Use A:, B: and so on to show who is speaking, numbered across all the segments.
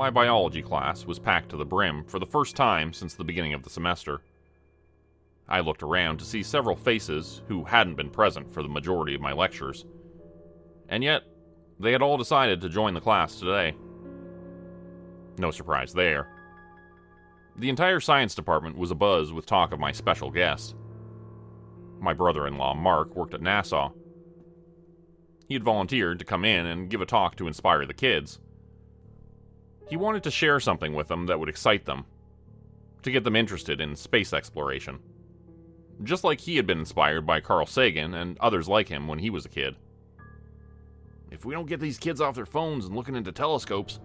A: My biology class was packed to the brim for the first time since the beginning of the semester. I looked around to see several faces who hadn't been present for the majority of my lectures, and yet they had all decided to join the class today. No surprise there. The entire science department was abuzz with talk of my special guest. My brother-in-law, Mark, worked at NASA. He had volunteered to come in and give a talk to inspire the kids. He wanted to share something with them that would excite them, to get them interested in space exploration. Just like he had been inspired by Carl Sagan and others like him when he was a kid. If we don't get these kids off their phones and looking into telescopes,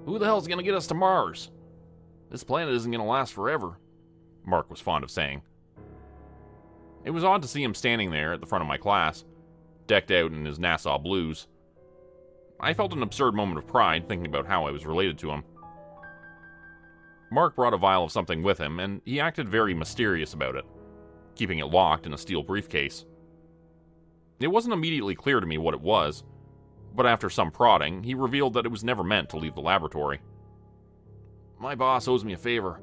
A: who the hell's going to get us to Mars? This planet isn't going to last forever, Mark was fond of saying. It was odd to see him standing there at the front of my class, decked out in his NASA blues. I felt an absurd moment of pride thinking about how I was related to him. Mark brought a vial of something with him, and he acted very mysterious about it, keeping it locked in a steel briefcase. It wasn't immediately clear to me what it was, but after some prodding, he revealed that it was never meant to leave the laboratory. My boss owes me a favor,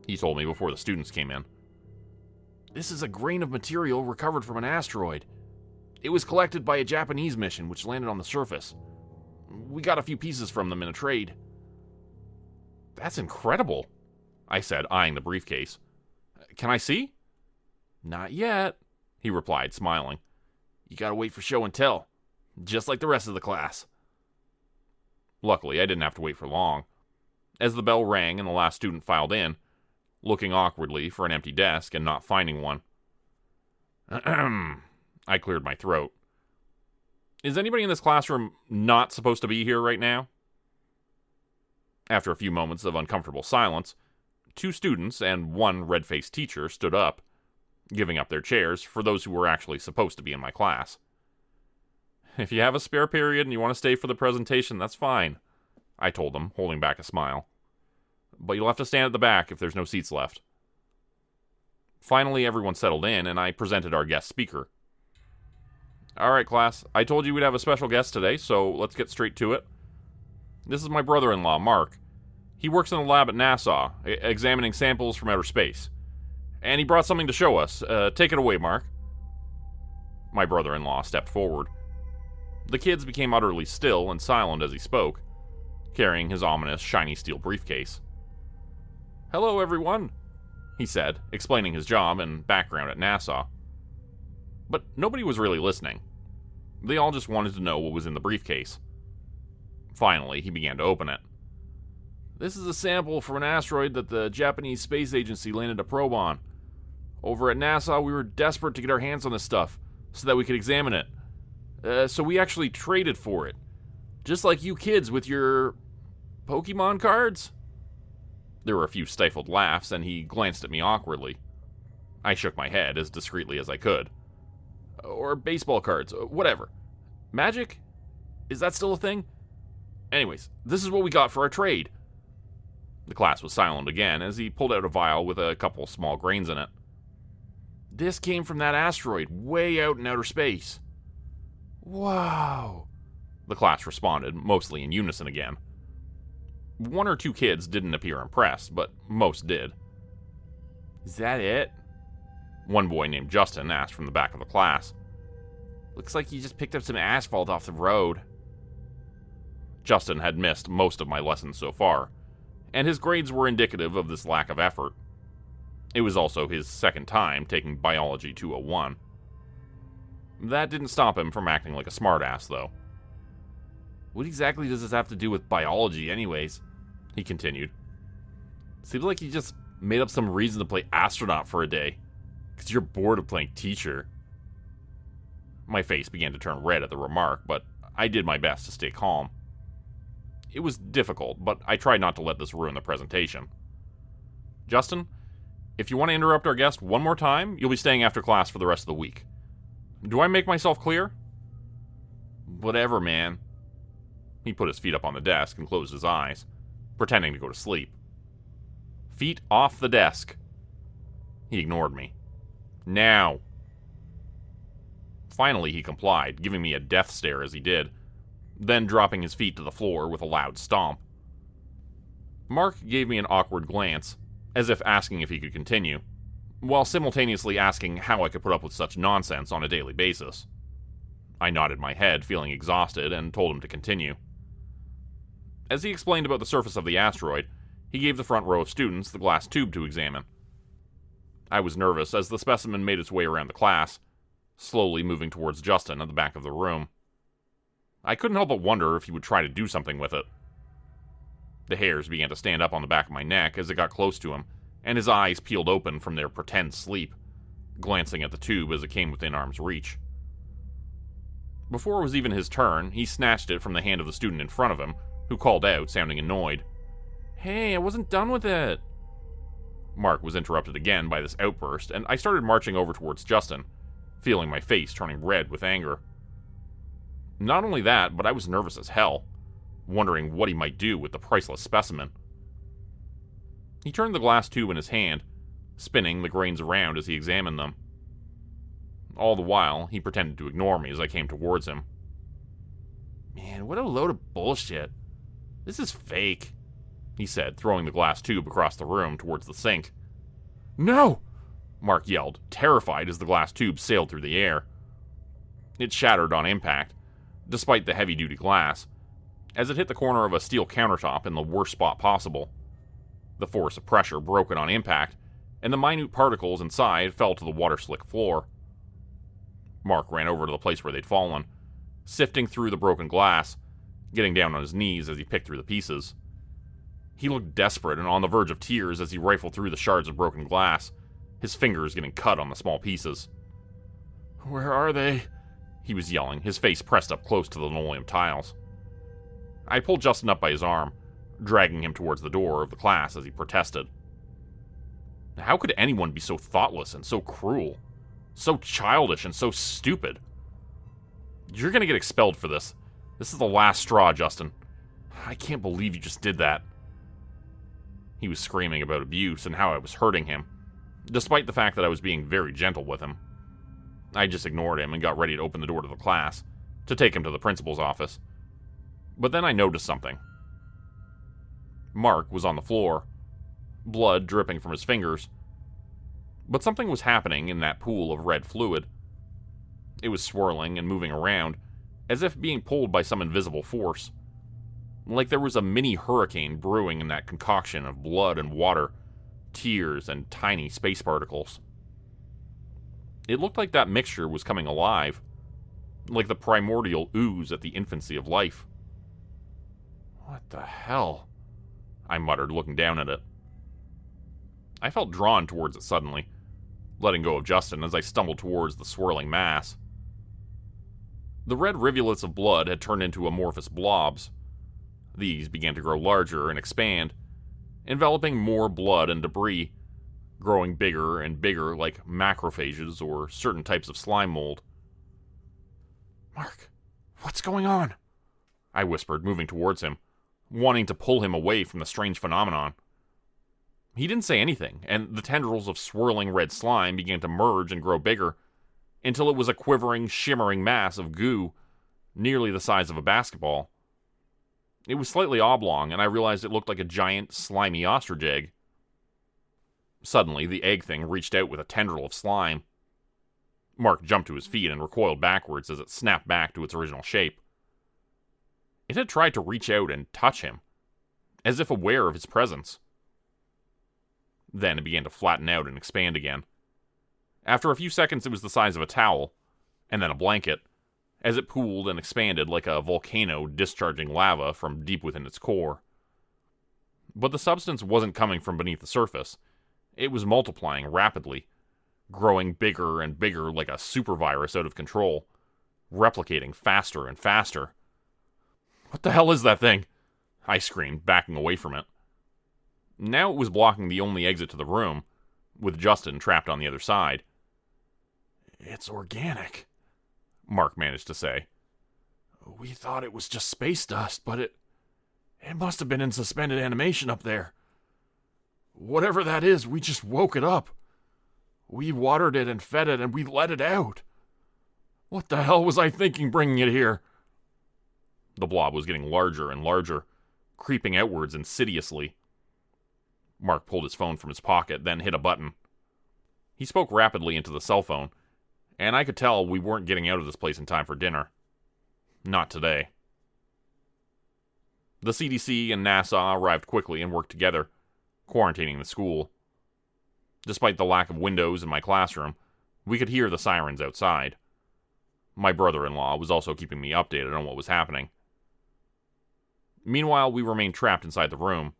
A: he told me before the students came in. This is a grain of material recovered from an asteroid. It was collected by a Japanese mission which landed on the surface. We got a few pieces from them in a trade. That's incredible, I said, eyeing the briefcase. Can I see? Not yet, he replied, smiling. You gotta wait for show and tell, just like the rest of the class. Luckily, I didn't have to wait for long. As the bell rang and the last student filed in, looking awkwardly for an empty desk and not finding one. I cleared my throat. Is anybody in this classroom not supposed to be here right now? After a few moments of uncomfortable silence, 2 students and 1 red-faced teacher stood up, giving up their chairs for those who were actually supposed to be in my class. If you have a spare period and you want to stay for the presentation, that's fine, I told them, holding back a smile. But you'll have to stand at the back if there's no seats left. Finally, everyone settled in, and I presented our guest speaker. Alright, class, I told you we'd have a special guest today, so let's get straight to it. This is my brother-in-law, Mark. He works in a lab at NASA, examining samples from outer space. And he brought something to show us. Take it away, Mark. My brother-in-law stepped forward. The kids became utterly still and silent as he spoke, carrying his ominous, shiny steel briefcase. Hello, everyone, he said, explaining his job and background at NASA. But nobody was really listening. They all just wanted to know what was in the briefcase. Finally, he began to open it. This is a sample from an asteroid that the Japanese Space Agency landed a probe on. Over at NASA, we were desperate to get our hands on this stuff so that we could examine it. So we actually traded for it. Just like you kids with your Pokemon cards? There were a few stifled laughs, and he glanced at me awkwardly. I shook my head as discreetly as I could. Or baseball cards, whatever. Magic? Is that still a thing? Anyways, this is what we got for our trade. The class was silent again as he pulled out a vial with a couple small grains in it. This came from that asteroid way out in outer space. Wow, the class responded, mostly in unison again. 1 or 2 kids didn't appear impressed, but most did. Is that it? One boy named Justin asked from the back of the class. Looks like you just picked up some asphalt off the road. Justin had missed most of my lessons so far, and his grades were indicative of this lack of effort. It was also his second time taking Biology 201. That didn't stop him from acting like a smartass, though. What exactly does this have to do with biology, anyways? He continued. Seems like you just made up some reason to play astronaut for a day, because you're bored of playing teacher. My face began to turn red at the remark, but I did my best to stay calm. It was difficult, but I tried not to let this ruin the presentation. Justin, if you want to interrupt our guest one more time, you'll be staying after class for the rest of the week. Do I make myself clear? Whatever, man. He put his feet up on the desk and closed his eyes, pretending to go to sleep. Feet off the desk. He ignored me. Now. Finally, he complied, giving me a death stare as he did, then dropping his feet to the floor with a loud stomp. Mark gave me an awkward glance, as if asking if he could continue, while simultaneously asking how I could put up with such nonsense on a daily basis. I nodded my head, feeling exhausted, and told him to continue. As he explained about the surface of the asteroid, he gave the front row of students the glass tube to examine. I was nervous as the specimen made its way around the class, slowly moving towards Justin at the back of the room. I couldn't help but wonder if he would try to do something with it. The hairs began to stand up on the back of my neck as it got close to him, and his eyes peeled open from their pretend sleep, glancing at the tube as it came within arm's reach. Before it was even his turn, he snatched it from the hand of the student in front of him, who called out, sounding annoyed. "Hey, I wasn't done with it!" Mark was interrupted again by this outburst, and I started marching over towards Justin, feeling my face turning red with anger. Not only that, but I was nervous as hell, wondering what he might do with the priceless specimen. He turned the glass tube in his hand, spinning the grains around as he examined them. All the while, he pretended to ignore me as I came towards him. "Man, what a load of bullshit. This is fake," he said, throwing the glass tube across the room towards the sink. "No!" Mark yelled, terrified as the glass tube sailed through the air. It shattered on impact, despite the heavy-duty glass, as it hit the corner of a steel countertop in the worst spot possible. The force of pressure broke it on impact, and the minute particles inside fell to the water-slick floor. Mark ran over to the place where they'd fallen, sifting through the broken glass, getting down on his knees as he picked through the pieces. He looked desperate and on the verge of tears as he rifled through the shards of broken glass, his fingers getting cut on the small pieces. "Where are they?" he was yelling, his face pressed up close to the linoleum tiles. I pulled Justin up by his arm, dragging him towards the door of the class as he protested. How could anyone be so thoughtless and so cruel? So childish and so stupid? "You're gonna get expelled for this. This is the last straw, Justin. I can't believe you just did that." He was screaming about abuse and how I was hurting him, despite the fact that I was being very gentle with him. I just ignored him and got ready to open the door to the class, to take him to the principal's office. But then I noticed something. Mark was on the floor, blood dripping from his fingers. But something was happening in that pool of red fluid. It was swirling and moving around, as if being pulled by some invisible force. Like there was a mini hurricane brewing in that concoction of blood and water, tears and tiny space particles. It looked like that mixture was coming alive, like the primordial ooze at the infancy of life. "What the hell?" I muttered, looking down at it. I felt drawn towards it suddenly, letting go of Justin as I stumbled towards the swirling mass. The red rivulets of blood had turned into amorphous blobs. These began to grow larger and expand, enveloping more blood and debris, growing bigger and bigger like macrophages or certain types of slime mold. "Mark, what's going on?" I whispered, moving towards him, wanting to pull him away from the strange phenomenon. He didn't say anything, and the tendrils of swirling red slime began to merge and grow bigger, until it was a quivering, shimmering mass of goo, nearly the size of a basketball. It was slightly oblong, and I realized it looked like a giant, slimy ostrich egg. Suddenly, the egg thing reached out with a tendril of slime. Mark jumped to his feet and recoiled backwards as it snapped back to its original shape. It had tried to reach out and touch him, as if aware of his presence. Then it began to flatten out and expand again. After a few seconds, it was the size of a towel, and then a blanket, as it pooled and expanded like a volcano discharging lava from deep within its core. But the substance wasn't coming from beneath the surface. It was multiplying rapidly, growing bigger and bigger like a supervirus out of control, replicating faster and faster. "What the hell is that thing?" I screamed, backing away from it. Now it was blocking the only exit to the room, with Justin trapped on the other side. "It's organic," Mark managed to say. "We thought it was just space dust, but it must have been in suspended animation up there. Whatever that is, we just woke it up. We watered it and fed it, and we let it out. What the hell was I thinking bringing it here?" The blob was getting larger and larger, creeping outwards insidiously, Mark pulled his phone from his pocket, then hit a button. He spoke rapidly into the cell phone, and I could tell we weren't getting out of this place in time for dinner. Not today. The CDC and NASA arrived quickly and worked together, quarantining the school. Despite the lack of windows in my classroom, we could hear the sirens outside. My brother-in-law was also keeping me updated on what was happening. Meanwhile, we remained trapped inside the room,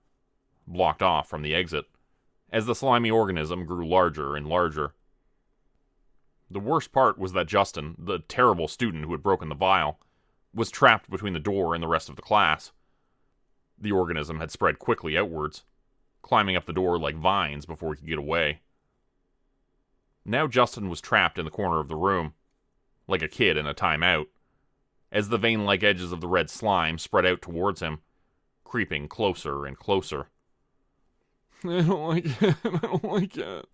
A: blocked off from the exit, as the slimy organism grew larger and larger. The worst part was that Justin, the terrible student who had broken the vial, was trapped between the door and the rest of the class. The organism had spread quickly outwards, climbing up the door like vines before he could get away. Now Justin was trapped in the corner of the room, like a kid in a timeout, as the vein-like edges of the red slime spread out towards him, creeping closer and closer. "I don't like it, I don't like it,"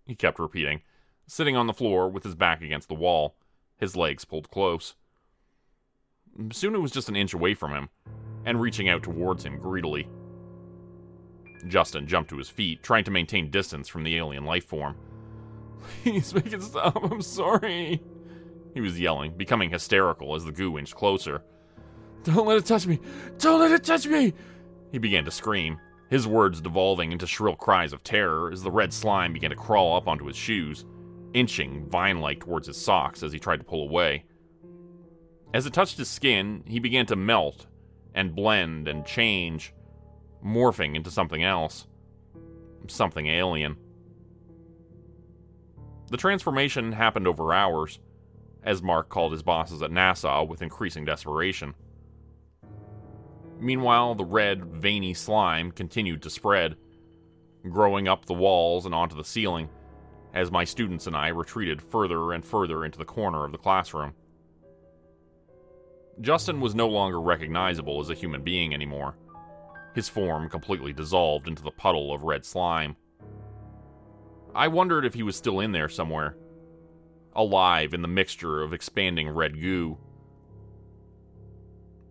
A: he kept repeating, sitting on the floor with his back against the wall, his legs pulled close. Soon it was just an inch away from him, and reaching out towards him greedily. Justin jumped to his feet, trying to maintain distance from the alien life form. "Please make it stop, I'm sorry," he was yelling, becoming hysterical as the goo inched closer. "Don't let it touch me! Don't let it touch me!" He began to scream, his words devolving into shrill cries of terror as the red slime began to crawl up onto his shoes, inching vine-like towards his socks as he tried to pull away. As it touched his skin, he began to melt and blend and change, morphing into something else. Something alien. The transformation happened over hours, as Mark called his bosses at NASA with increasing desperation. Meanwhile, the red, veiny slime continued to spread, growing up the walls and onto the ceiling, as my students and I retreated further and further into the corner of the classroom. Justin was no longer recognizable as a human being anymore, his form completely dissolved into the puddle of red slime. I wondered if he was still in there somewhere, alive in the mixture of expanding red goo.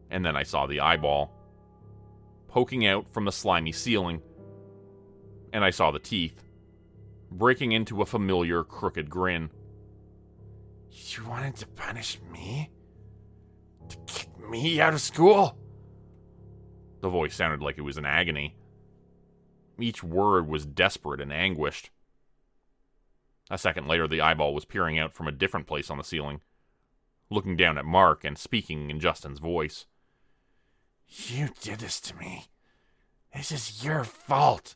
A: And then I saw the eyeball, poking out from the slimy ceiling, and I saw the teeth, breaking into a familiar crooked grin. "You wanted to punish me? To kick me out of school?" The voice sounded like it was in agony. Each word was desperate and anguished. A second later, the eyeball was peering out from a different place on the ceiling, looking down at Mark and speaking in Justin's voice. "You did this to me. This is your fault."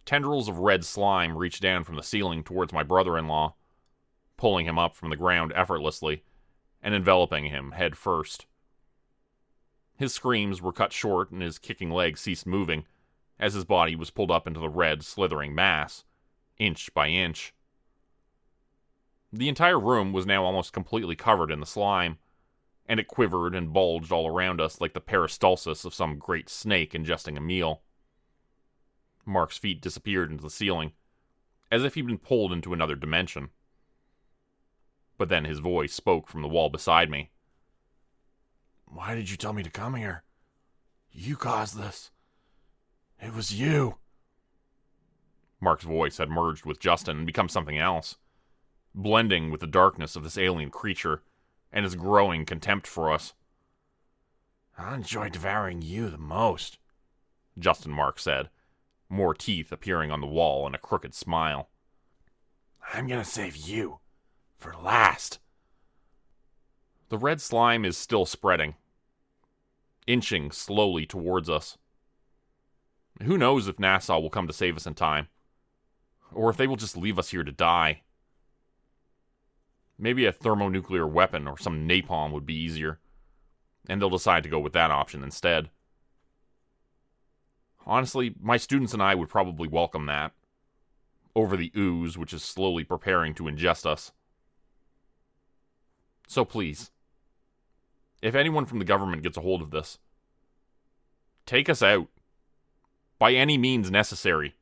A: Tendrils of red slime reached down from the ceiling towards my brother-in-law, pulling him up from the ground effortlessly and enveloping him head first. His screams were cut short and his kicking legs ceased moving as his body was pulled up into the red, slithering mass, inch by inch. The entire room was now almost completely covered in the slime, and it quivered and bulged all around us like the peristalsis of some great snake ingesting a meal. Mark's feet disappeared into the ceiling, as if he'd been pulled into another dimension. But then his voice spoke from the wall beside me. "Why did you tell me to come here? You caused this. It was you." Mark's voice had merged with Justin and become something else, blending with the darkness of this alien creature and his growing contempt for us. "I enjoy devouring you the most," Justin Mark said, more teeth appearing on the wall and a crooked smile. "I'm gonna save you for last." The red slime is still spreading, inching slowly towards us. Who knows if NASA will come to save us in time, or if they will just leave us here to die. Maybe a thermonuclear weapon or some napalm would be easier, and they'll decide to go with that option instead. Honestly, my students and I would probably welcome that, over the ooze which is slowly preparing to ingest us. So please, if anyone from the government gets a hold of this, take us out, by any means necessary,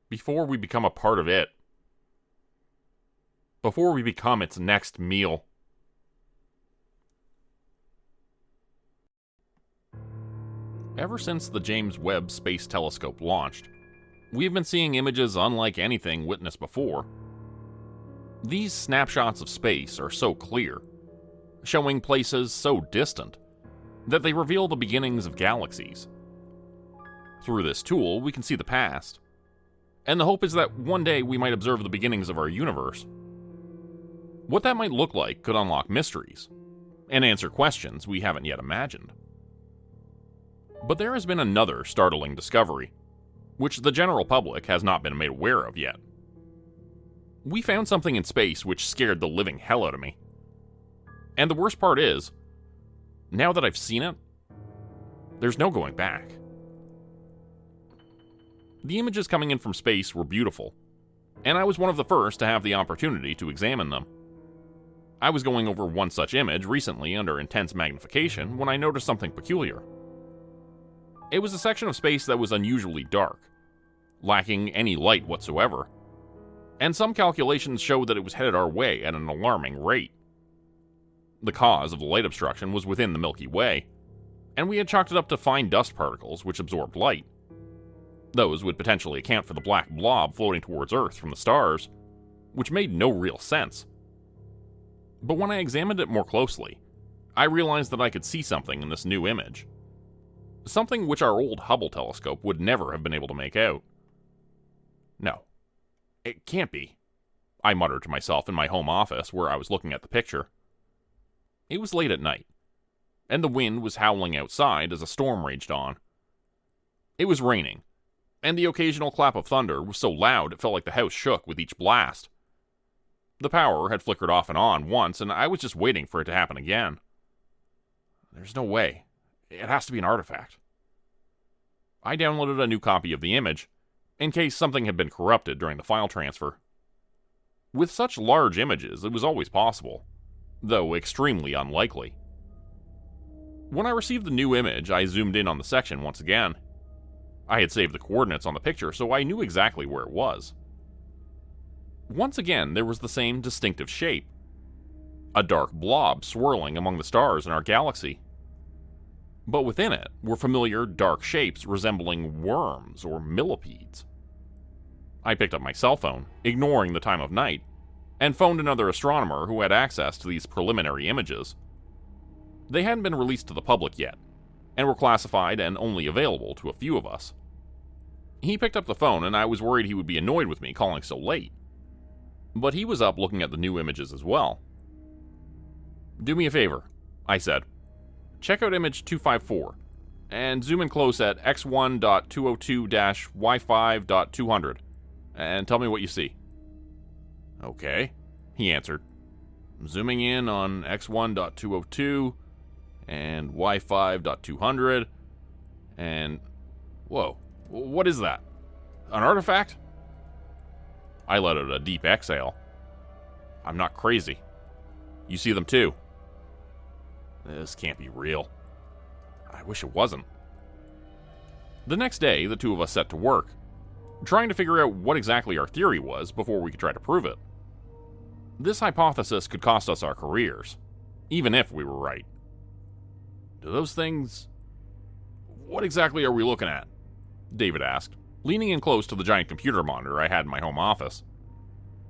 A: before we become a part of it, before we become its next meal. Ever since the James Webb Space Telescope launched, we've been seeing images unlike anything witnessed before. These snapshots of space are so clear, showing places so distant, that they reveal the beginnings of galaxies. Through this tool, we can see the past, and the hope is that one day we might observe the beginnings of our universe. What that might look like could unlock mysteries, and answer questions we haven't yet imagined. But there has been another startling discovery, which the general public has not been made aware of yet. We found something in space which scared the living hell out of me. And the worst part is, now that I've seen it, there's no going back. The images coming in from space were beautiful, and I was one of the first to have the opportunity to examine them. I was going over one such image recently under intense magnification when I noticed something peculiar. It was a section of space that was unusually dark, lacking any light whatsoever, and some calculations showed that it was headed our way at an alarming rate. The cause of the light obstruction was within the Milky Way, and we had chalked it up to fine dust particles which absorbed light. Those would potentially account for the black blob floating towards Earth from the stars, which made no real sense. But when I examined it more closely, I realized that I could see something in this new image. Something which our old Hubble telescope would never have been able to make out. No, it can't be, I muttered to myself in my home office where I was looking at the picture. It was late at night, and the wind was howling outside as a storm raged on. It was raining, and the occasional clap of thunder was so loud it felt like the house shook with each blast. The power had flickered off and on once, and I was just waiting for it to happen again. There's no way. It has to be an artifact. I downloaded a new copy of the image, in case something had been corrupted during the file transfer. With such large images, it was always possible, though extremely unlikely. When I received the new image, I zoomed in on the section once again. I had saved the coordinates on the picture, so I knew exactly where it was. Once again, there was the same distinctive shape. A dark blob swirling among the stars in our galaxy. But within it were familiar dark shapes resembling worms or millipedes. I picked up my cell phone, ignoring the time of night, and phoned another astronomer who had access to these preliminary images. They hadn't been released to the public yet, and were classified and only available to a few of us. He picked up the phone, and I was worried he would be annoyed with me calling so late. But he was up looking at the new images as well. "Do me a favor," I said. "Check out image 254, and zoom in close at x1.202-y5.200, and tell me what you see." "Okay," he answered. "Zooming in on x1.202, and y5.200, and... Whoa, what is that? An artifact?" I let out a deep exhale. "I'm not crazy. You see them too?" "This can't be real. I wish it wasn't." The next day, the two of us set to work, trying to figure out what exactly our theory was before we could try to prove it. This hypothesis could cost us our careers, even if we were right. "Do those things... What exactly are we looking at?" David asked, leaning in close to the giant computer monitor I had in my home office.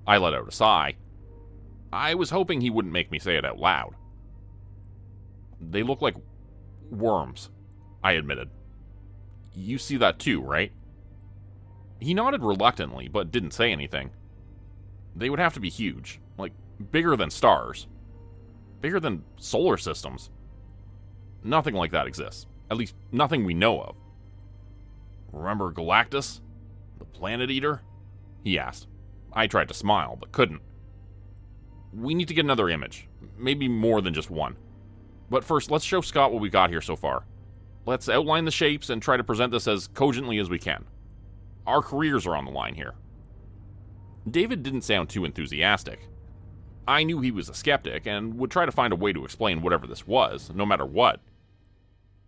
A: I let out a sigh. I was hoping he wouldn't make me say it out loud. "They look like worms," I admitted. "You see that too, right?" He nodded reluctantly, but didn't say anything. "They would have to be huge, like bigger than stars. Bigger than solar systems. Nothing like that exists. At least, nothing we know of." "Remember Galactus? The planet eater?" he asked. I tried to smile, but couldn't. "We need to get another image. Maybe more than just one. But first, let's show Scott what we got here so far. Let's outline the shapes and try to present this as cogently as we can. Our careers are on the line here." David didn't sound too enthusiastic. I knew he was a skeptic and would try to find a way to explain whatever this was, no matter what.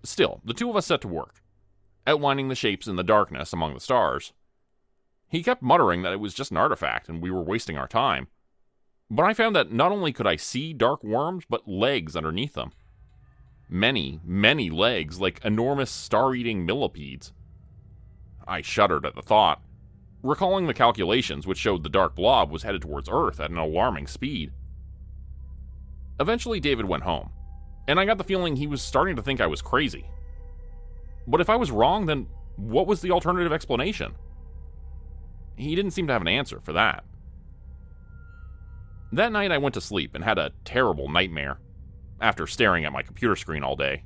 A: Still, the two of us set to work, outlining the shapes in the darkness among the stars. He kept muttering that it was just an artifact and we were wasting our time. But I found that not only could I see dark worms, but legs underneath them. Many, many legs like enormous star-eating millipedes. I shuddered at the thought, recalling the calculations which showed the dark blob was headed towards Earth at an alarming speed. Eventually, David went home, and I got the feeling he was starting to think I was crazy. But if I was wrong, then what was the alternative explanation? He didn't seem to have an answer for that. That night, I went to sleep and had a terrible nightmare after staring at my computer screen all day.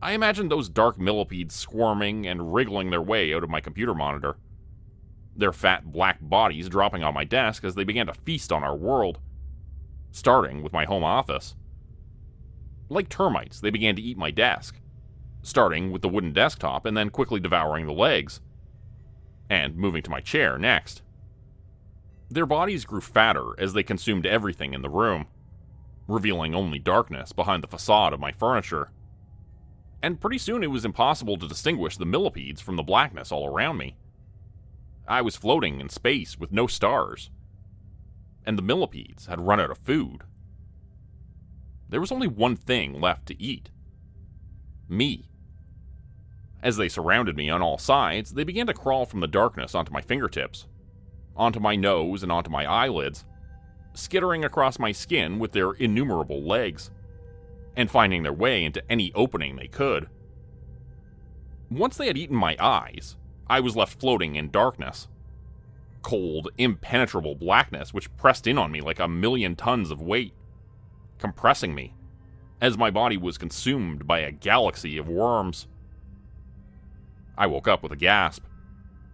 A: I imagined those dark millipedes squirming and wriggling their way out of my computer monitor, their fat black bodies dropping on my desk as they began to feast on our world, starting with my home office. Like termites, they began to eat my desk, starting with the wooden desktop and then quickly devouring the legs, and moving to my chair next. Their bodies grew fatter as they consumed everything in the room, revealing only darkness behind the facade of my furniture. And pretty soon it was impossible to distinguish the millipedes from the blackness all around me. I was floating in space with no stars, and the millipedes had run out of food. There was only one thing left to eat: me. As they surrounded me on all sides, they began to crawl from the darkness onto my fingertips, onto my nose and onto my eyelids, skittering across my skin with their innumerable legs, and finding their way into any opening they could. Once they had eaten my eyes, I was left floating in darkness. Cold, impenetrable blackness which pressed in on me like 1,000,000 tons of weight, compressing me, as my body was consumed by a galaxy of worms. I woke up with a gasp,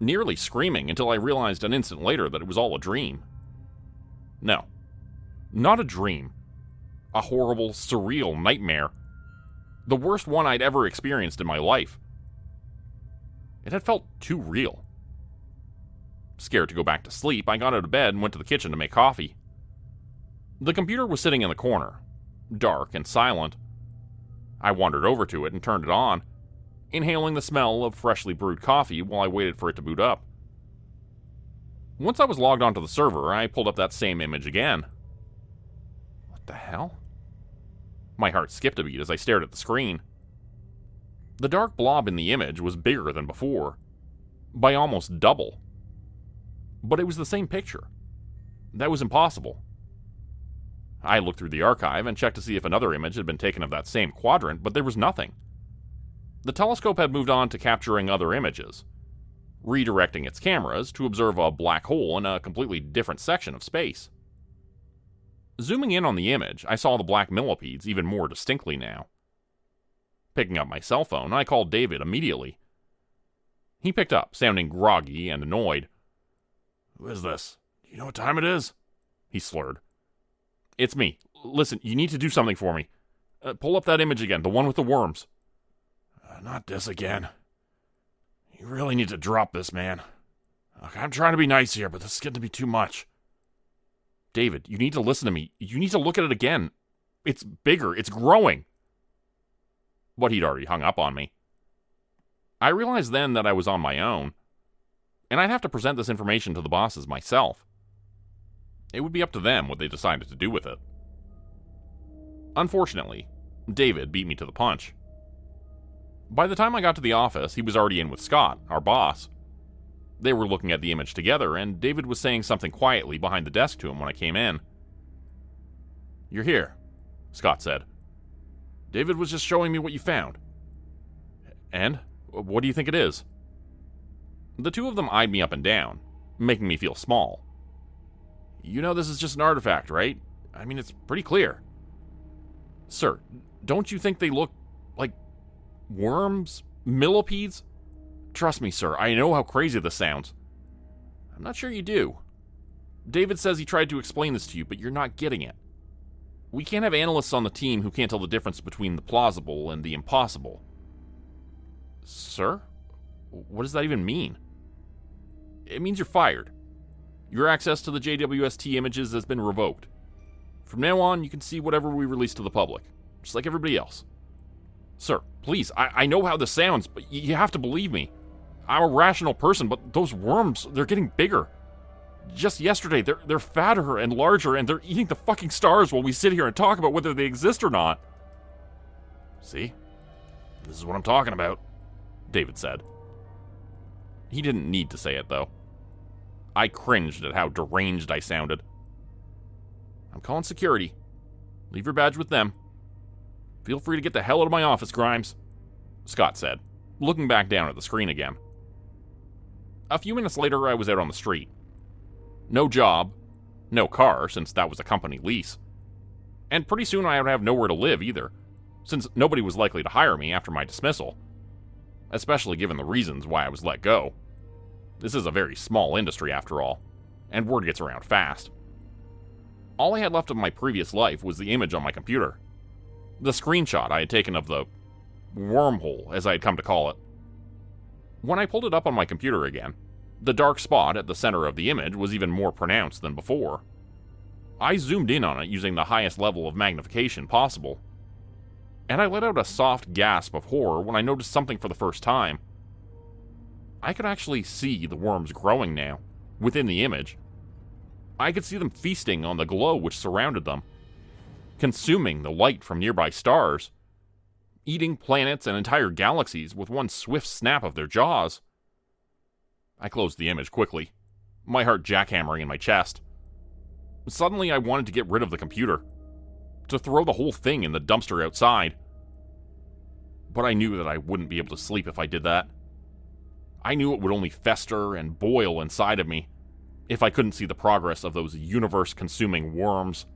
A: nearly screaming until I realized an instant later that it was all a dream. No, not a dream. A horrible, surreal nightmare. The worst one I'd ever experienced in my life. It had felt too real. Scared to go back to sleep, I got out of bed and went to the kitchen to make coffee. The computer was sitting in the corner, dark and silent. I wandered over to it and turned it on, inhaling the smell of freshly brewed coffee while I waited for it to boot up. Once I was logged onto the server, I pulled up that same image again. What the hell? My heart skipped a beat as I stared at the screen. The dark blob in the image was bigger than before, by almost double. But it was the same picture. That was impossible. I looked through the archive and checked to see if another image had been taken of that same quadrant, but there was nothing. The telescope had moved on to capturing other images, redirecting its cameras to observe a black hole in a completely different section of space. Zooming in on the image, I saw the black millipedes even more distinctly now. Picking up my cell phone, I called David immediately. He picked up, sounding groggy and annoyed. "Who is this? Do you know what time it is?" he slurred. "It's me. Listen, you need to do something for me. Pull up that image again, the one with the worms." "Not this again. You really need to drop this, man. Okay, I'm trying to be nice here, but this is getting to be too much." "David, you need to listen to me. You need to look at it again. It's bigger. It's growing." But he'd already hung up on me. I realized then that I was on my own, and I'd have to present this information to the bosses myself. It would be up to them what they decided to do with it. Unfortunately, David beat me to the punch. By the time I got to the office, he was already in with Scott, our boss. They were looking at the image together, and David was saying something quietly behind the desk to him when I came in. "You're here," Scott said. "David was just showing me what you found." "And? What do you think it is?" The two of them eyed me up and down, making me feel small. "You know this is just an artifact, right? I mean, it's pretty clear." "Sir, don't you think they look like worms? Millipedes? Trust me, sir, I know how crazy this sounds." "I'm not sure you do. David says he tried to explain this to you, but you're not getting it. We can't have analysts on the team who can't tell the difference between the plausible and the impossible." "Sir? What does that even mean?" "It means you're fired. Your access to the JWST images has been revoked. From now on, you can see whatever we release to the public, just like everybody else." "Sir, please, I know how this sounds, but you have to believe me. I'm a rational person, but those worms, they're getting bigger. Just yesterday, they're fatter and larger, and they're eating the fucking stars while we sit here and talk about whether they exist or not." See? This is what I'm talking about, David said. He didn't need to say it, though. I cringed at how deranged I sounded. I'm calling security. Leave your badge with them. Feel free to get the hell out of my office, Grimes, Scott said, looking back down at the screen again. A few minutes later, I was out on the street. No job, no car, since that was a company lease. And pretty soon I would have nowhere to live either, since nobody was likely to hire me after my dismissal, especially given the reasons why I was let go. This is a very small industry after all, and word gets around fast. All I had left of my previous life was the image on my computer. The screenshot I had taken of the wormhole, as I had come to call it. When I pulled it up on my computer again, the dark spot at the center of the image was even more pronounced than before. I zoomed in on it using the highest level of magnification possible, and I let out a soft gasp of horror when I noticed something for the first time. I could actually see the worms growing now, within the image. I could see them feasting on the glow which surrounded them, consuming the light from nearby stars, eating planets and entire galaxies with one swift snap of their jaws. I closed the image quickly, my heart jackhammering in my chest. Suddenly I wanted to get rid of the computer, to throw the whole thing in the dumpster outside. But I knew that I wouldn't be able to sleep if I did that. I knew it would only fester and boil inside of me if I couldn't see the progress of those universe-consuming worms.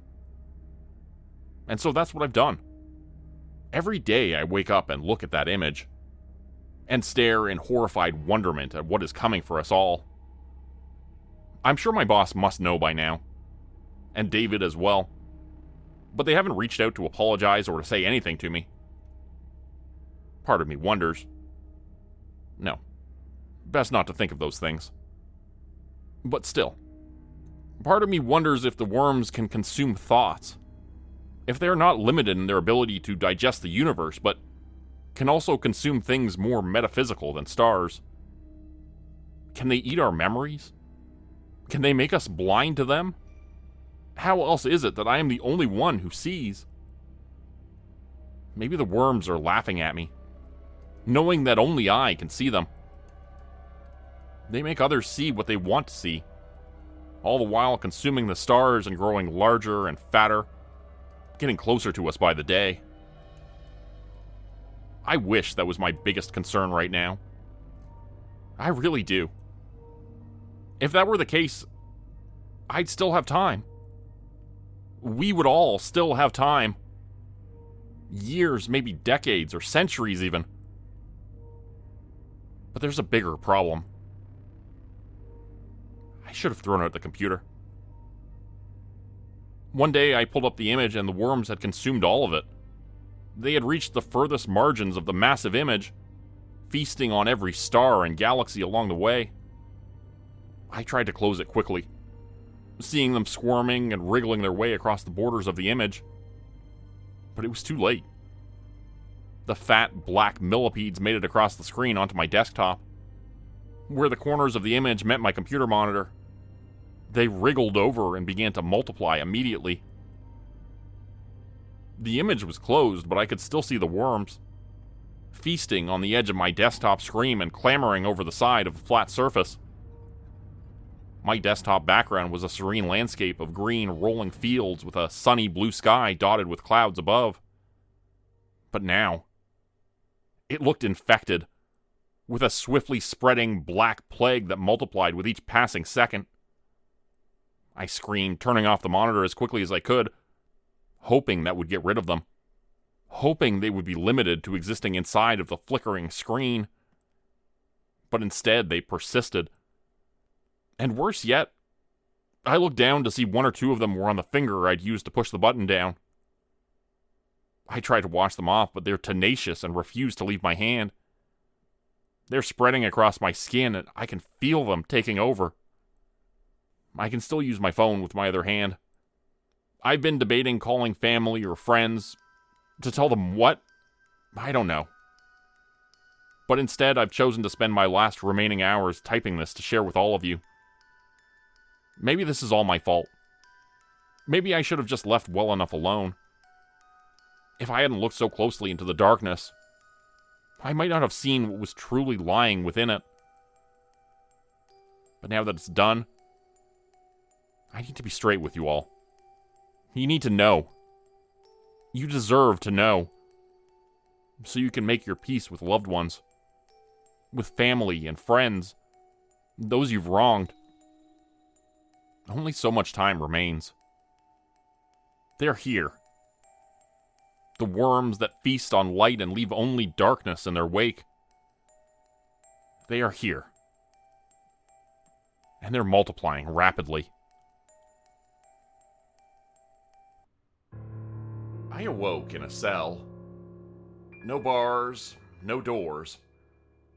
A: And so that's what I've done. Every day I wake up and look at that image, and stare in horrified wonderment at what is coming for us all. I'm sure my boss must know by now, and David as well, but they haven't reached out to apologize or to say anything to me. Part of me wonders. No, best not to think of those things. But still, part of me wonders if the worms can consume thoughts, if they are not limited in their ability to digest the universe, but can also consume things more metaphysical than stars. Can they eat our memories? Can they make us blind to them? How else is it that I am the only one who sees? Maybe the worms are laughing at me, knowing that only I can see them. They make others see what they want to see, all the while consuming the stars and growing larger and fatter, getting closer to us by the day. I wish that was my biggest concern right now. I really do. If that were the case, I'd still have time. We would all still have time. Years, maybe decades, or centuries even. But there's a bigger problem. I should have thrown out the computer. One day I pulled up the image and the worms had consumed all of it. They had reached the furthest margins of the massive image, feasting on every star and galaxy along the way. I tried to close it quickly, seeing them squirming and wriggling their way across the borders of the image. But it was too late. The fat, black millipedes made it across the screen onto my desktop. Where the corners of the image met my computer monitor, they wriggled over and began to multiply immediately. The image was closed, but I could still see the worms, feasting on the edge of my desktop screen and clambering over the side of the flat surface. My desktop background was a serene landscape of green, rolling fields with a sunny blue sky dotted with clouds above. But now, it looked infected, with a swiftly spreading black plague that multiplied with each passing second. I screamed, turning off the monitor as quickly as I could, hoping that would get rid of them, hoping they would be limited to existing inside of the flickering screen. But instead, they persisted. And worse yet, I looked down to see one or two of them were on the finger I'd used to push the button down. I tried to wash them off, but they're tenacious and refuse to leave my hand. They're spreading across my skin, and I can feel them taking over. I can still use my phone with my other hand. I've been debating calling family or friends to tell them what? I don't know. But instead, I've chosen to spend my last remaining hours typing this to share with all of you. Maybe this is all my fault. Maybe I should have just left well enough alone. If I hadn't looked so closely into the darkness, I might not have seen what was truly lying within it. But now that it's done, I need to be straight with you all. You need to know. You deserve to know. So you can make your peace with loved ones, with family and friends, those you've wronged. Only so much time remains. They're here. The worms that feast on light and leave only darkness in their wake. They are here. And they're multiplying rapidly. I awoke in a cell. No bars, no doors.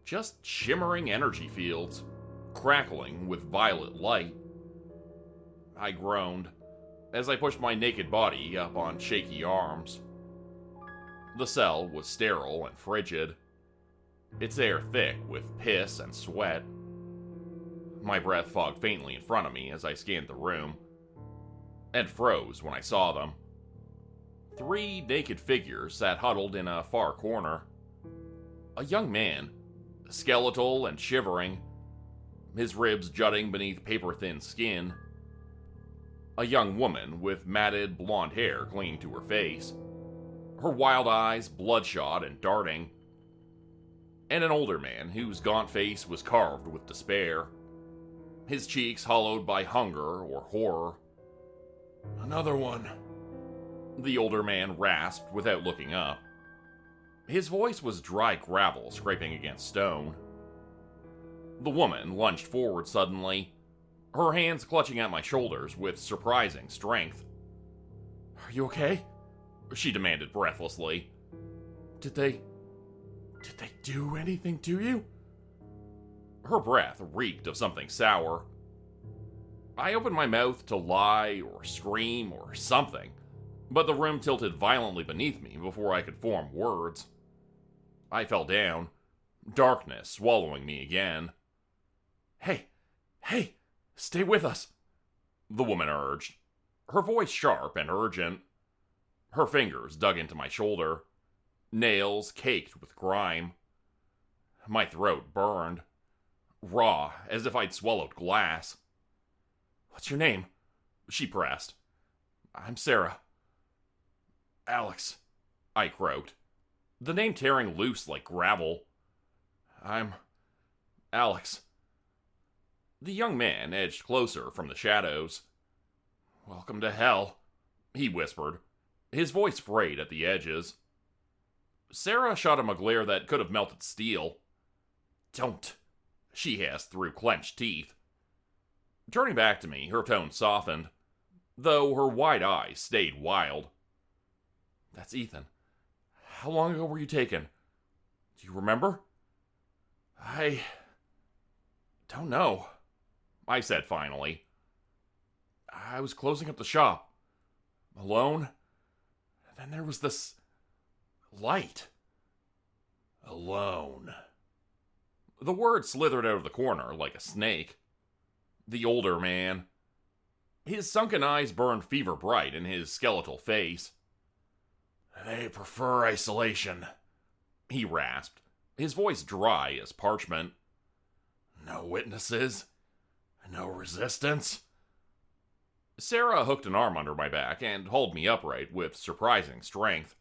A: Just shimmering energy fields, crackling with violet light. I groaned as I pushed my naked body up on shaky arms. The cell was sterile and frigid, its air thick with piss and sweat. My breath fogged faintly in front of me as I scanned the room, and froze when I saw them. 3 naked figures sat huddled in a far corner. A young man, skeletal and shivering, his ribs jutting beneath paper-thin skin. A young woman with matted blonde hair clinging to her face, her wild eyes bloodshot and darting. And an older man whose gaunt face was carved with despair, his cheeks hollowed by hunger or horror. "Another one," the older man rasped without looking up. His voice was dry gravel scraping against stone. The woman lunged forward suddenly, her hands clutching at my shoulders with surprising strength. "Are you okay?" she demanded breathlessly. Did they do anything to you?" Her breath reeked of something sour. I opened my mouth to lie or scream or something, but the room tilted violently beneath me before I could form words. I fell down, darkness swallowing me again. Hey, stay with us," the woman urged, her voice sharp and urgent. Her fingers dug into my shoulder, nails caked with grime. My throat burned, raw as if I'd swallowed glass. "What's your name?" she pressed. "I'm Sarah." "Alex," I croaked, the name tearing loose like gravel. "I'm Alex." The young man edged closer from the shadows. "Welcome to hell," he whispered, his voice frayed at the edges. Sarah shot him a glare that could have melted steel. "Don't," she hissed through clenched teeth. Turning back to me, her tone softened, though her wide eyes stayed wild. "That's Ethan. How long ago were you taken? Do you remember?" "I don't know," I said finally. "I was closing up the shop. Alone. Then there was this light." "Alone." The word slithered out of the corner like a snake. The older man. His sunken eyes burned fever bright in his skeletal face. "They prefer isolation," he rasped, his voice dry as parchment. "No witnesses. No resistance." Sarah hooked an arm under my back and hauled me upright with surprising strength.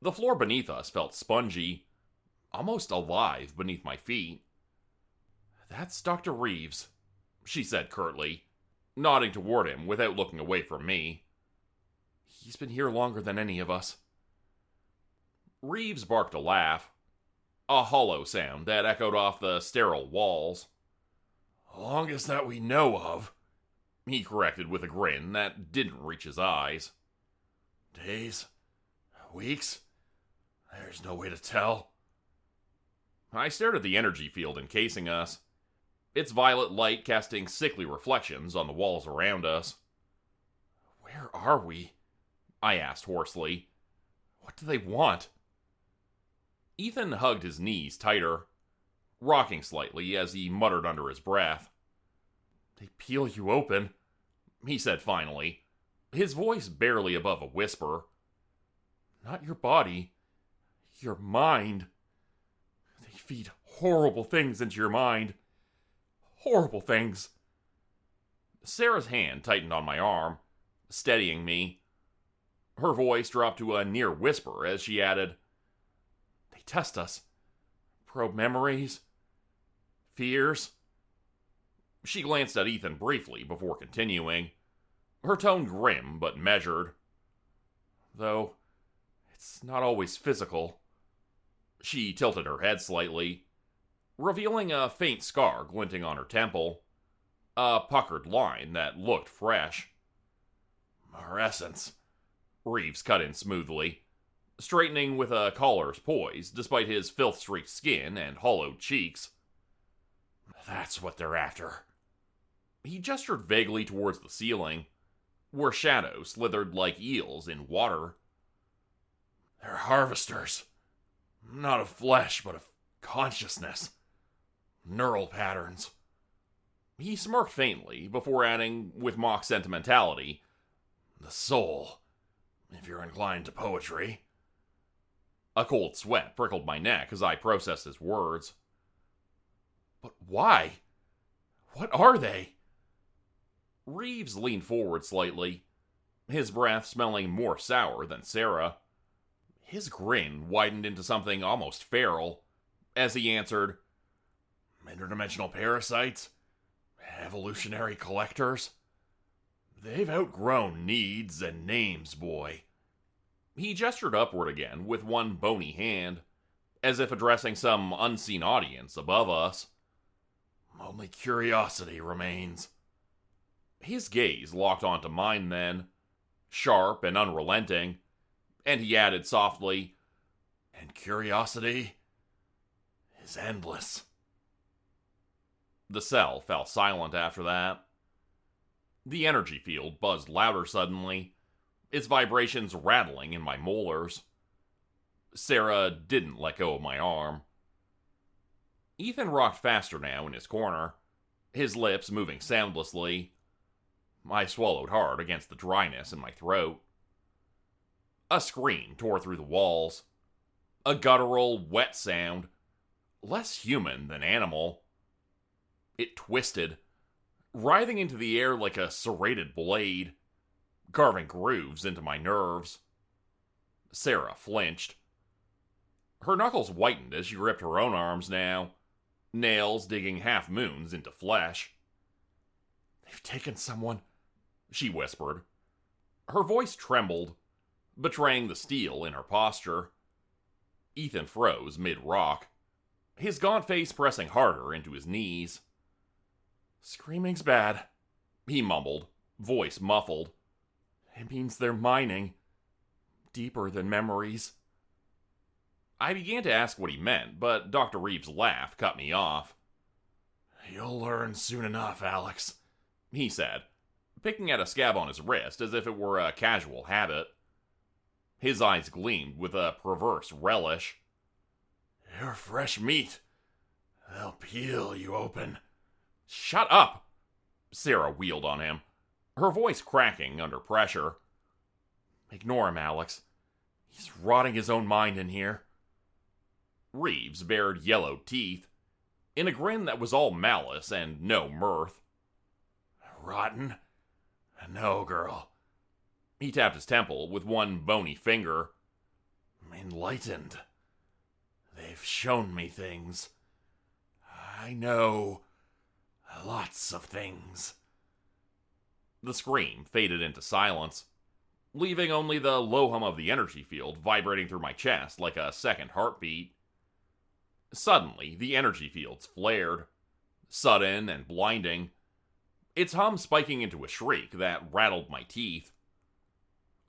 A: The floor beneath us felt spongy, almost alive beneath my feet. "That's Dr. Reeves," she said curtly, nodding toward him without looking away from me. "He's been here longer than any of us." Reeves barked a laugh, a hollow sound that echoed off the sterile walls. "Longest that we know of," he corrected with a grin that didn't reach his eyes. "Days? Weeks? There's no way to tell." I stared at the energy field encasing us, its violet light casting sickly reflections on the walls around us. "Where are we?" I asked hoarsely. "What do they want?" Ethan hugged his knees tighter, rocking slightly as he muttered under his breath. "They peel you open," he said finally, his voice barely above a whisper. Not your body. Your mind. They feed horrible things into your mind. Horrible things. Sarah's hand tightened on my arm, steadying me. Her voice dropped to a near whisper as she added, They test us. Probe memories. Fears. She glanced at Ethan briefly before continuing, her tone grim but measured. Though, it's not always physical. She tilted her head slightly, revealing a faint scar glinting on her temple, a puckered line that looked fresh. Our essence, Reeves cut in smoothly, straightening with a collar's poise despite his filth-streaked skin and hollowed cheeks. That's what they're after. He gestured vaguely towards the ceiling, where shadows slithered like eels in water. They're harvesters. Not of flesh, but of consciousness. Neural patterns. He smirked faintly before adding, with mock sentimentality, the soul, if you're inclined to poetry. A cold sweat prickled my neck as I processed his words. But why? What are they? Reeves leaned forward slightly, his breath smelling more sour than Sarah. His grin widened into something almost feral as he answered, Interdimensional parasites? Evolutionary collectors? They've outgrown needs and names, boy. He gestured upward again with one bony hand, as if addressing some unseen audience above us. Only curiosity remains. His gaze locked onto mine then, sharp and unrelenting, and he added softly, And curiosity is endless. The cell fell silent after that. The energy field buzzed louder suddenly, its vibrations rattling in my molars. Sarah didn't let go of my arm. Ethan rocked faster now in his corner, his lips moving soundlessly. I swallowed hard against the dryness in my throat. A scream tore through the walls. A guttural, wet sound, less human than animal. It twisted, writhing into the air like a serrated blade, carving grooves into my nerves. Sarah flinched. Her knuckles whitened as she gripped her own arms now, nails digging half moons into flesh. They've taken someone, she whispered. Her voice trembled, betraying the steel in her posture. Ethan froze mid-rock, his gaunt face pressing harder into his knees. Screaming's bad, he mumbled, voice muffled. It means they're mining. Deeper than memories. I began to ask what he meant, but Dr. Reeves' laugh cut me off. You'll learn soon enough, Alex, he said, picking at a scab on his wrist as if it were a casual habit. His eyes gleamed with a perverse relish. You're fresh meat. They'll peel you open. Shut up! Sarah wheeled on him, her voice cracking under pressure. Ignore him, Alex. He's rotting his own mind in here. Reeves bared yellow teeth, in a grin that was all malice and no mirth. Rotten? No, girl. He tapped his temple with one bony finger. Enlightened. They've shown me things. I know lots of things. The scream faded into silence, leaving only the low hum of the energy field vibrating through my chest like a second heartbeat. Suddenly, the energy fields flared, sudden and blinding, its hum spiking into a shriek that rattled my teeth.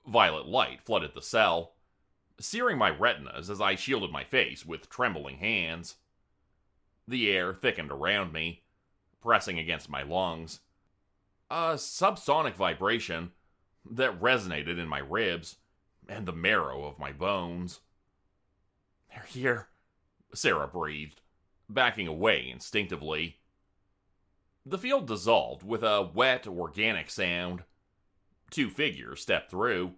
A: Violet light flooded the cell, searing my retinas as I shielded my face with trembling hands. The air thickened around me, pressing against my lungs. A subsonic vibration that resonated in my ribs and the marrow of my bones. They're here, Sarah breathed, backing away instinctively. The field dissolved with a wet, organic sound. Two figures stepped through,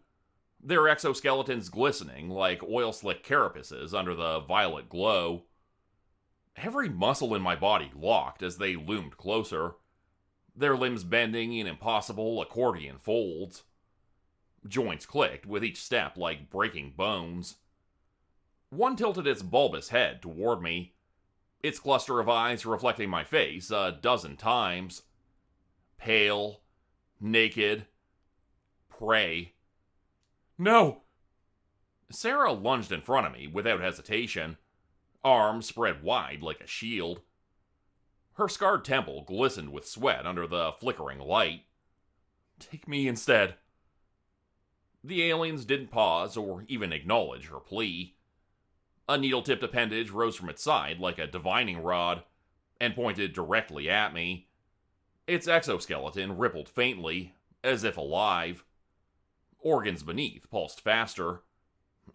A: their exoskeletons glistening like oil-slick carapaces under the violet glow. Every muscle in my body locked as they loomed closer, their limbs bending in impossible accordion folds. Joints clicked with each step like breaking bones. One tilted its bulbous head toward me, its cluster of eyes reflecting my face a dozen times. Pale, naked, prey. No! Sarah lunged in front of me without hesitation, arms spread wide like a shield. Her scarred temple glistened with sweat under the flickering light. Take me instead. The aliens didn't pause or even acknowledge her plea. A needle-tipped appendage rose from its side like a divining rod and pointed directly at me. Its exoskeleton rippled faintly, as if alive. Organs beneath pulsed faster.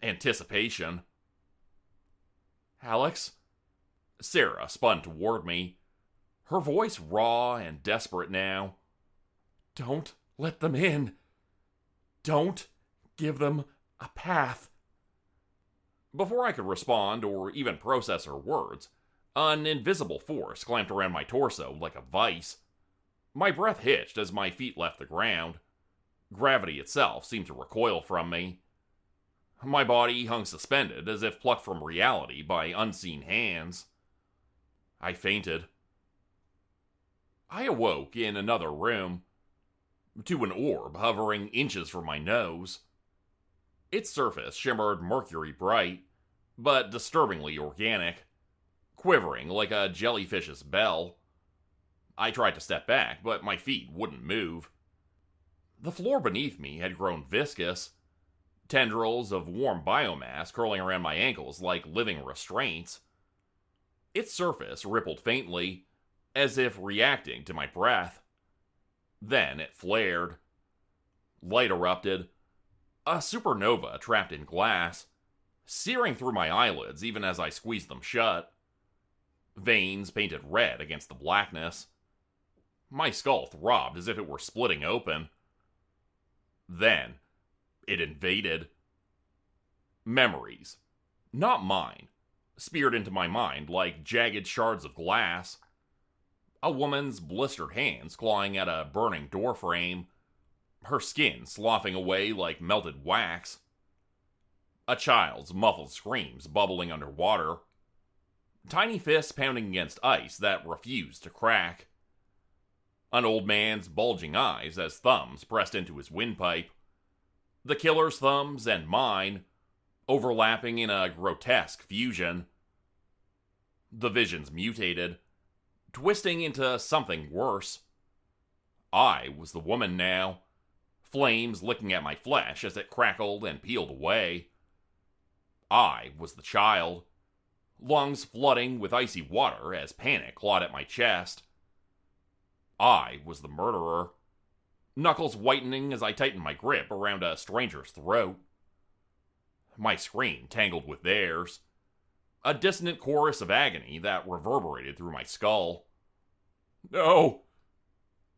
A: Anticipation. Alex? Sarah spun toward me, her voice raw and desperate now. Don't let them in. Don't give them a path. Before I could respond or even process her words, an invisible force clamped around my torso like a vice. My breath hitched as my feet left the ground. Gravity itself seemed to recoil from me. My body hung suspended as if plucked from reality by unseen hands. I fainted. I awoke in another room, to an orb hovering inches from my nose. Its surface shimmered mercury bright, but disturbingly organic, quivering like a jellyfish's bell. I tried to step back, but my feet wouldn't move. The floor beneath me had grown viscous, tendrils of warm biomass curling around my ankles like living restraints. Its surface rippled faintly, as if reacting to my breath. Then it flared. Light erupted, a supernova trapped in glass, searing through my eyelids even as I squeezed them shut. Veins painted red against the blackness. My skull throbbed as if it were splitting open. Then, it invaded. Memories, not mine, speared into my mind like jagged shards of glass. A woman's blistered hands clawing at a burning doorframe, her skin sloughing away like melted wax. A child's muffled screams bubbling underwater. Tiny fists pounding against ice that refused to crack. An old man's bulging eyes as thumbs pressed into his windpipe. The killer's thumbs and mine overlapping in a grotesque fusion. The visions mutated, twisting into something worse. I was the woman now, flames licking at my flesh as it crackled and peeled away. I was the child, lungs flooding with icy water as panic clawed at my chest. I was the murderer, knuckles whitening as I tightened my grip around a stranger's throat. My scream tangled with theirs, a dissonant chorus of agony that reverberated through my skull. No!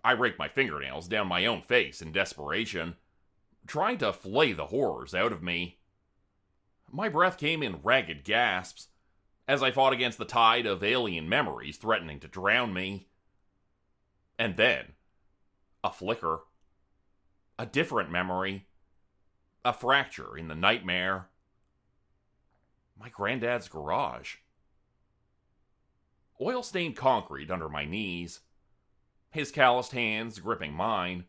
A: I raked my fingernails down my own face in desperation, trying to flay the horrors out of me. My breath came in ragged gasps as I fought against the tide of alien memories threatening to drown me. And then, a flicker. A different memory. A fracture in the nightmare. My granddad's garage. Oil-stained concrete under my knees. His calloused hands gripping mine,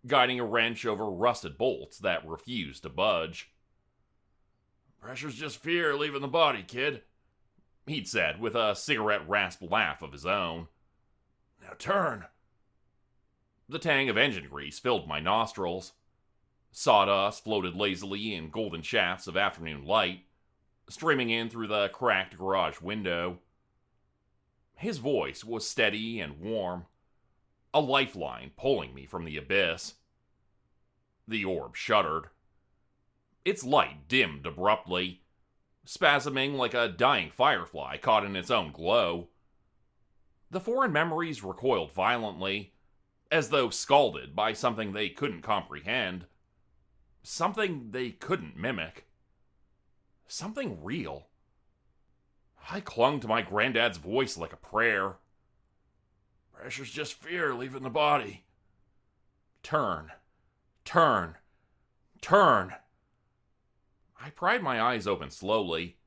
A: guiding a wrench over rusted bolts that refused to budge. Pressure's just fear leaving the body, kid, he'd said with a cigarette-rasp laugh of his own. Now turn. The tang of engine grease filled my nostrils. Sawdust floated lazily in golden shafts of afternoon light, streaming in through the cracked garage window. His voice was steady and warm, a lifeline pulling me from the abyss. The orb shuddered. Its light dimmed abruptly, spasming like a dying firefly caught in its own glow. The foreign memories recoiled violently, as though scalded by something they couldn't comprehend. Something they couldn't mimic. Something real. I clung to my granddad's voice like a prayer. Pressure's just fear leaving the body. Turn. Turn. Turn. I pried my eyes open slowly,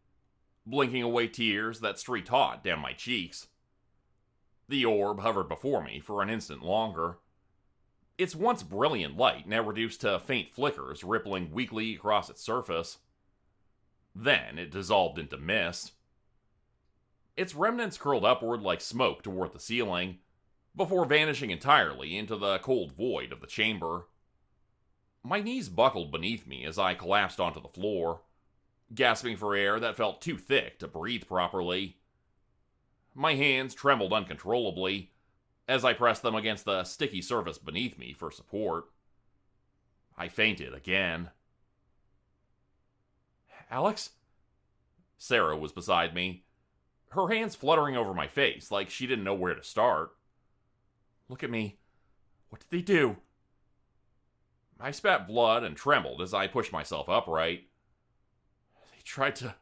A: blinking away tears that streaked hot down my cheeks. The orb hovered before me for an instant longer. Its once brilliant light now reduced to faint flickers rippling weakly across its surface. Then it dissolved into mist. Its remnants curled upward like smoke toward the ceiling, before vanishing entirely into the cold void of the chamber. My knees buckled beneath me as I collapsed onto the floor, gasping for air that felt too thick to breathe properly. My hands trembled uncontrollably as I pressed them against the sticky surface beneath me for support. I fainted again. Alex? Sarah was beside me, her hands fluttering over my face like she didn't know where to start. Look at me. What did they do? I spat blood and trembled as I pushed myself upright. They tried to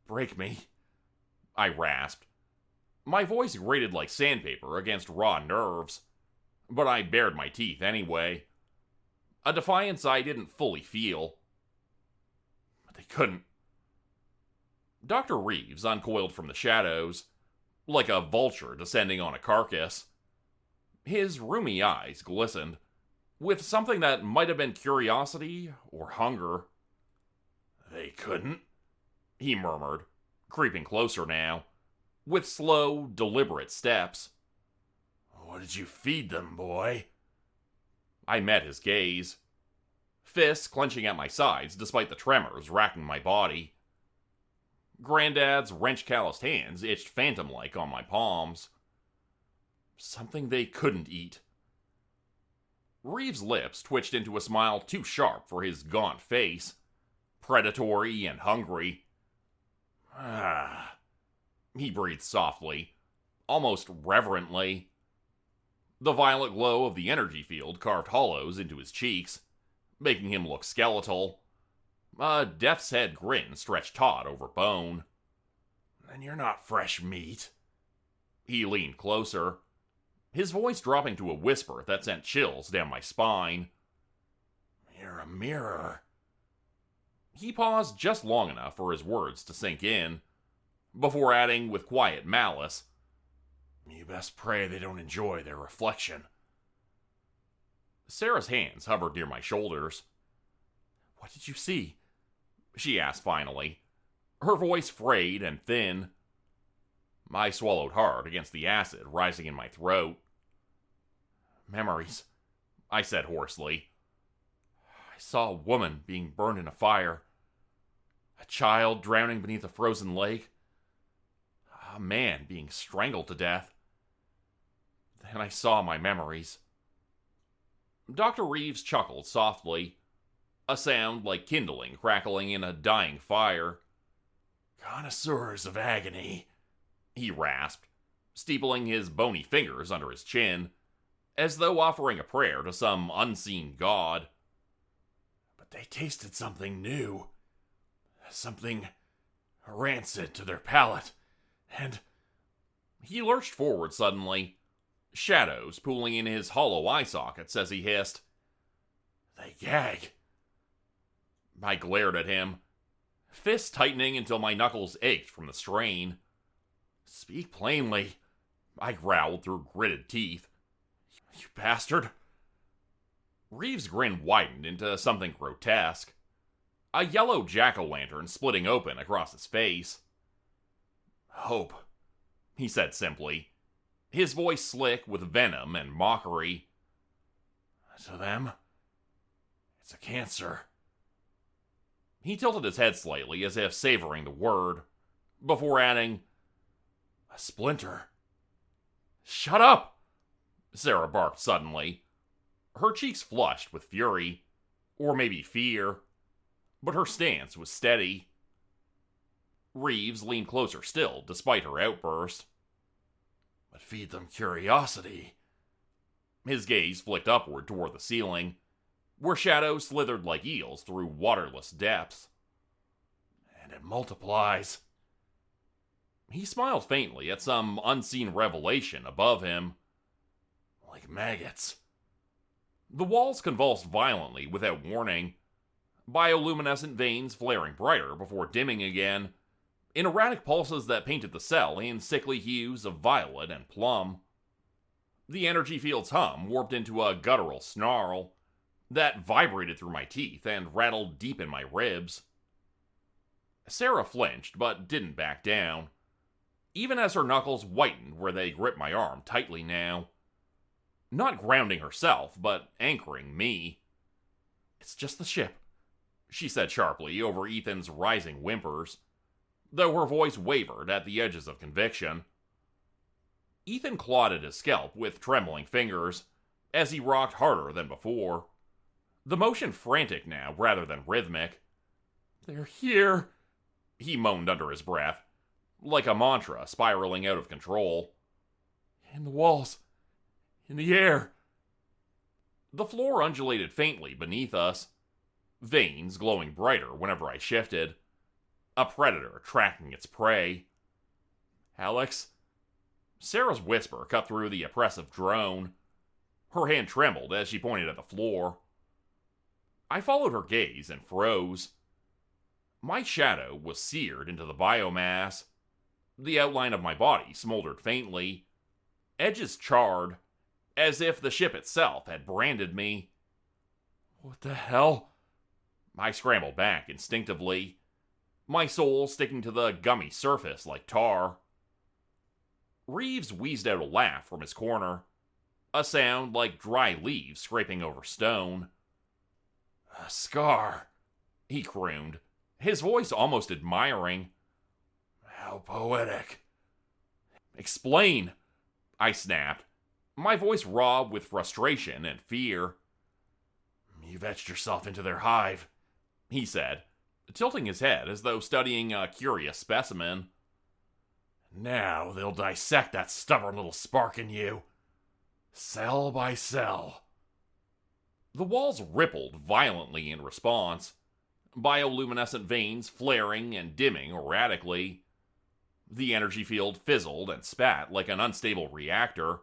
A: break me, I rasped. My voice grated like sandpaper against raw nerves, but I bared my teeth anyway. A defiance I didn't fully feel. But they couldn't. Dr. Reeves uncoiled from the shadows, like a vulture descending on a carcass. His rheumy eyes glistened, with something that might have been curiosity or hunger. They couldn't, he murmured, creeping closer now, with slow, deliberate steps. What did you feed them, boy? I met his gaze, fists clenching at my sides despite the tremors racking my body. Granddad's wrench-calloused hands itched phantom-like on my palms. Something they couldn't eat. Reeves' lips twitched into a smile too sharp for his gaunt face, predatory and hungry. Ah, he breathed softly, almost reverently. The violet glow of the energy field carved hollows into his cheeks, making him look skeletal. A death's head grin stretched taut over bone. Then you're not fresh meat. He leaned closer, his voice dropping to a whisper that sent chills down my spine. You're a mirror. He paused just long enough for his words to sink in, before adding with quiet malice, You best pray they don't enjoy their reflection. Sarah's hands hovered near my shoulders. What did you see? She asked finally, her voice frayed and thin. I swallowed hard against the acid rising in my throat. Memories, I said hoarsely. I saw a woman being burned in a fire, a child drowning beneath a frozen lake, a man being strangled to death. Then I saw my memories. Dr. Reeves chuckled softly, a sound like kindling crackling in a dying fire. Connoisseurs of agony, he rasped, steepling his bony fingers under his chin, as though offering a prayer to some unseen god. But they tasted something new, something rancid to their palate, and... He lurched forward suddenly, shadows pooling in his hollow eye sockets as he hissed, They gag. I glared at him, fists tightening until my knuckles ached from the strain. Speak plainly, I growled through gritted teeth. You bastard. Reeves' grin widened into something grotesque, a yellow jack-o'-lantern splitting open across his face. Hope, he said simply, his voice slick with venom and mockery. To them, it's a cancer. He tilted his head slightly as if savoring the word, before adding, a splinter. Shut up! Sarah barked suddenly, her cheeks flushed with fury, or maybe fear, but her stance was steady. Reeves leaned closer still, despite her outburst. But feed them curiosity. His gaze flicked upward toward the ceiling, where shadows slithered like eels through waterless depths. And it multiplies. He smiled faintly at some unseen revelation above him. Like maggots. The walls convulsed violently without warning, bioluminescent veins flaring brighter before dimming again, in erratic pulses that painted the cell in sickly hues of violet and plum. The energy field's hum warped into a guttural snarl that vibrated through my teeth and rattled deep in my ribs. Sarah flinched, but didn't back down, even as her knuckles whitened where they gripped my arm tightly now. Not grounding herself, but anchoring me. It's just the ship, she said sharply over Ethan's rising whimpers, though her voice wavered at the edges of conviction. Ethan clawed at his scalp with trembling fingers as he rocked harder than before, the motion frantic now rather than rhythmic. They're here, he moaned under his breath, like a mantra spiraling out of control. In the walls, in the air. The floor undulated faintly beneath us, veins glowing brighter whenever I shifted, a predator tracking its prey. Alex? Sarah's whisper cut through the oppressive drone. Her hand trembled as she pointed at the floor. I followed her gaze and froze. My shadow was seared into the biomass. The outline of my body smoldered faintly, edges charred, as if the ship itself had branded me. What the hell? I scrambled back instinctively, my soul sticking to the gummy surface like tar. Reeves wheezed out a laugh from his corner, a sound like dry leaves scraping over stone. A scar, he crooned, his voice almost admiring. How poetic. Explain, I snapped, my voice raw with frustration and fear. You've etched yourself into their hive, he said, tilting his head as though studying a curious specimen. Now they'll dissect that stubborn little spark in you, cell by cell. The walls rippled violently in response, bioluminescent veins flaring and dimming erratically. The energy field fizzled and spat like an unstable reactor,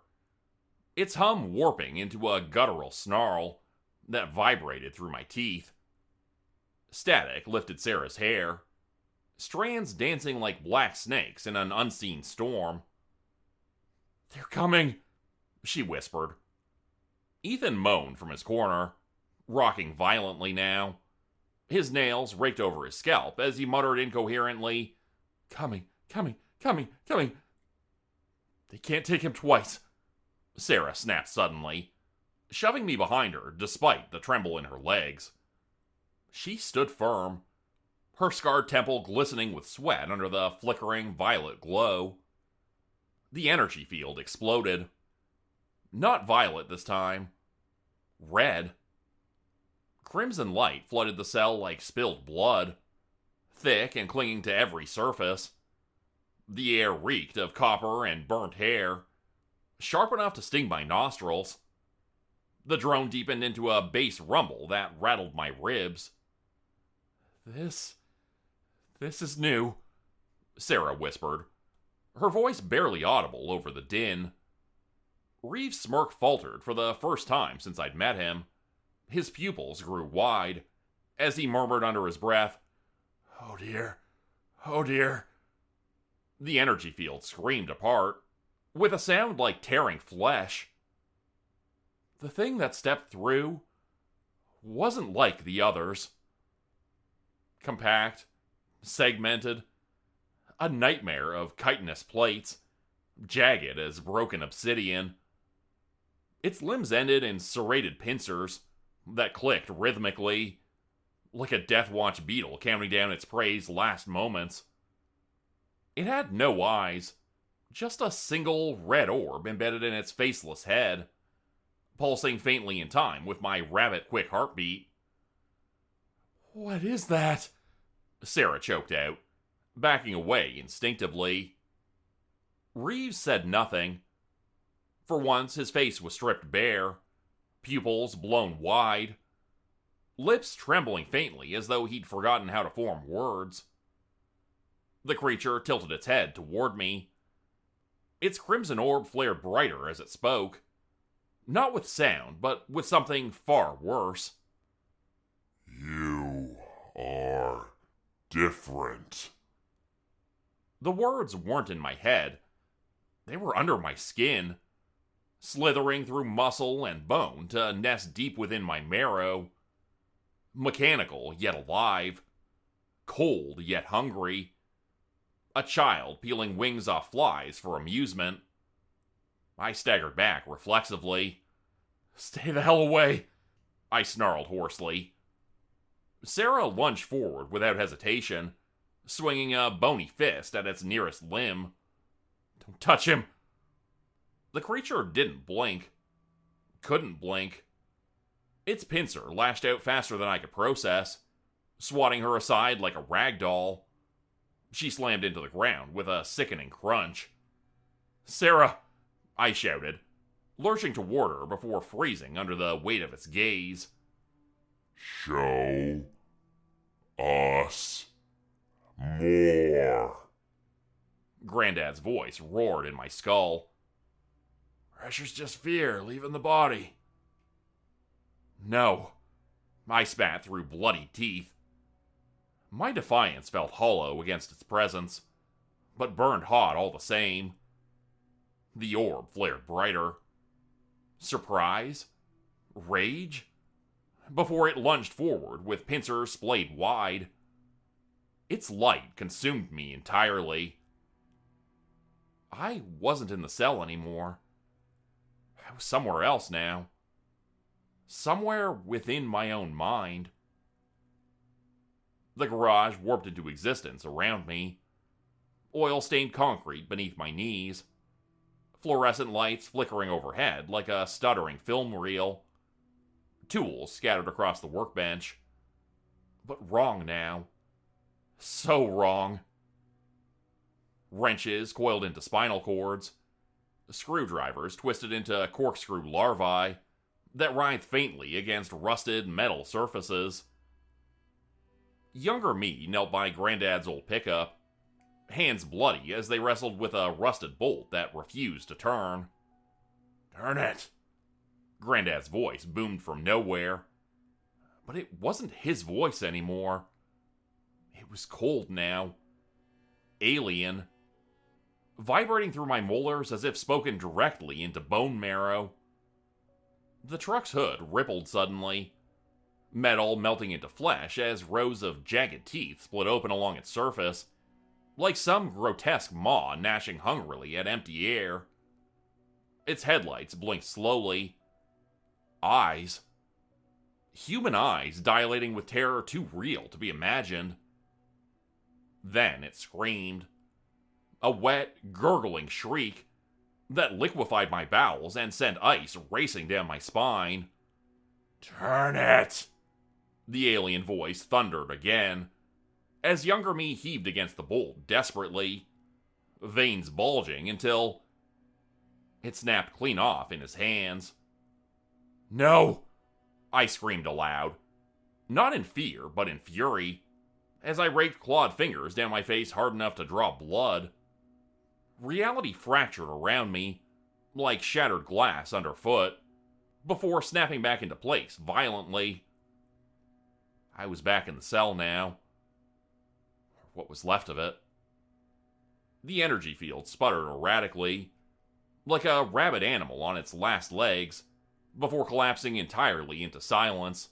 A: its hum warping into a guttural snarl that vibrated through my teeth. Static lifted Sarah's hair, strands dancing like black snakes in an unseen storm. They're coming, she whispered. Ethan moaned from his corner, rocking violently now. His nails raked over his scalp as he muttered incoherently, Coming. They can't take him twice, Sarah snapped suddenly, shoving me behind her despite the tremble in her legs. She stood firm, her scarred temple glistening with sweat under the flickering violet glow. The energy field exploded. Not violet this time. Red. Crimson light flooded the cell like spilled blood, thick and clinging to every surface. The air reeked of copper and burnt hair, sharp enough to sting my nostrils. The drone deepened into a bass rumble that rattled my ribs. This is new, Sarah whispered, her voice barely audible over the din. Reeves' smirk faltered for the first time since I'd met him. His pupils grew wide as he murmured under his breath, Oh dear. The energy field screamed apart, with a sound like tearing flesh. The thing that stepped through wasn't like the others. Compact, segmented, a nightmare of chitinous plates, jagged as broken obsidian. Its limbs ended in serrated pincers that clicked rhythmically, like a Death Watch beetle counting down its prey's last moments. It had no eyes, just a single red orb embedded in its faceless head, pulsing faintly in time with my rabbit-quick heartbeat. What is that? Sarah choked out, backing away instinctively. Reeves said nothing. For once, his face was stripped bare, pupils blown wide, lips trembling faintly as though he'd forgotten how to form words. The creature tilted its head toward me. Its crimson orb flared brighter as it spoke. Not with sound, but with something far worse.
B: You are different.
A: The words weren't in my head. They were under my skin, slithering through muscle and bone to nest deep within my marrow. Mechanical, yet alive. Cold, yet hungry. A child peeling wings off flies for amusement. I staggered back reflexively. "Stay the hell away," I snarled hoarsely. Sarah lunged forward without hesitation, swinging a bony fist at its nearest limb. "Don't touch him!" The creature didn't blink. Couldn't blink. Its pincer lashed out faster than I could process, swatting her aside like a rag doll. She slammed into the ground with a sickening crunch. "Sarah!" I shouted, lurching toward her before freezing under the weight of its gaze.
B: Show us more.
A: Granddad's voice roared in my skull. "Pressure's just fear leaving the body." "No," I spat through bloody teeth. My defiance felt hollow against its presence, but burned hot all the same. The orb flared brighter. Surprise? Rage? Before it lunged forward with pincers splayed wide. Its light consumed me entirely. I wasn't in the cell anymore. I was somewhere else now. Somewhere within my own mind. The garage warped into existence around me. Oil-stained concrete beneath my knees. Fluorescent lights flickering overhead like a stuttering film reel. Tools scattered across the workbench. But wrong now. So wrong. Wrenches coiled into spinal cords. Screwdrivers twisted into corkscrew larvae that writhed faintly against rusted metal surfaces. Younger me knelt by Granddad's old pickup, hands bloody as they wrestled with a rusted bolt that refused to turn. "Turn it!" Granddad's voice boomed from nowhere. But it wasn't his voice anymore. It was cold now. Alien. Vibrating through my molars as if spoken directly into bone marrow. The truck's hood rippled suddenly, metal melting into flesh as rows of jagged teeth split open along its surface, like some grotesque maw gnashing hungrily at empty air. Its headlights blinked slowly. Eyes. Human eyes dilating with terror too real to be imagined. Then it screamed. A wet, gurgling shriek that liquefied my bowels and sent ice racing down my spine. "Turn it!" The alien voice thundered again, as younger me heaved against the bolt desperately, veins bulging until it snapped clean off in his hands. "No!" I screamed aloud, not in fear, but in fury, as I raked clawed fingers down my face hard enough to draw blood. Reality fractured around me, like shattered glass underfoot, before snapping back into place violently. I was back in the cell now. Or what was left of it. The energy field sputtered erratically, like a rabid animal on its last legs, before collapsing entirely into silence,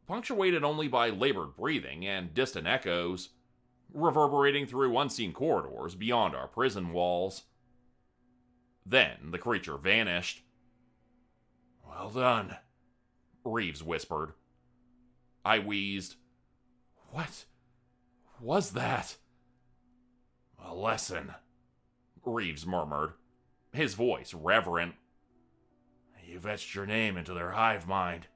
A: punctuated only by labored breathing and distant echoes, reverberating through unseen corridors beyond our prison walls. Then the creature vanished. "Well done," Reeves whispered. I wheezed. "What was that?" "A lesson," Reeves murmured, his voice reverent. "You've etched your name into their hive mind.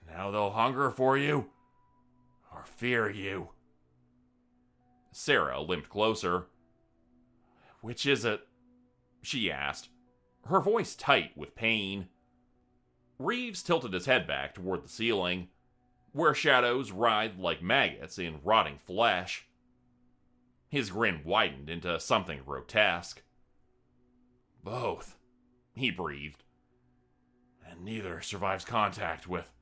A: Now they'll hunger for you, or fear you." Sarah limped closer. "Which is it?" she asked, her voice tight with pain. Reeves tilted his head back toward the ceiling, where shadows writhed like maggots in rotting flesh. His grin widened into something grotesque. "Both," he breathed. "And neither survives contact with...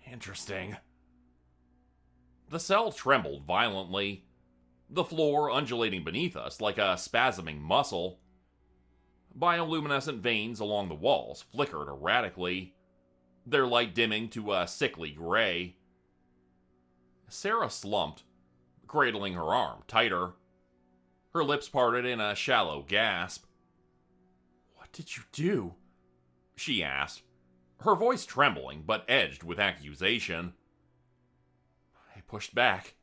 A: Interesting." The cell trembled violently, the floor undulating beneath us like a spasming muscle. Bioluminescent veins along the walls flickered erratically, their light dimming to a sickly gray. Sarah slumped, cradling her arm tighter. Her lips parted in a shallow gasp. "What did you do?" she asked, her voice trembling but edged with accusation. "I pushed back,"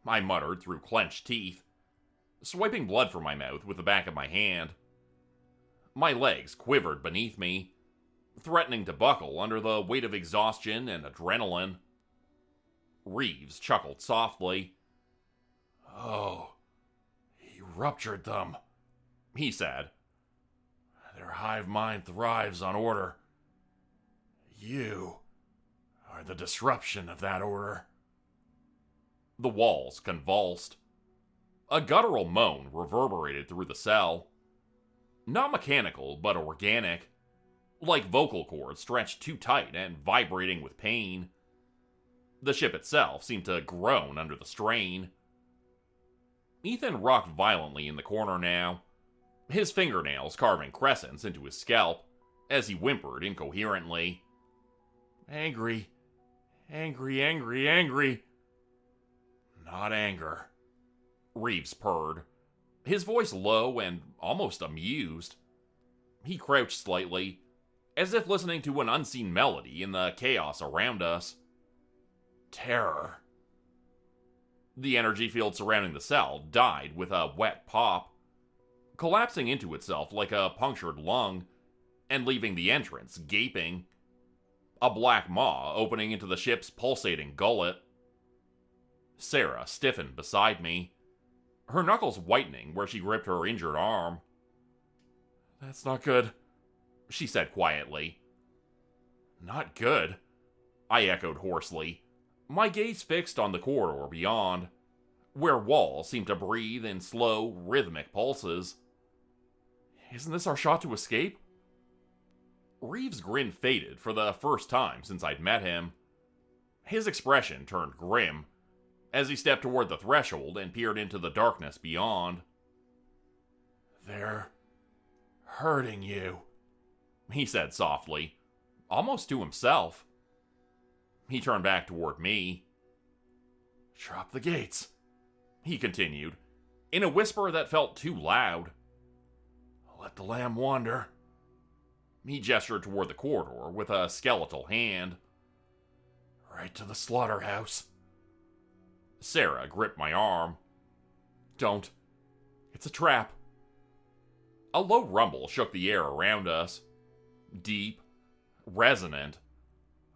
A: I muttered through clenched teeth, swiping blood from my mouth with the back of my hand. My legs quivered beneath me, threatening to buckle under the weight of exhaustion and adrenaline. Reeves chuckled softly. "Oh, he ruptured them," he said. "Their hive mind thrives on order. You are the disruption of that order." The walls convulsed. A guttural moan reverberated through the cell. Not mechanical, but organic, like vocal cords stretched too tight and vibrating with pain. The ship itself seemed to groan under the strain. Ethan rocked violently in the corner now, his fingernails carving crescents into his scalp as he whimpered incoherently. "Angry, angry, angry, angry." "Not anger," Reeves purred, his voice low and almost amused. He crouched slightly, as if listening to an unseen melody in the chaos around us. "Terror." The energy field surrounding the cell died with a wet pop, collapsing into itself like a punctured lung, and leaving the entrance gaping. A black maw opening into the ship's pulsating gullet. Sarah stiffened beside me, her knuckles whitening where she gripped her injured arm. "That's not good," she said quietly. "Not good?" I echoed hoarsely, my gaze fixed on the corridor beyond, where walls seemed to breathe in slow, rhythmic pulses. "Isn't this our shot to escape?" Reeves' grin faded for the first time since I'd met him. His expression turned grim as he stepped toward the threshold and peered into the darkness beyond. "They're hurting you," he said softly, almost to himself. He turned back toward me. "Drop the gates," he continued, in a whisper that felt too loud. "Let the lamb wander." He gestured toward the corridor with a skeletal hand. "Right to the slaughterhouse." Sarah gripped my arm. "Don't. It's a trap." A low rumble shook the air around us. Deep, resonant,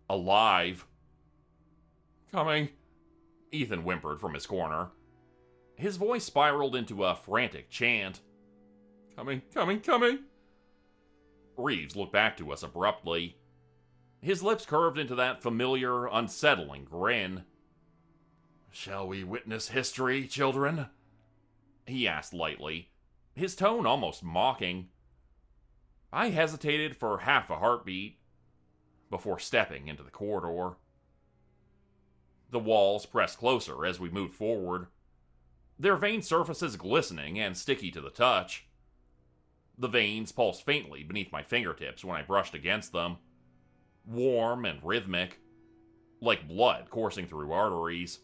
A: alive. "Coming," Ethan whimpered from his corner. His voice spiraled into a frantic chant. "Coming, coming, coming." Reeves looked back to us abruptly. His lips curved into that familiar, unsettling grin. "Shall we witness history, children?" he asked lightly, his tone almost mocking. I hesitated for half a heartbeat before stepping into the corridor. The walls pressed closer as we moved forward, their veined surfaces glistening and sticky to the touch. The veins pulsed faintly beneath my fingertips when I brushed against them, warm and rhythmic, like blood coursing through arteries.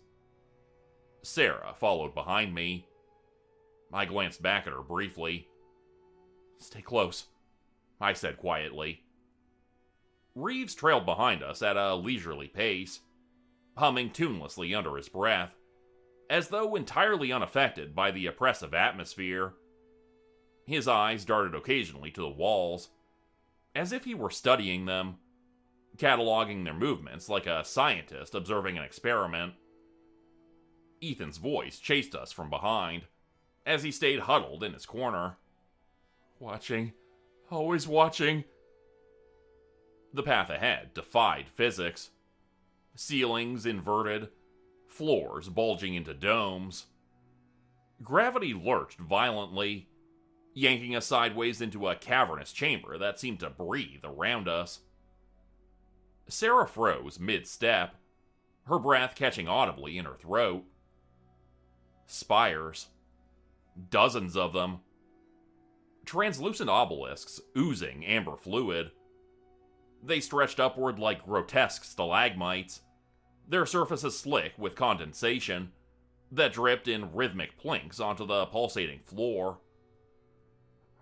A: Sarah followed behind me. I glanced back at her briefly. "Stay close," I said quietly. Reeves trailed behind us at a leisurely pace, humming tunelessly under his breath, as though entirely unaffected by the oppressive atmosphere. His eyes darted occasionally to the walls, as if he were studying them, cataloging their movements like a scientist observing an experiment. Ethan's voice chased us from behind, as he stayed huddled in his corner. "Watching. Always watching." The path ahead defied physics. Ceilings inverted, floors bulging into domes. Gravity lurched violently, yanking us sideways into a cavernous chamber that seemed to breathe around us. Sarah froze mid-step, her breath catching audibly in her throat. Spires. Dozens of them. Translucent obelisks oozing amber fluid. They stretched upward like grotesque stalagmites, their surfaces slick with condensation that dripped in rhythmic plinks onto the pulsating floor.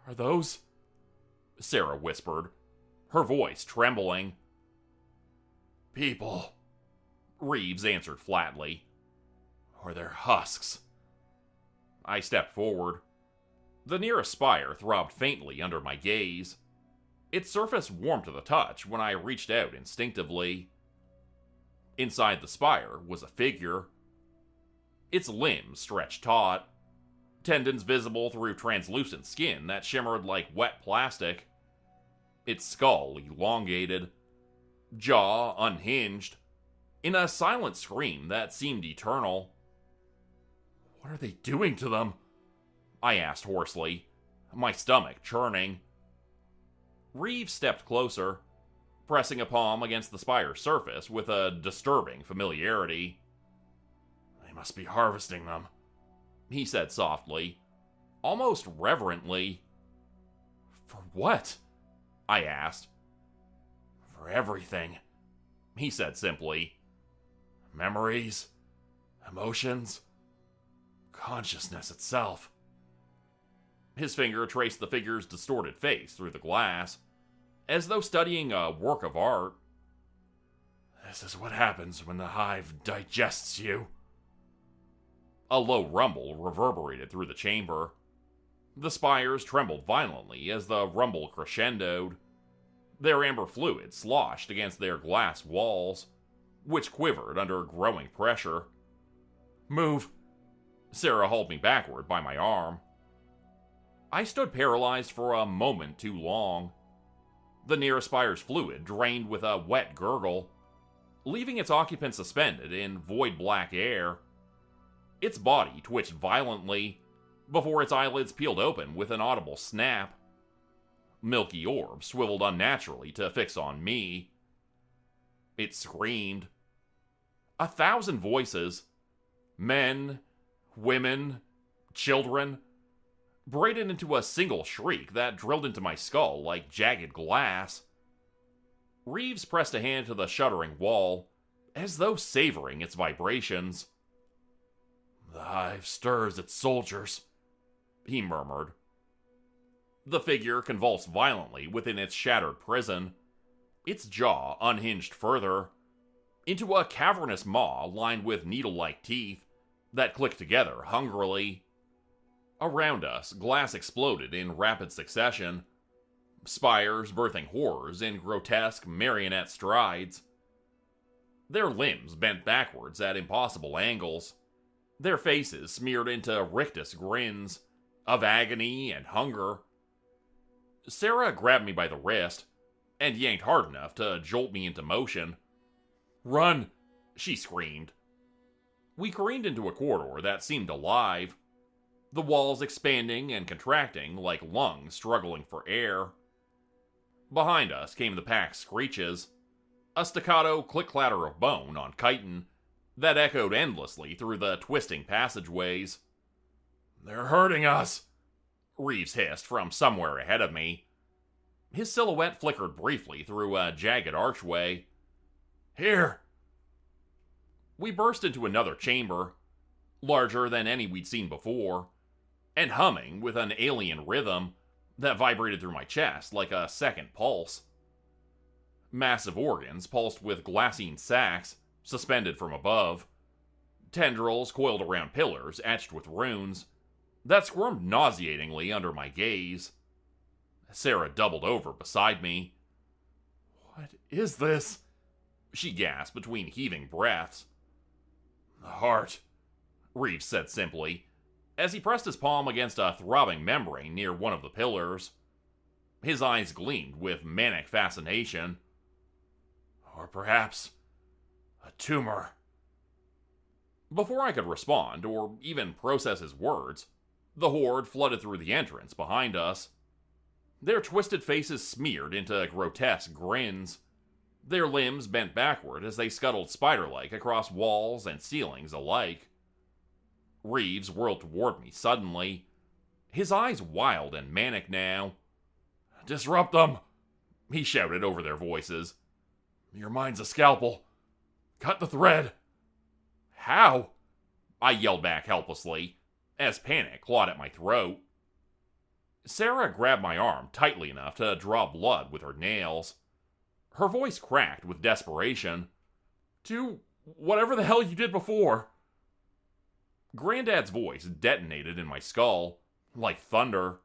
A: "Are those?" Sarah whispered, her voice trembling. "People," Reeves answered flatly. "Or their husks." I stepped forward. The nearest spire throbbed faintly under my gaze. Its surface warmed to the touch when I reached out instinctively. Inside the spire was a figure. Its limbs stretched taut, tendons visible through translucent skin that shimmered like wet plastic. Its skull elongated, jaw unhinged, in a silent scream that seemed eternal. "What are they doing to them?" I asked hoarsely, my stomach churning. Reeves stepped closer, pressing a palm against the spire's surface with a disturbing familiarity. "They must be harvesting them," he said softly, almost reverently. "For what?" I asked. "For everything," he said simply. "Memories, emotions, consciousness itself." His finger traced the figure's distorted face through the glass, as though studying a work of art. "This is what happens when the hive digests you." A low rumble reverberated through the chamber. The spires trembled violently as the rumble crescendoed. Their amber fluid sloshed against their glass walls, which quivered under growing pressure. "Move!" Sarah hauled me backward by my arm. I stood paralyzed for a moment too long. The nearest spire's fluid drained with a wet gurgle, leaving its occupant suspended in void black air. Its body twitched violently before its eyelids peeled open with an audible snap. Milky orb swiveled unnaturally to fix on me. It screamed. 1,000 voices, men, women, children, braided into a single shriek that drilled into my skull like jagged glass. Reeves pressed a hand to the shuddering wall, as though savoring its vibrations. "The hive stirs its soldiers," he murmured. The figure convulsed violently within its shattered prison, its jaw unhinged further, into a cavernous maw lined with needle-like teeth that clicked together hungrily. Around us, glass exploded in rapid succession, spires birthing horrors in grotesque marionette strides. Their limbs bent backwards at impossible angles, their faces smeared into rictus grins of agony and hunger. Sarah grabbed me by the wrist and yanked hard enough to jolt me into motion. "Run!" she screamed. We careened into a corridor that seemed alive, the walls expanding and contracting like lungs struggling for air. Behind us came the pack's screeches, a staccato click-clatter of bone on chitin that echoed endlessly through the twisting passageways. "They're hurting us," Reeves hissed from somewhere ahead of me. His silhouette flickered briefly through a jagged archway. "Here!" We burst into another chamber, larger than any we'd seen before, and humming with an alien rhythm that vibrated through my chest like a second pulse. Massive organs pulsed with glassine sacs suspended from above, tendrils coiled around pillars etched with runes that squirmed nauseatingly under my gaze. Sarah doubled over beside me. "What is this?" she gasped between heaving breaths. "The heart," Reeves said simply, as he pressed his palm against a throbbing membrane near one of the pillars. His eyes gleamed with manic fascination. Or perhaps a tumor. Before I could respond or even process his words, the horde flooded through the entrance behind us. Their twisted faces smeared into grotesque grins. Their limbs bent backward as they scuttled spider-like across walls and ceilings alike. Reeves whirled toward me suddenly, his eyes wild and manic now. "Disrupt them!" he shouted over their voices. "Your mind's a scalpel. Cut the thread." "How?" I yelled back helplessly, as panic clawed at my throat. Sarah grabbed my arm tightly enough to draw blood with her nails. Her voice cracked with desperation. "Do whatever the hell you did before." Granddad's voice detonated in my skull, like thunder.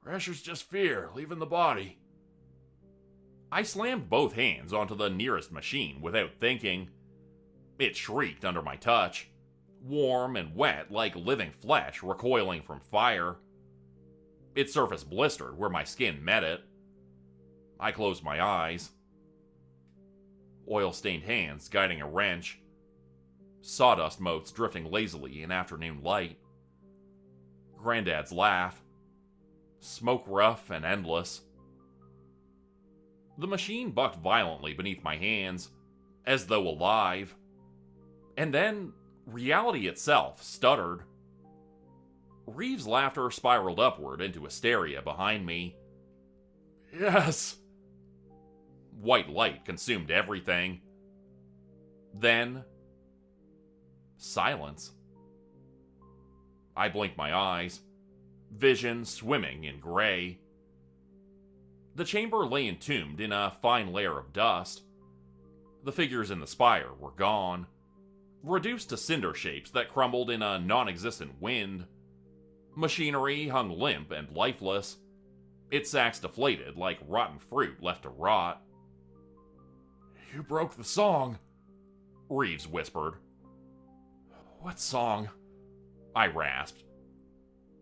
A: "Pressure's just fear, leaving the body." I slammed both hands onto the nearest machine without thinking. It shrieked under my touch, warm and wet like living flesh recoiling from fire. Its surface blistered where my skin met it. I closed my eyes. Oil-stained hands guiding a wrench. Sawdust motes drifting lazily in afternoon light. Granddad's laugh. Smoke rough and endless. The machine bucked violently beneath my hands, as though alive. And then, reality itself stuttered. Reeves' laughter spiraled upward into hysteria behind me. "Yes!" White light consumed everything. Then, silence. I blinked my eyes, vision swimming in gray. The chamber lay entombed in a fine layer of dust. The figures in the spire were gone, reduced to cinder shapes that crumbled in a non-existent wind. Machinery hung limp and lifeless, its sacks deflated like rotten fruit left to rot. "You broke the song," Reeves whispered. "What song?" I rasped.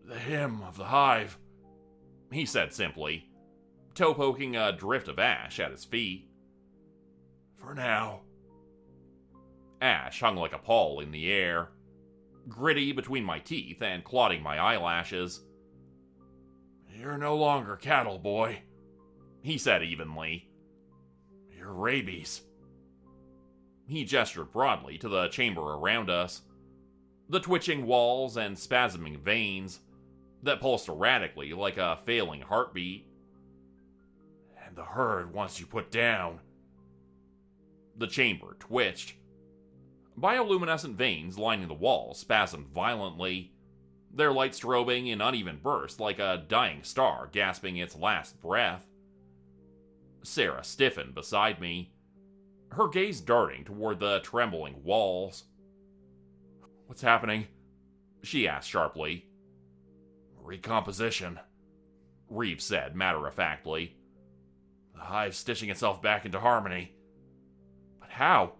A: "The hymn of the hive," he said simply, toe poking a drift of ash at his feet. "For now." Ash hung like a pall in the air, gritty between my teeth and clotting my eyelashes. "You're no longer cattle, boy," he said evenly. "You're rabies." He gestured broadly to the chamber around us, the twitching walls and spasming veins that pulsed erratically like a failing heartbeat. "And the herd wants you put down." The chamber twitched. Bioluminescent veins lining the walls spasmed violently, their light strobing in uneven bursts like a dying star gasping its last breath. Sarah stiffened beside me, her gaze darting toward the trembling walls. "What's happening?" she asked sharply. "Recomposition," Reeves said matter-of-factly. "The hive's stitching itself back into harmony." "But how?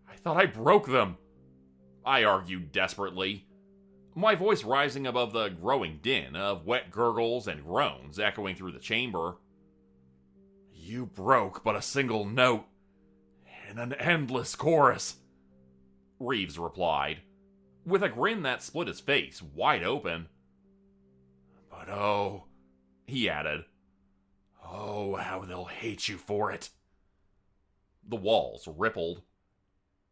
A: I thought I broke them," I argued desperately, my voice rising above the growing din of wet gurgles and groans echoing through the chamber. "You broke but a single note in an endless chorus," Reeves replied, with a grin that split his face wide open. "But oh," he added, "oh, how they'll hate you for it." The walls rippled,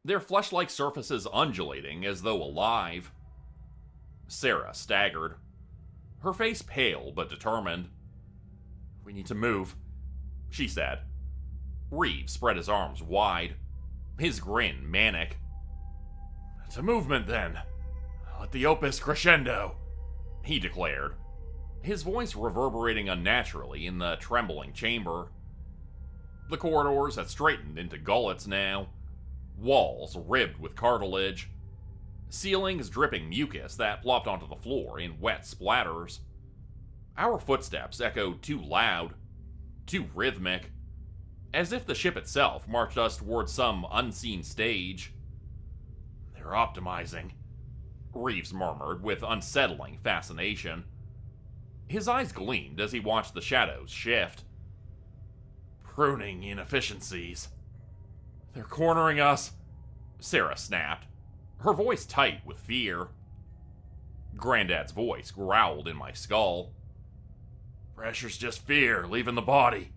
A: their flesh-like surfaces undulating as though alive. Sarah staggered, her face pale but determined. "We need to move," she said. Reeves spread his arms wide, his grin manic. "To movement, then. Let the opus crescendo," he declared, his voice reverberating unnaturally in the trembling chamber. The corridors had straightened into gullets now, walls ribbed with cartilage, ceilings dripping mucus that plopped onto the floor in wet splatters. Our footsteps echoed too loud, too rhythmic, as if the ship itself marched us towards some unseen stage. "They're optimizing," Reeves murmured with unsettling fascination. His eyes gleamed as he watched the shadows shift. "Pruning inefficiencies." They're cornering us, Sarah snapped, her voice tight with fear. Granddad's voice growled in my skull. Pressure's just fear leaving the body.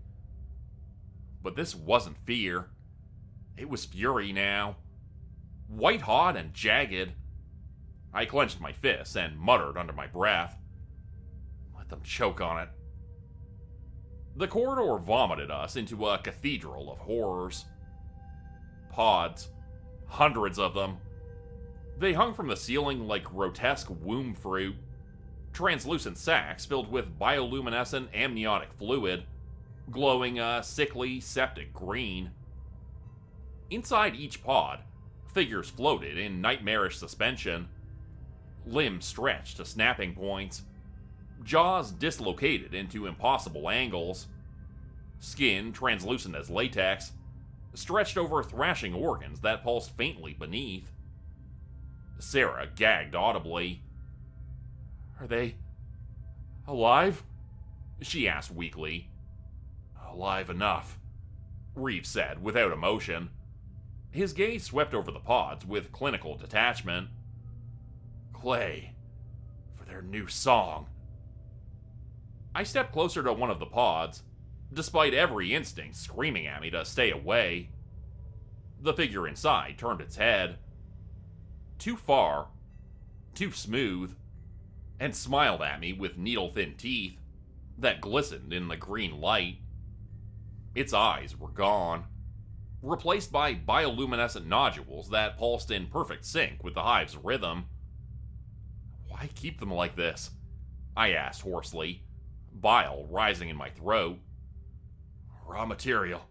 A: But this wasn't fear. It was fury now. White hot and jagged. I clenched my fists and muttered under my breath. Let them choke on it. The corridor vomited us into a cathedral of horrors. Pods. Hundreds of them. They hung from the ceiling like grotesque womb fruit. Translucent sacks filled with bioluminescent amniotic fluid, glowing a sickly septic green. Inside each pod, figures floated in nightmarish suspension. Limbs stretched to snapping points. Jaws dislocated into impossible angles. Skin translucent as latex, stretched over thrashing organs that pulsed faintly beneath. Sarah gagged audibly. Are they alive? She asked weakly. Alive enough, Reeves said without emotion. His gaze swept over the pods with clinical detachment. Clay, for their new song. I stepped closer to one of the pods, despite every instinct screaming at me to stay away. The figure inside turned its head. Too far, too smooth, and smiled at me with needle-thin teeth that glistened in the green light. Its eyes were gone, replaced by bioluminescent nodules that pulsed in perfect sync with the hive's rhythm. Why keep them like this? I asked hoarsely, bile rising in my throat. Raw material,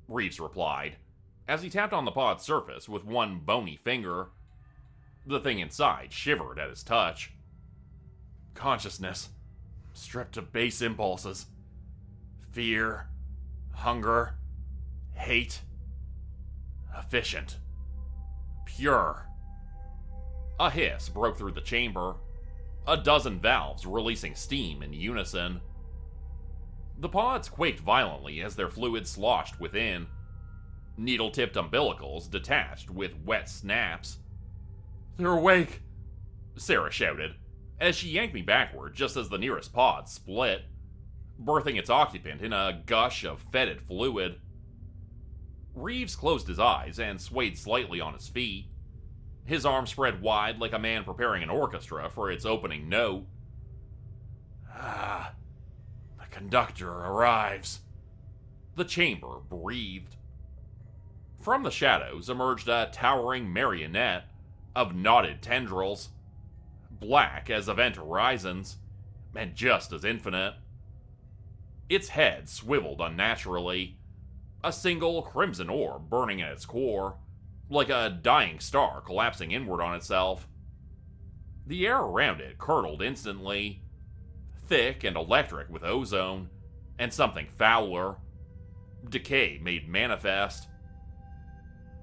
A: Reeves replied, as he tapped on the pod's surface with one bony finger. The thing inside shivered at his touch. Consciousness, stripped to base impulses. Fear, hunger, hate. Efficient. Pure. A hiss broke through the chamber, a dozen valves releasing steam in unison. The pods quaked violently as their fluid sloshed within. Needle-tipped umbilicals detached with wet snaps. They're awake, Sarah shouted, as she yanked me backward just as the nearest pod split, birthing its occupant in a gush of fetid fluid. Reeves closed his eyes and swayed slightly on his feet, his arms spread wide like a man preparing an orchestra for its opening note. Ah, the conductor arrives. The chamber breathed. From the shadows emerged a towering marionette of knotted tendrils, black as event horizons, and just as infinite. Its head swiveled unnaturally, a single crimson orb burning at its core, like a dying star collapsing inward on itself. The air around it curdled instantly, thick and electric with ozone, and something fouler, decay made manifest.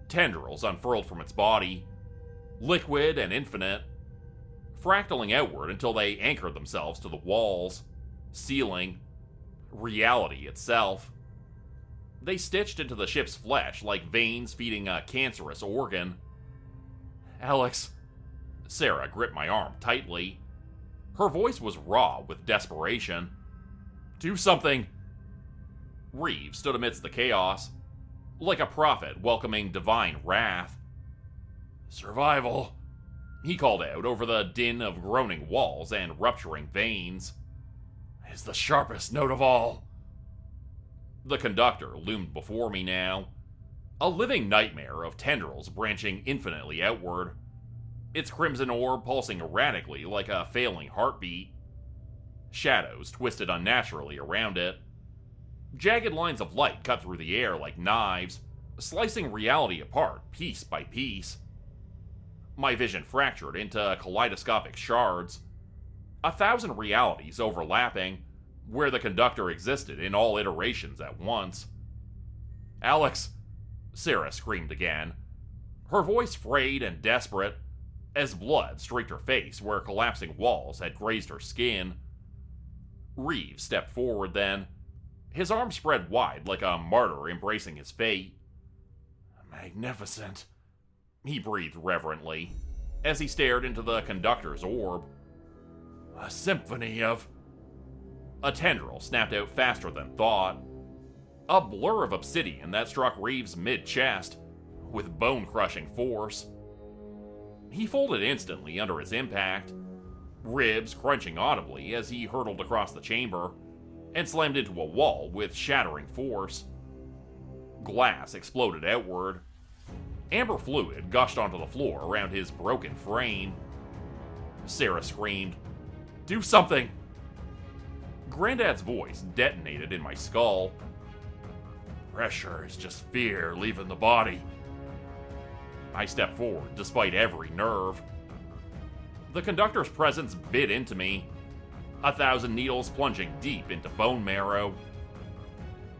A: Tendrils unfurled from its body, liquid and infinite, fractaling outward until they anchored themselves to the walls, ceiling, reality itself. They stitched into the ship's flesh like veins feeding a cancerous organ. Alex, Sarah gripped my arm tightly. Her voice was raw with desperation. Do something. Reeves stood amidst the chaos, like a prophet welcoming divine wrath. Survival, he called out over the din of groaning walls and rupturing veins, is the sharpest note of all. The conductor loomed before me now, a living nightmare of tendrils branching infinitely outward, its crimson orb pulsing erratically like a failing heartbeat. Shadows twisted unnaturally around it. Jagged lines of light cut through the air like knives, slicing reality apart piece by piece. My vision fractured into kaleidoscopic shards, 1,000 realities overlapping, where the conductor existed in all iterations at once. Alex, Sarah screamed again, her voice frayed and desperate, as blood streaked her face where collapsing walls had grazed her skin. Reeves stepped forward then, his arms spread wide like a martyr embracing his fate. Magnificent, he breathed reverently as he stared into the conductor's orb. A symphony of... A tendril snapped out faster than thought. A blur of obsidian that struck Reeves mid-chest with bone-crushing force. He folded instantly under his impact, ribs crunching audibly as he hurtled across the chamber and slammed into a wall with shattering force. Glass exploded outward. Amber fluid gushed onto the floor around his broken frame. Sarah screamed, "Do something!" Granddad's voice detonated in my skull. Pressure is just fear leaving the body. I stepped forward despite every nerve. The conductor's presence bit into me, 1,000 needles plunging deep into bone marrow.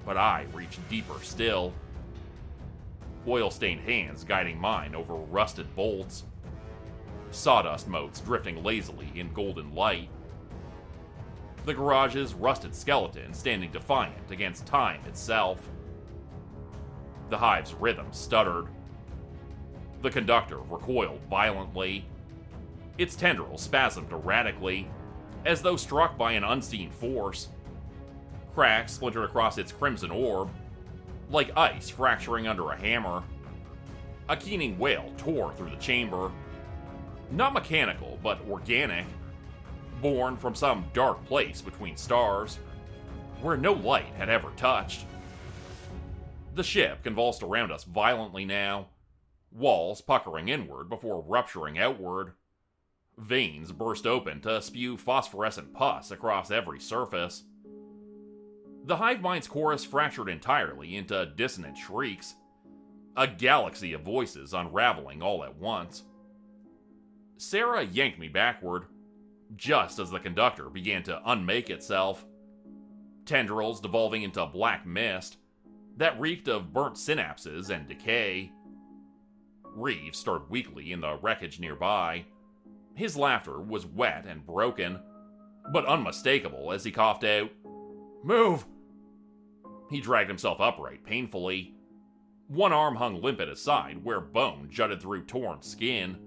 A: But I reached deeper still. Oil-stained hands guiding mine over rusted bolts. Sawdust motes drifting lazily in golden light. The garage's rusted skeleton standing defiant against time itself. The hive's rhythm stuttered. The conductor recoiled violently. Its tendrils spasmed erratically, as though struck by an unseen force. Cracks splintered across its crimson orb, like ice fracturing under a hammer. A keening wail tore through the chamber. Not mechanical, but organic. Born from some dark place between stars, where no light had ever touched. The ship convulsed around us violently now, walls puckering inward before rupturing outward. Veins burst open to spew phosphorescent pus across every surface. The hive mind's chorus fractured entirely into dissonant shrieks, a galaxy of voices unraveling all at once. Sarah yanked me backward, just as the conductor began to unmake itself. Tendrils devolving into black mist that reeked of burnt synapses and decay. Reeves stirred weakly in the wreckage nearby. His laughter was wet and broken, but unmistakable as he coughed out, "Move!" He dragged himself upright painfully. One arm hung limp at his side where bone jutted through torn skin.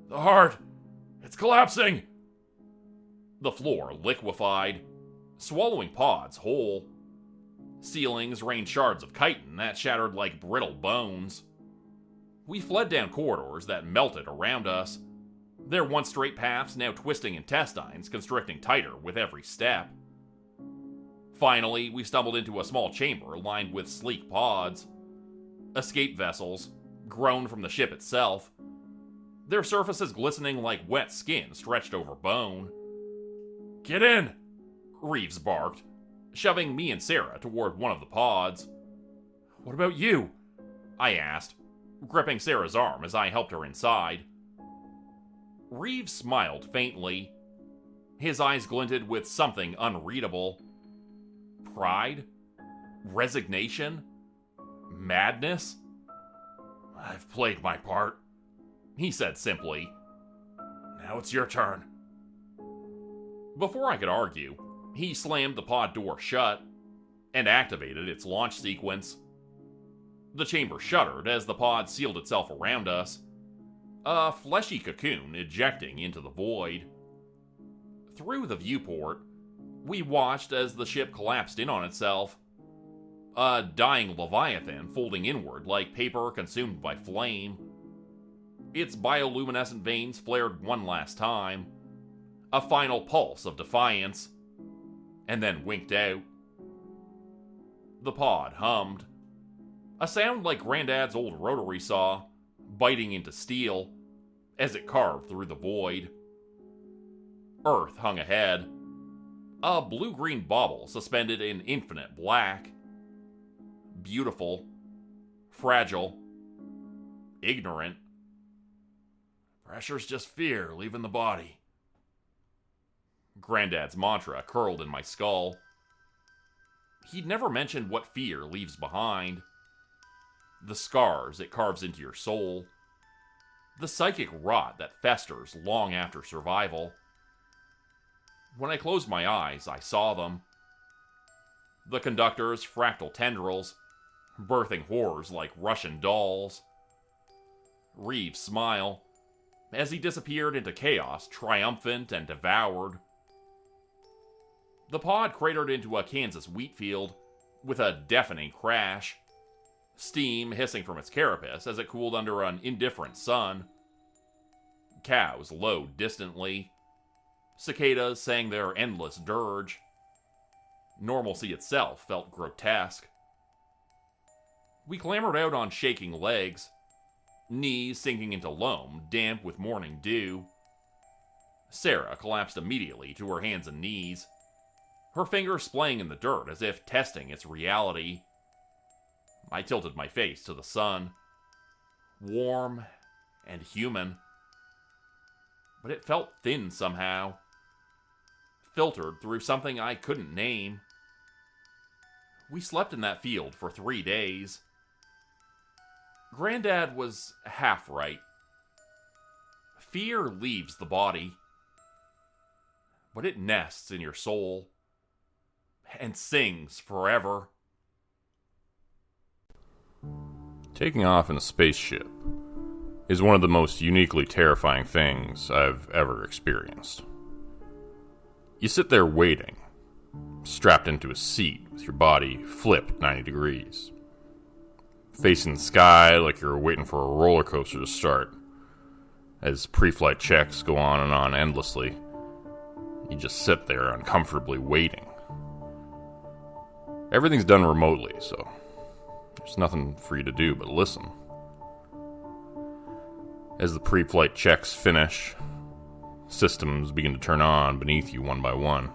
A: "The heart! It's collapsing!" The floor liquefied, swallowing pods whole. Ceilings rained shards of chitin that shattered like brittle bones. We fled down corridors that melted around us, their once straight paths now twisting intestines constricting tighter with every step. Finally, we stumbled into a small chamber lined with sleek pods. Escape vessels, grown from the ship itself, their surfaces glistening like wet skin stretched over bone. "Get in!" Reeves barked, shoving me and Sarah toward one of the pods. "What about you?" I asked, gripping Sarah's arm as I helped her inside. Reeves smiled faintly. His eyes glinted with something unreadable. Pride? Resignation? Madness? "I've played my part," he said simply. "Now it's your turn." Before I could argue, he slammed the pod door shut and activated its launch sequence. The chamber shuddered as the pod sealed itself around us, a fleshy cocoon ejecting into the void. Through the viewport, we watched as the ship collapsed in on itself, a dying leviathan folding inward like paper consumed by flame. Its bioluminescent veins flared one last time, a final pulse of defiance, and then winked out. The pod hummed, a sound like Granddad's old rotary saw, biting into steel as it carved through the void. Earth hung ahead, a blue-green bauble suspended in infinite black. Beautiful, fragile, ignorant. "Pressure's just fear leaving the body." Granddad's mantra curled in my skull. He'd never mentioned what fear leaves behind. The scars it carves into your soul. The psychic rot that festers long after survival. When I closed my eyes, I saw them. The conductor's fractal tendrils, birthing horrors like Russian dolls. Reeves' smile, as he disappeared into chaos, triumphant and devoured. The pod cratered into a Kansas wheat field with a deafening crash, steam hissing from its carapace as it cooled under an indifferent sun. Cows lowed distantly. Cicadas sang their endless dirge. Normalcy itself felt grotesque. We clambered out on shaking legs, knees sinking into loam, damp with morning dew. Sarah collapsed immediately to her hands and knees, her fingers splaying in the dirt as if testing its reality. I tilted my face to the sun, warm and human, but it felt thin somehow, filtered through something I couldn't name. We slept in that field for 3 days. Granddad was half right. Fear leaves the body, but it nests in your soul and sings forever.
C: Taking off in a spaceship is one of the most uniquely terrifying things I've ever experienced. You sit there waiting, strapped into a seat with your body flipped 90 degrees, facing the sky like you're waiting for a roller coaster to start. As pre-flight checks go on and on endlessly, you just sit there uncomfortably waiting. Everything's done remotely, so there's nothing for you to do but listen. As the pre-flight checks finish, systems begin to turn on beneath you one by one.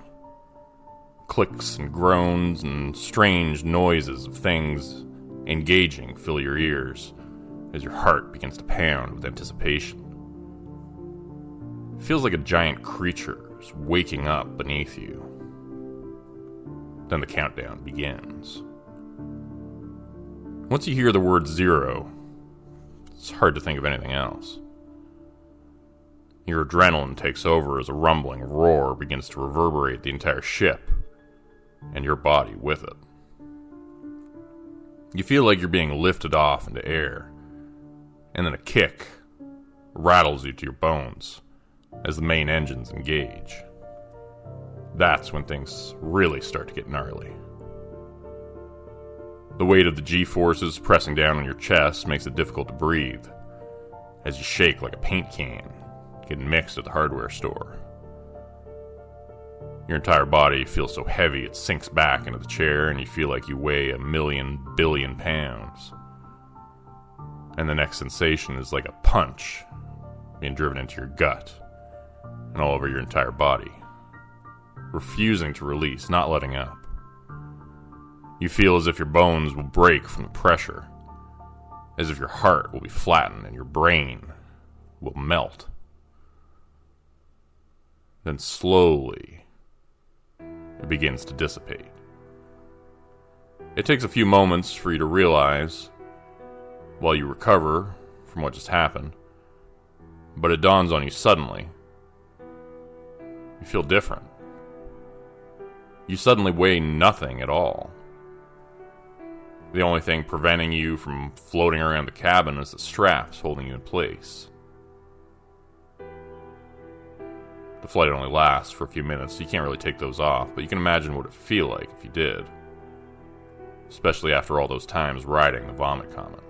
C: Clicks and groans and strange noises of things engaging fill your ears as your heart begins to pound with anticipation. It feels like a giant creature is waking up beneath you. Then the countdown begins. Once you hear the word 0, it's hard to think of anything else. Your adrenaline takes over as a rumbling roar begins to reverberate the entire ship, and your body with it. You feel like you're being lifted off into air, and then a kick rattles you to your bones as the main engines engage. That's when things really start to get gnarly. The weight of the G-forces pressing down on your chest makes it difficult to breathe, as you shake like a paint can getting mixed at the hardware store. Your entire body feels so heavy it sinks back into the chair and you feel like you weigh 1,000,000 billion pounds. And the next sensation is like a punch being driven into your gut and all over your entire body, refusing to release, not letting up. You feel as if your bones will break from the pressure, as if your heart will be flattened and your brain will melt. Then slowly, it begins to dissipate. It takes a few moments for you to realize, while you recover from what just happened, but it dawns on you suddenly. You feel different. You suddenly weigh nothing at all. The only thing preventing you from floating around the cabin is the straps holding you in place. The flight only lasts for a few minutes, so you can't really take those off, but you can imagine what it would feel like if you did. Especially after all those times riding the vomit comet.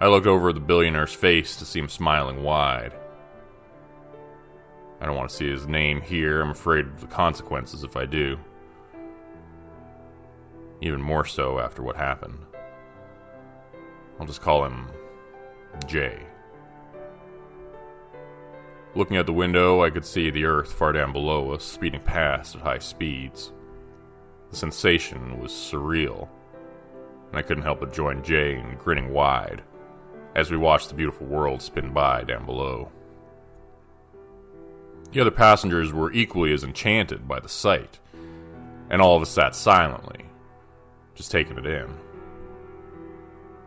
C: I looked over at the billionaire's face to see him smiling wide. I don't want to see his name here. I'm afraid of the consequences if I do. Even more so after what happened. I'll just call him Jay. Looking out the window, I could see the Earth far down below us, speeding past at high speeds. The sensation was surreal, and I couldn't help but join Jay in grinning wide as we watched the beautiful world spin by down below. The other passengers were equally as enchanted by the sight, and all of us sat silently, just taking it in.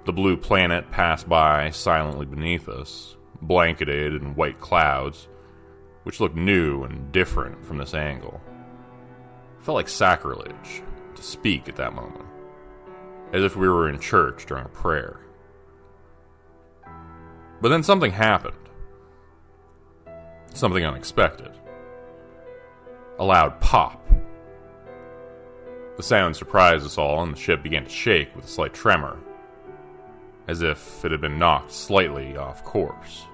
C: The blue planet passed by silently beneath us, blanketed in white clouds, which looked new and different from this angle. It felt like sacrilege to speak at that moment, as if we were in church during a prayer. But then something happened. Something unexpected. A loud pop. The sound surprised us all, and the ship began to shake with a slight tremor, as if it had been knocked slightly off course.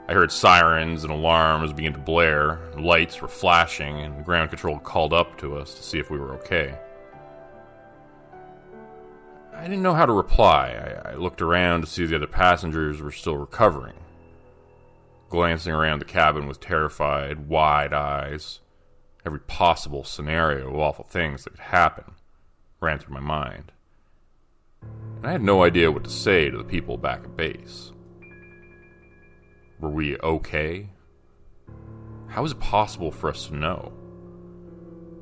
C: I heard sirens and alarms begin to blare, lights were flashing, and ground control called up to us to see if we were okay. I didn't know how to reply. I looked around to see the other passengers were still recovering. Glancing around the cabin with terrified, wide eyes, every possible scenario of awful things that could happen ran through my mind. And I had no idea what to say to the people back at base. Were we okay? How was it possible for us to know?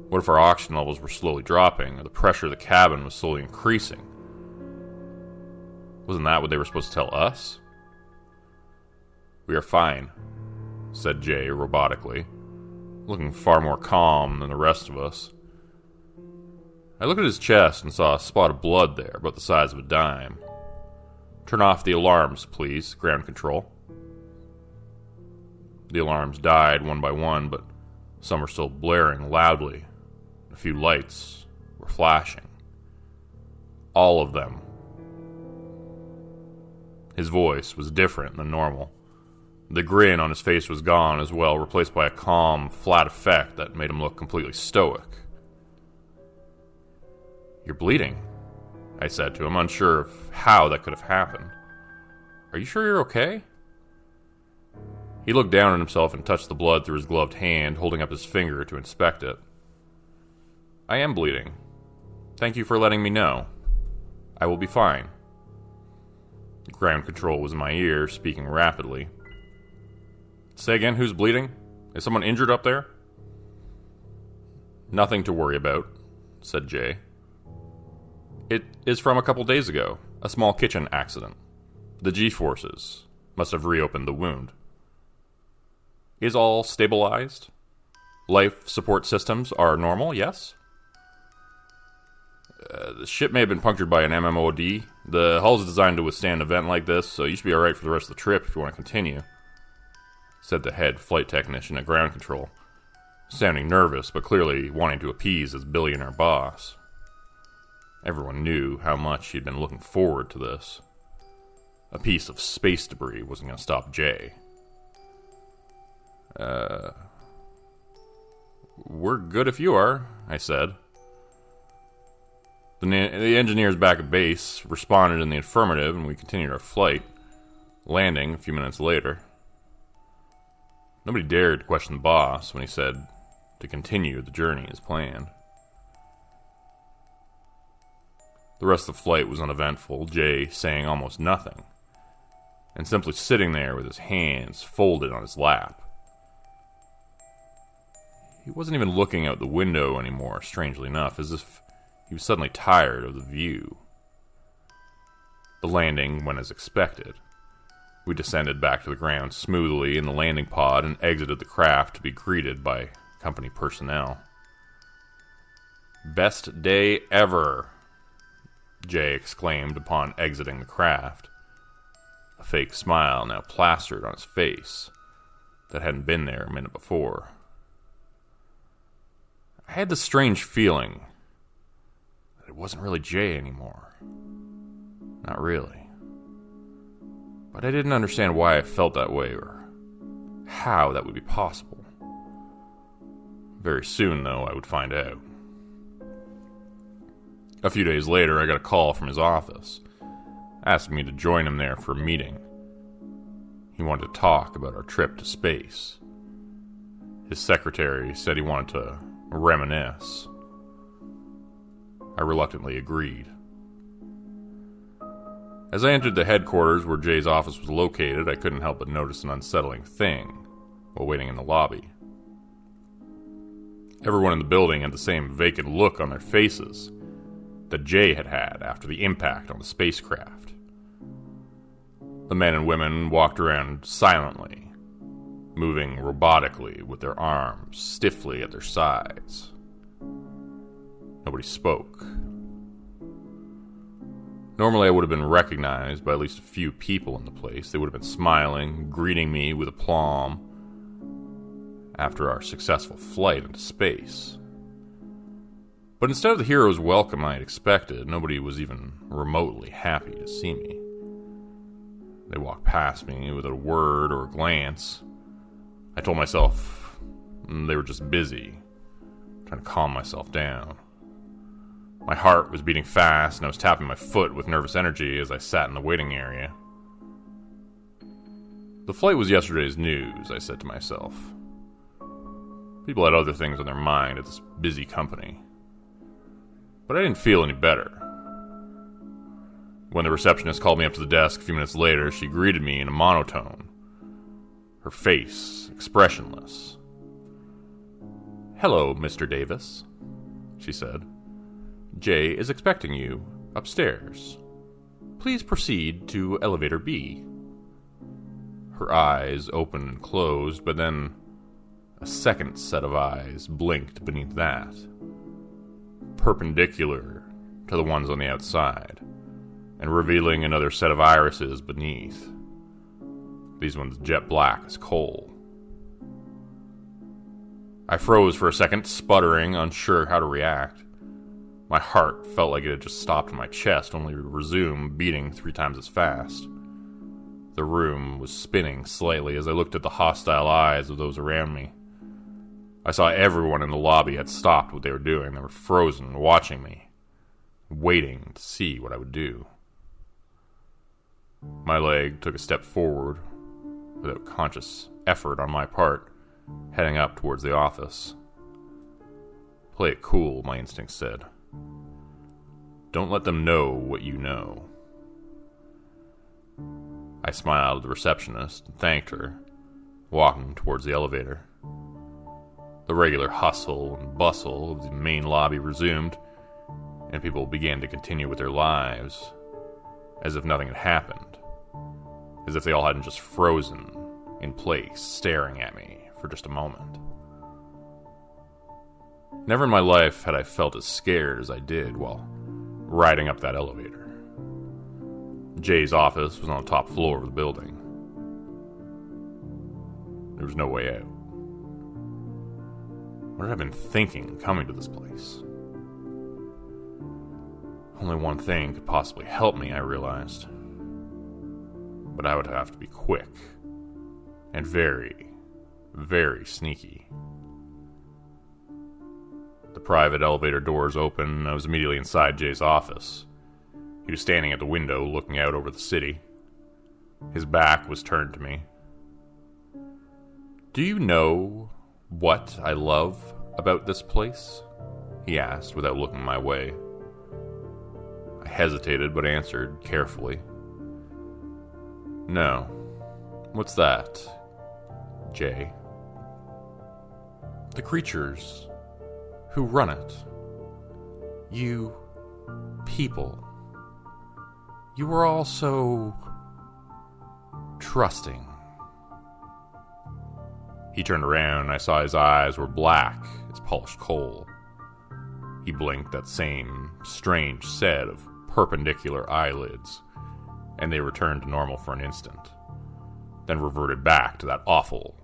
C: What if our oxygen levels were slowly dropping, or the pressure of the cabin was slowly increasing? Wasn't that what they were supposed to tell us? "We are fine," said Jay robotically, looking far more calm than the rest of us. I looked at his chest and saw a spot of blood there about the size of a dime. "Turn off the alarms, please, ground control." The alarms died one by one, but some were still blaring loudly. A few lights were flashing. All of them. His voice was different than normal. The grin on his face was gone as well, replaced by a calm, flat effect that made him look completely stoic. "You're bleeding," I said to him, unsure of how that could have happened. "Are you sure you're okay?" He looked down at himself and touched the blood through his gloved hand, holding up his finger to inspect it. "I am bleeding. Thank you for letting me know. I will be fine." Ground control was in my ear, speaking rapidly. "Say again, who's bleeding? Is someone injured up there?" "Nothing to worry about," said Jay. "It is from a couple days ago, a small kitchen accident. The G-forces must have reopened the wound." "Is all stabilized? Life support systems are normal, yes?" The ship may have been punctured by an MMOD. The hull is designed to withstand an event like this, so you should be alright for the rest of the trip if you want to continue," said the head flight technician at ground control, sounding nervous but clearly wanting to appease his billionaire boss. Everyone knew how much he'd been looking forward to this. A piece of space debris wasn't going to stop Jay. "We're good if you are," I said. The engineers back at base responded in the affirmative, and we continued our flight, landing a few minutes later. Nobody dared to question the boss when he said to continue the journey as planned. The rest of the flight was uneventful, Jay saying almost nothing, and simply sitting there with his hands folded on his lap. He wasn't even looking out the window anymore, strangely enough, as if he was suddenly tired of the view. The landing went as expected. We descended back to the ground smoothly in the landing pod and exited the craft to be greeted by company personnel. "Best day ever," Jay exclaimed upon exiting the craft, a fake smile now plastered on his face that hadn't been there a minute before. I had this strange feeling that it wasn't really Jay anymore. Not really. But I didn't understand why I felt that way or how that would be possible. Very soon, though, I would find out. A few days later, I got a call from his office, asking me to join him there for a meeting. He wanted to talk about our trip to space. His secretary said he wanted to reminisce. I reluctantly agreed. As I entered the headquarters where Jay's office was located, I couldn't help but notice an unsettling thing while waiting in the lobby. Everyone in the building had the same vacant look on their faces that Jay had had after the impact on the spacecraft. The men and women walked around silently, moving robotically with their arms stiffly at their sides. Nobody spoke. Normally I would have been recognized by at least a few people in the place. They would have been smiling, greeting me with aplomb after our successful flight into space. But instead of the hero's welcome I had expected, nobody was even remotely happy to see me. They walked past me without a word or a glance. I told myself they were just busy, trying to calm myself down. My heart was beating fast, and I was tapping my foot with nervous energy as I sat in the waiting area. The flight was yesterday's news, I said to myself. People had other things on their mind at this busy company. But I didn't feel any better. When the receptionist called me up to the desk a few minutes later, she greeted me in a monotone, her face expressionless. "Hello, Mr. Davis," she said. "Jay is expecting you upstairs. Please proceed to elevator B." Her eyes opened and closed, but then a second set of eyes blinked beneath that, perpendicular to the ones on the outside, and revealing another set of irises beneath. These ones jet black as coal. I froze for a second, sputtering, unsure how to react. My heart felt like it had just stopped in my chest, only to resume beating 3 times as fast. The room was spinning slightly as I looked at the hostile eyes of those around me. I saw everyone in the lobby had stopped what they were doing. They were frozen, watching me, waiting to see what I would do. My leg took a step forward, without conscious effort on my part, heading up towards the office. "Play it cool," my instinct said. "Don't let them know what you know." I smiled at the receptionist and thanked her, walking towards the elevator. The regular hustle and bustle of the main lobby resumed, and people began to continue with their lives, as if nothing had happened, as if they all hadn't just frozen in place, staring at me for just a moment. Never in my life had I felt as scared as I did while riding up that elevator. Jay's office was on the top floor of the building. There was no way out. What had I been thinking coming to this place? Only one thing could possibly help me, I realized. But I would have to be quick. And very, very sneaky. The private elevator doors opened, and I was immediately inside Jay's office. He was standing at the window, looking out over the city. His back was turned to me. "Do you know what I love about this place?" he asked without looking my way. I hesitated, but answered carefully. "No. What's that, Jay?" "The creatures who run it. You people. You were all so trusting." He turned around, and I saw his eyes were black as polished coal. He blinked that same strange set of perpendicular eyelids, and they returned to normal for an instant, then reverted back to that awful,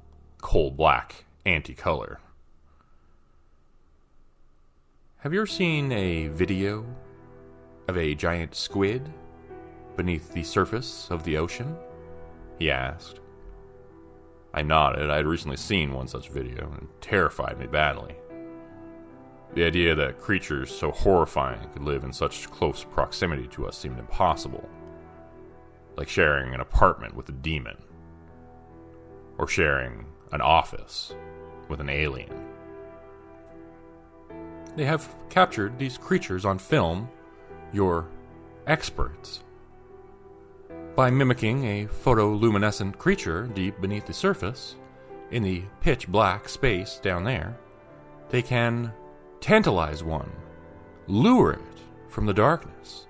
C: coal-black anti-color. "Have you ever seen a video of a giant squid beneath the surface of the ocean?" he asked. I nodded. I had recently seen one such video, and it terrified me badly. The idea that creatures so horrifying could live in such close proximity to us seemed impossible. Like sharing an apartment with a demon. Or sharing an office with an alien. "They have captured these creatures on film, your experts. By mimicking a photoluminescent creature deep beneath the surface, in the pitch-black space down there, they can tantalize one, lure it from the darkness."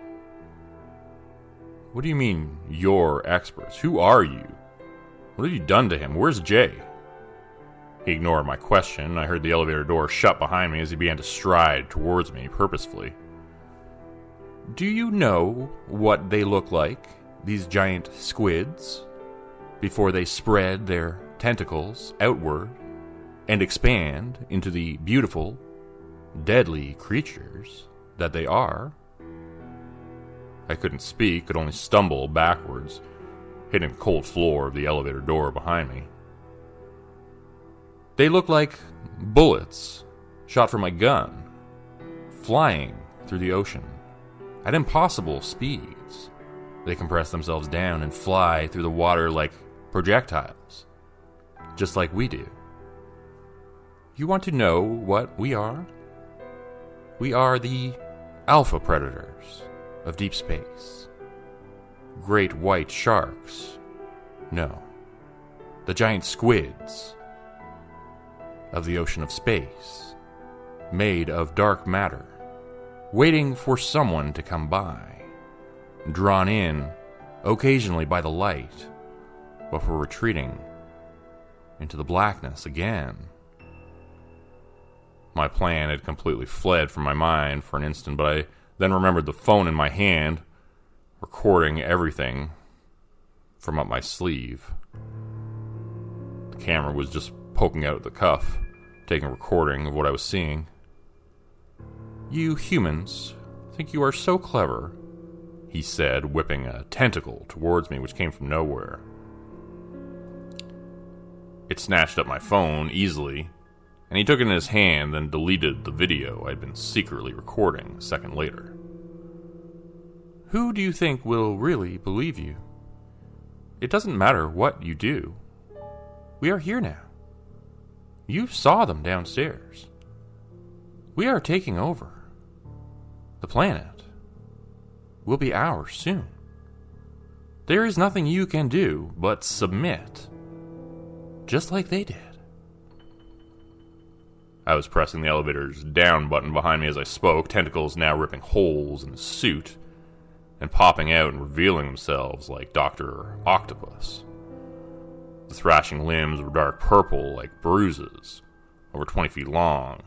C: "What do you mean, your experts? Who are you? What have you done to him? Where's Jay?" He ignored my question. I heard the elevator door shut behind me as he began to stride towards me purposefully. Do you know what they look like, these giant squids, before they spread their tentacles outward and expand into the beautiful, deadly creatures that they are? I couldn't speak, could only stumble backwards, hitting the cold floor of the elevator door behind me. They look like bullets shot from a gun, flying through the ocean at impossible speeds. They compress themselves down and fly through the water like projectiles, just like we do. You want to know what we are? We are the alpha predators of deep space. Great white sharks. No. The giant squids of the ocean of space, made of dark matter, waiting for someone to come by, drawn in occasionally by the light, before retreating into the blackness again. My plan had completely fled from my mind for an instant, but I then remembered the phone in my hand, recording everything from up my sleeve. The camera was just poking out at the cuff, taking a recording of what I was seeing. You humans think you are so clever, he said, whipping a tentacle towards me which came from nowhere. It snatched up my phone easily, and he took it in his hand, then deleted the video I'd been secretly recording a second later. Who do you think will really believe you? It doesn't matter what you do. We are here now. You saw them downstairs. We are taking over. The planet will be ours soon. There is nothing you can do but submit, just like they did. I was pressing the elevator's down button behind me as I spoke, tentacles now ripping holes in the suit and popping out and revealing themselves like Dr. Octopus. The thrashing limbs were dark purple like bruises, over 20 feet long,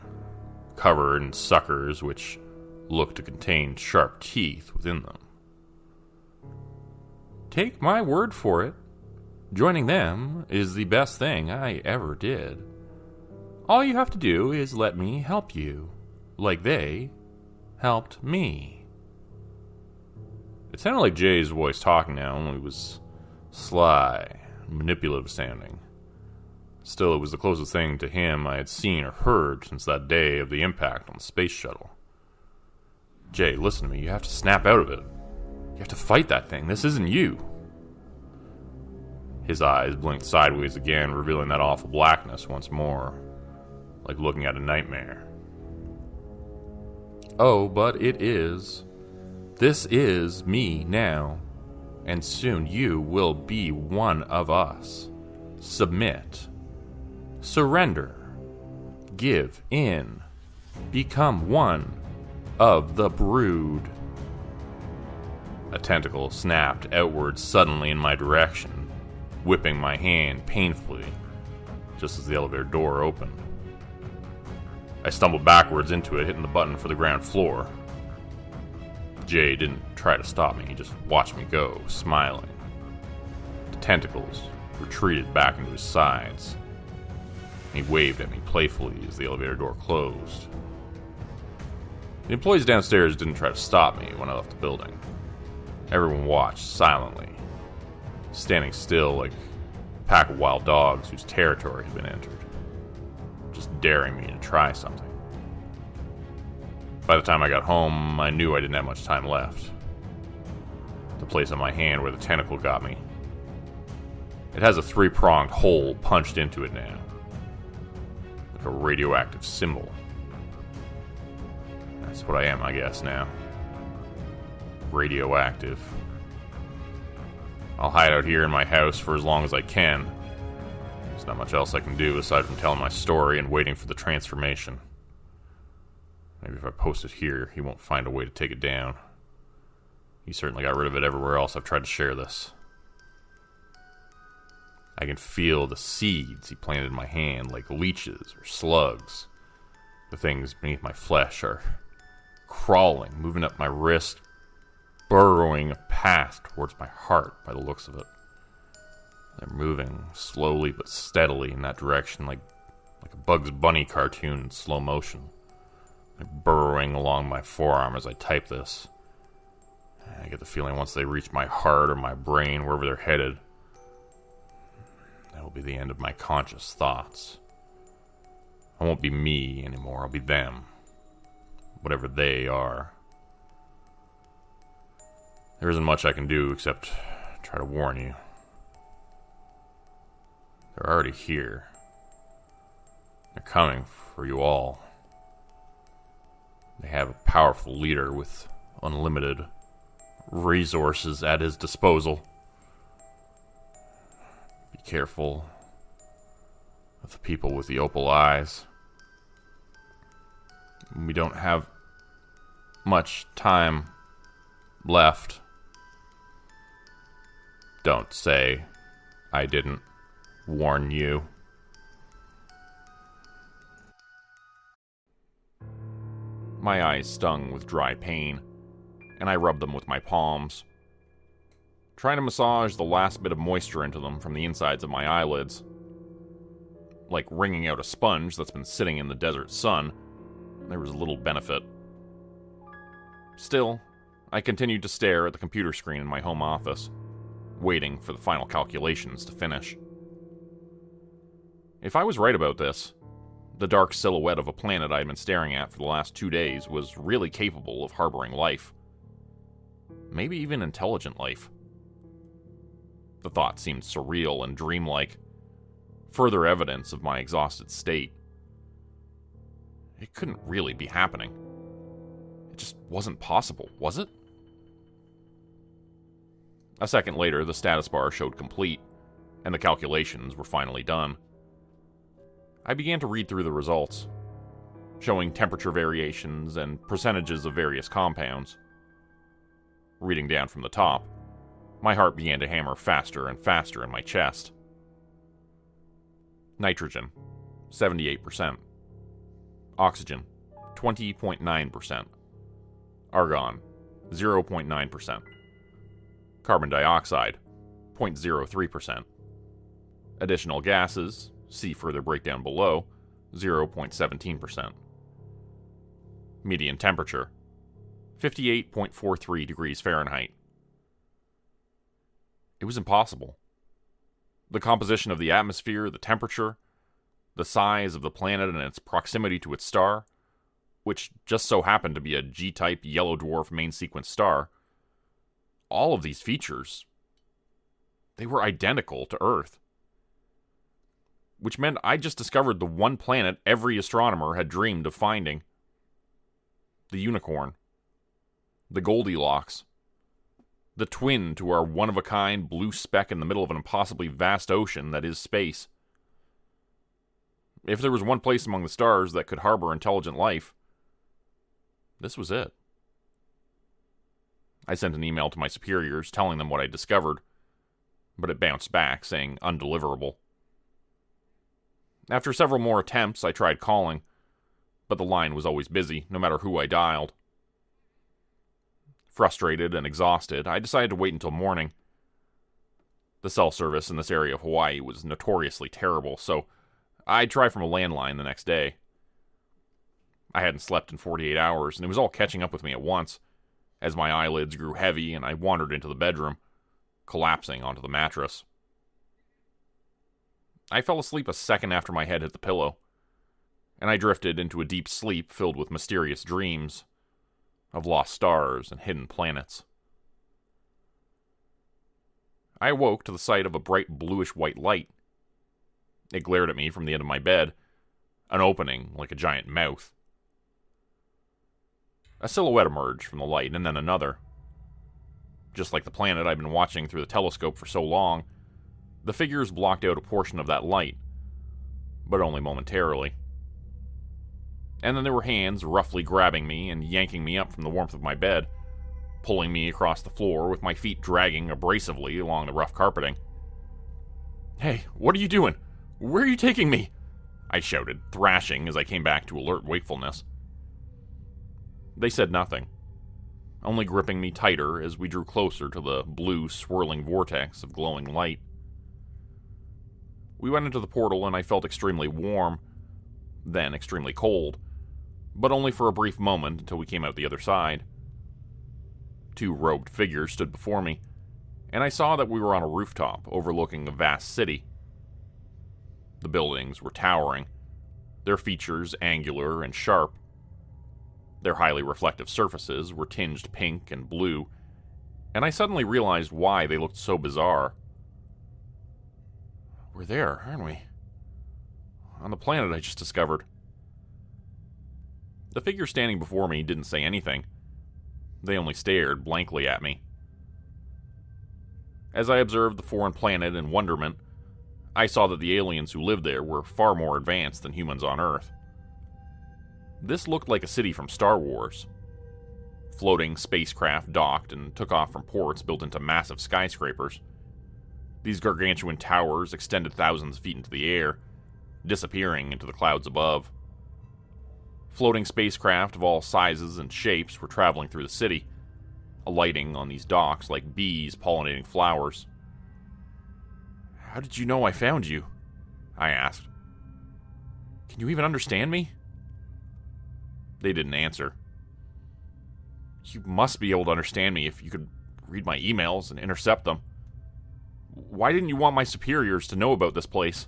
C: covered in suckers which looked to contain sharp teeth within them. Take my word for it, joining them is the best thing I ever did. All you have to do is let me help you, like they helped me. It sounded like Jay's voice talking now, only it was sly, manipulative sounding. Still, it was the closest thing to him I had seen or heard since that day of the impact on the space shuttle. Jay, listen to me. You have to snap out of it. You have to fight that thing. This isn't you. His eyes blinked sideways again, revealing that awful blackness once more, like looking at a nightmare. Oh, but it is. This is me now, and soon you will be one of us. Submit. Surrender. Give in. Become one of the brood. A tentacle snapped outward suddenly in my direction, whipping my hand painfully, just as the elevator door opened. I stumbled backwards into it, hitting the button for the ground floor. Jay didn't try to stop me, he just watched me go, smiling. The tentacles retreated back into his sides. He waved at me playfully as the elevator door closed. The employees downstairs didn't try to stop me when I left the building. Everyone watched silently, standing still like a pack of wild dogs whose territory had been entered, just daring me to try something. By the time I got home, I knew I didn't have much time left. The place on my hand where the tentacle got me. It has a 3-pronged hole punched into it now, like a radioactive symbol. That's what I am, I guess, now. Radioactive. I'll hide out here in my house for as long as I can. There's not much else I can do aside from telling my story and waiting for the transformation. Maybe if I post it here, he won't find a way to take it down. He certainly got rid of it everywhere else I've tried to share this. I can feel the seeds he planted in my hand like leeches or slugs. The things beneath my flesh are crawling, moving up my wrist, burrowing a path towards my heart by the looks of it. They're moving slowly but steadily in that direction, like a Bugs Bunny cartoon in slow motion. They're burrowing along my forearm as I type this. I get the feeling once they reach my heart or my brain, wherever they're headed, that will be the end of my conscious thoughts. I won't be me anymore, I'll be them. Whatever they are. There isn't much I can do except try to warn you. They're already here. They're coming for you all. They have a powerful leader with unlimited resources at his disposal. Be careful of the people with the opal eyes. We don't have much time left. Don't say I didn't warn you.
A: My eyes stung with dry pain, and I rubbed them with my palms, trying to massage the last bit of moisture into them from the insides of my eyelids. Like wringing out a sponge that's been sitting in the desert sun, there was little benefit. Still, I continued to stare at the computer screen in my home office, waiting for the final calculations to finish. If I was right about this, the dark silhouette of a planet I had been staring at for the last 2 days was really capable of harboring life. Maybe even intelligent life. The thought seemed surreal and dreamlike, further evidence of my exhausted state. It couldn't really be happening. It just wasn't possible, was it? A second later, the status bar showed complete, and the calculations were finally done. I began to read through the results, showing temperature variations and percentages of various compounds. Reading down from the top, my heart began to hammer faster and faster in my chest. Nitrogen, 78%. Oxygen, 20.9%. Argon, 0.9%. Carbon dioxide, 0.03%. Additional gases, see further breakdown below, 0.17%. Median temperature, 58.43 degrees Fahrenheit. It was impossible. The composition of the atmosphere, the temperature, the size of the planet and its proximity to its star, which just so happened to be a G-type yellow dwarf main sequence star, all of these features, they were identical to Earth. Which meant I just discovered the one planet every astronomer had dreamed of finding. The unicorn. The Goldilocks. The twin to our one-of-a-kind blue speck in the middle of an impossibly vast ocean that is space. If there was one place among the stars that could harbor intelligent life, this was it. I sent an email to my superiors telling them what I discovered, but it bounced back saying undeliverable. After several more attempts, I tried calling, but the line was always busy, no matter who I dialed. Frustrated and exhausted, I decided to wait until morning. The cell service in this area of Hawaii was notoriously terrible, so I'd try from a landline the next day. I hadn't slept in 48 hours, and it was all catching up with me at once, as my eyelids grew heavy and I wandered into the bedroom, collapsing onto the mattress. I fell asleep a second after my head hit the pillow, and I drifted into a deep sleep filled with mysterious dreams of lost stars and hidden planets. I awoke to the sight of a bright bluish-white light. It glared at me from the end of my bed, an opening like a giant mouth. A silhouette emerged from the light, and then another. Just like the planet I'd been watching through the telescope for so long, the figures blocked out a portion of that light, but only momentarily. And then there were hands roughly grabbing me and yanking me up from the warmth of my bed, pulling me across the floor with my feet dragging abrasively along the rough carpeting. "Hey, what are you doing? Where are you taking me?" I shouted, thrashing as I came back to alert wakefulness. They said nothing. only gripping me tighter as we drew closer to the blue, swirling vortex of glowing light. We went into the portal and I felt extremely warm, then extremely cold, but only for a brief moment until we came out the other side. Two robed figures stood before me, and I saw that we were on a rooftop overlooking a vast city. The buildings were towering, their features angular and sharp. Their highly reflective surfaces were tinged pink and blue, and I suddenly realized why they looked so bizarre. We're there, aren't we? On the planet I just discovered. The figure standing before me didn't say anything. They only stared blankly at me. As I observed the foreign planet in wonderment, I saw that the aliens who lived there were far more advanced than humans on Earth. This looked like a city from Star Wars. Floating spacecraft docked and took off from ports built into massive skyscrapers. These gargantuan towers extended thousands of feet into the air, disappearing into the clouds above. Floating spacecraft of all sizes and shapes were traveling through the city, alighting on these docks like bees pollinating flowers. "How did you know I found you?" I asked. "Can you even understand me?" They didn't answer. "You must be able to understand me if you could read my emails and intercept them. Why didn't you want my superiors to know about this place?"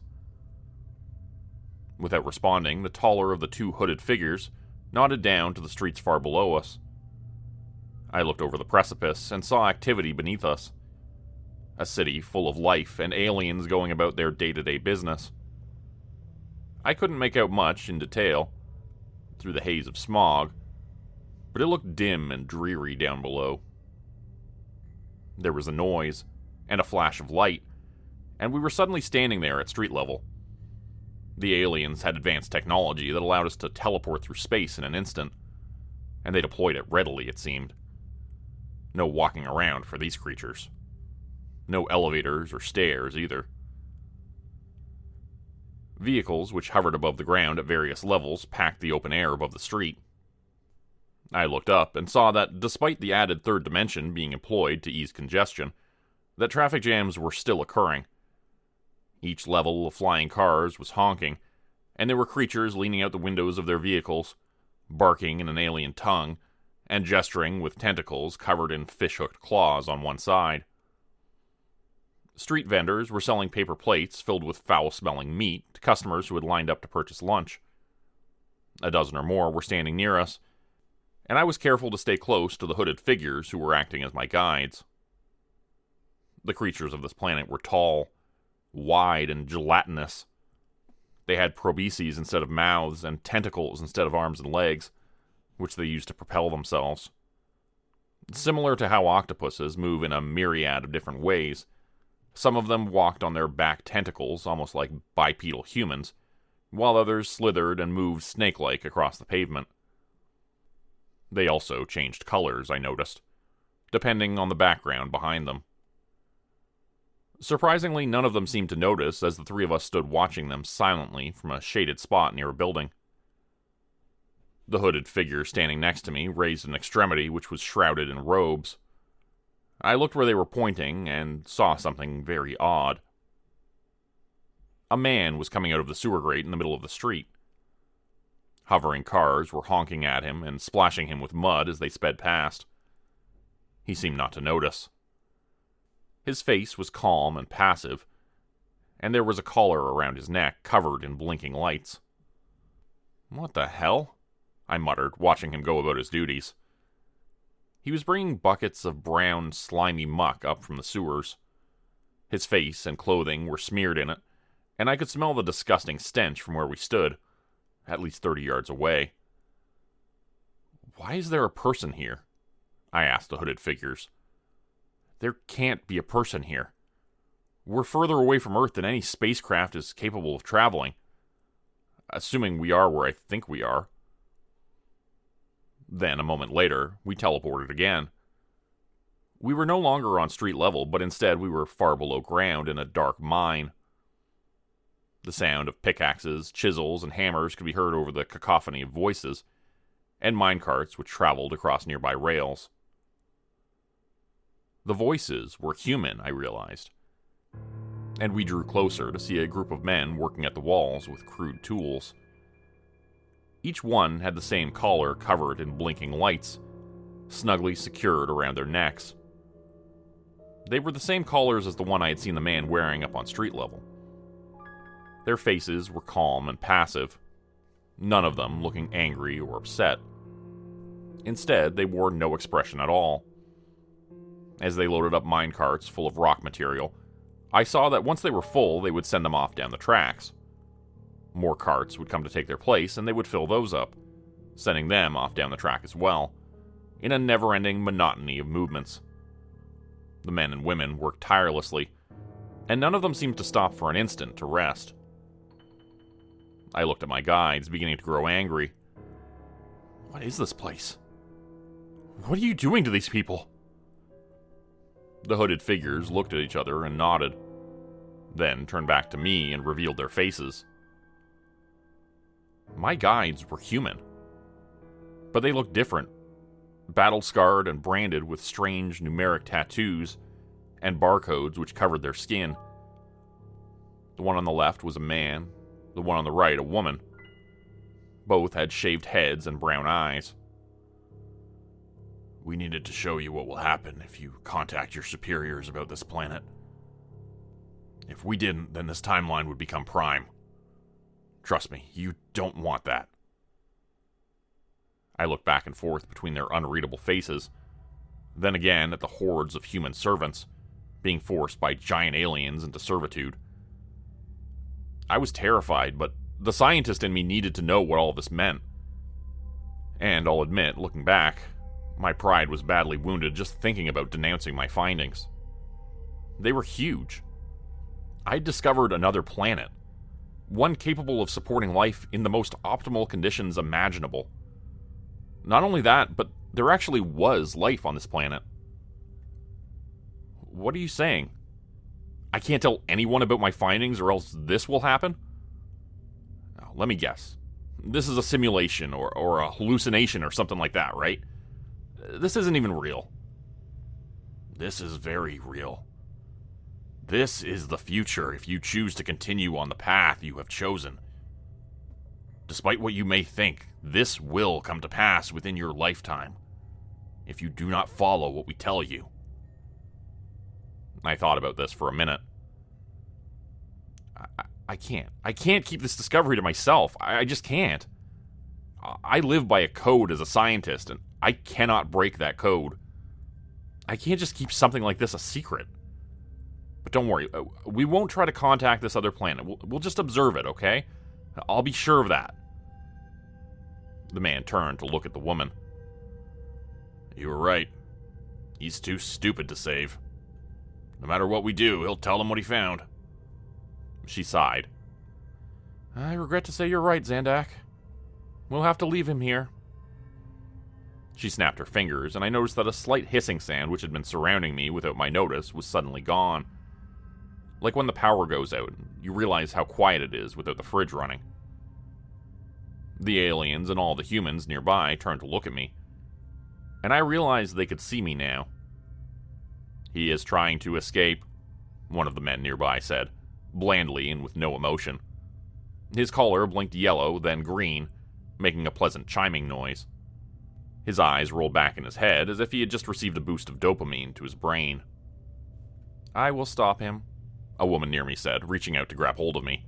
A: Without responding, the taller of the two hooded figures nodded down to the streets far below us. I looked over the precipice and saw activity beneath us. A city full of life and aliens going about their day-to-day business. I couldn't make out much in detail through the haze of smog, but it looked dim and dreary down below. There was a noise and a flash of light, and we were suddenly standing there at street level. The aliens had advanced technology that allowed us to teleport through space in an instant, and they deployed it readily, it seemed. No walking around for these creatures. No elevators or stairs, either. Vehicles, which hovered above the ground at various levels, packed the open air above the street. I looked up and saw that, despite the added third dimension being employed to ease congestion, that traffic jams were still occurring. Each level of flying cars was honking, and there were creatures leaning out the windows of their vehicles, barking in an alien tongue, and gesturing with tentacles covered in fish-hooked claws on one side. Street vendors were selling paper plates filled with foul-smelling meat to customers who had lined up to purchase lunch. A dozen or more were standing near us, and I was careful to stay close to the hooded figures who were acting as my guides. The creatures of this planet were tall, wide, and gelatinous. They had probeses instead of mouths and tentacles instead of arms and legs, which they used to propel themselves. Similar to how octopuses move in a myriad of different ways, some of them walked on their back tentacles, almost like bipedal humans, while others slithered and moved snake-like across the pavement. They also changed colors, I noticed, depending on the background behind them. Surprisingly, none of them seemed to notice as the three of us stood watching them silently from a shaded spot near a building. The hooded figure standing next to me raised an extremity which was shrouded in robes. I looked where they were pointing and saw something very odd. A man was coming out of the sewer grate in the middle of the street. Hovering cars were honking at him and splashing him with mud as they sped past. He seemed not to notice. His face was calm and passive, and there was a collar around his neck covered in blinking lights. "What the hell?" I muttered, watching him go about his duties. He was bringing buckets of brown, slimy muck up from the sewers. His face and clothing were smeared in it, and I could smell the disgusting stench from where we stood, at least 30 yards away. "Why is there a person here?" I asked the hooded figures. "There can't be a person here. We're further away from Earth than any spacecraft is capable of traveling. Assuming we are where I think we are." Then, a moment later, we teleported again. We were no longer on street level, but instead we were far below ground in a dark mine. The sound of pickaxes, chisels, and hammers could be heard over the cacophony of voices, and minecarts which traveled across nearby rails. The voices were human, I realized. And we drew closer to see a group of men working at the walls with crude tools. Each one had the same collar covered in blinking lights, snugly secured around their necks. They were the same collars as the one I had seen the man wearing up on street level. Their faces were calm and passive, none of them looking angry or upset. Instead, they wore no expression at all. As they loaded up mine carts full of rock material, I saw that once they were full, they would send them off down the tracks. More carts would come to take their place, and they would fill those up, sending them off down the track as well, in a never-ending monotony of movements. The men and women worked tirelessly, and none of them seemed to stop for an instant to rest. I looked at my guides, beginning to grow angry. What is this place? What are you doing to these people? The hooded figures looked at each other and nodded, then turned back to me and revealed their faces. My guides were human, but they looked different, battle-scarred and branded with strange numeric tattoos and barcodes which covered their skin. The one on the left was a man, the one on the right a woman. Both had shaved heads and brown eyes. We needed to show you what will happen if you contact your superiors about this planet. If we didn't, then this timeline would become prime. Trust me, you don't want that. I looked back and forth between their unreadable faces, then again at the hordes of human servants, being forced by giant aliens into servitude. I was terrified, but the scientist in me needed to know what all this meant. And I'll admit, looking back, my pride was badly wounded just thinking about denouncing my findings. They were huge. I'd discovered another planet, one capable of supporting life in the most optimal conditions imaginable. Not only that, but there actually was life on this planet. What are you saying? I can't tell anyone about my findings or else this will happen? Now, let me guess. This is a simulation or a hallucination or something like that, right? This isn't even real. This is very real. This is the future if you choose to continue on the path you have chosen. Despite what you may think, this will come to pass within your lifetime, if you do not follow what we tell you. I thought about this for a minute. I can't keep this discovery to myself. I just can't. I live by a code as a scientist, and I cannot break that code. I can't just keep something like this a secret. But don't worry, we won't try to contact this other planet. We'll just observe it, okay? I'll be sure of that. The man turned to look at the woman. You were right. He's too stupid to save. No matter what we do, he'll tell him what he found. She sighed. I regret to say you're right, Zandak. We'll have to leave him here. She snapped her fingers, and I noticed that a slight hissing sound which had been surrounding me without my notice was suddenly gone. Like when the power goes out, you realize how quiet it is without the fridge running. The aliens and all the humans nearby turned to look at me, and I realized they could see me now. He is trying to escape, one of the men nearby said, blandly and with no emotion. His collar blinked yellow, then green, making a pleasant chiming noise. His eyes rolled back in his head as if he had just received a boost of dopamine to his brain. I will stop him, a woman near me said, reaching out to grab hold of me.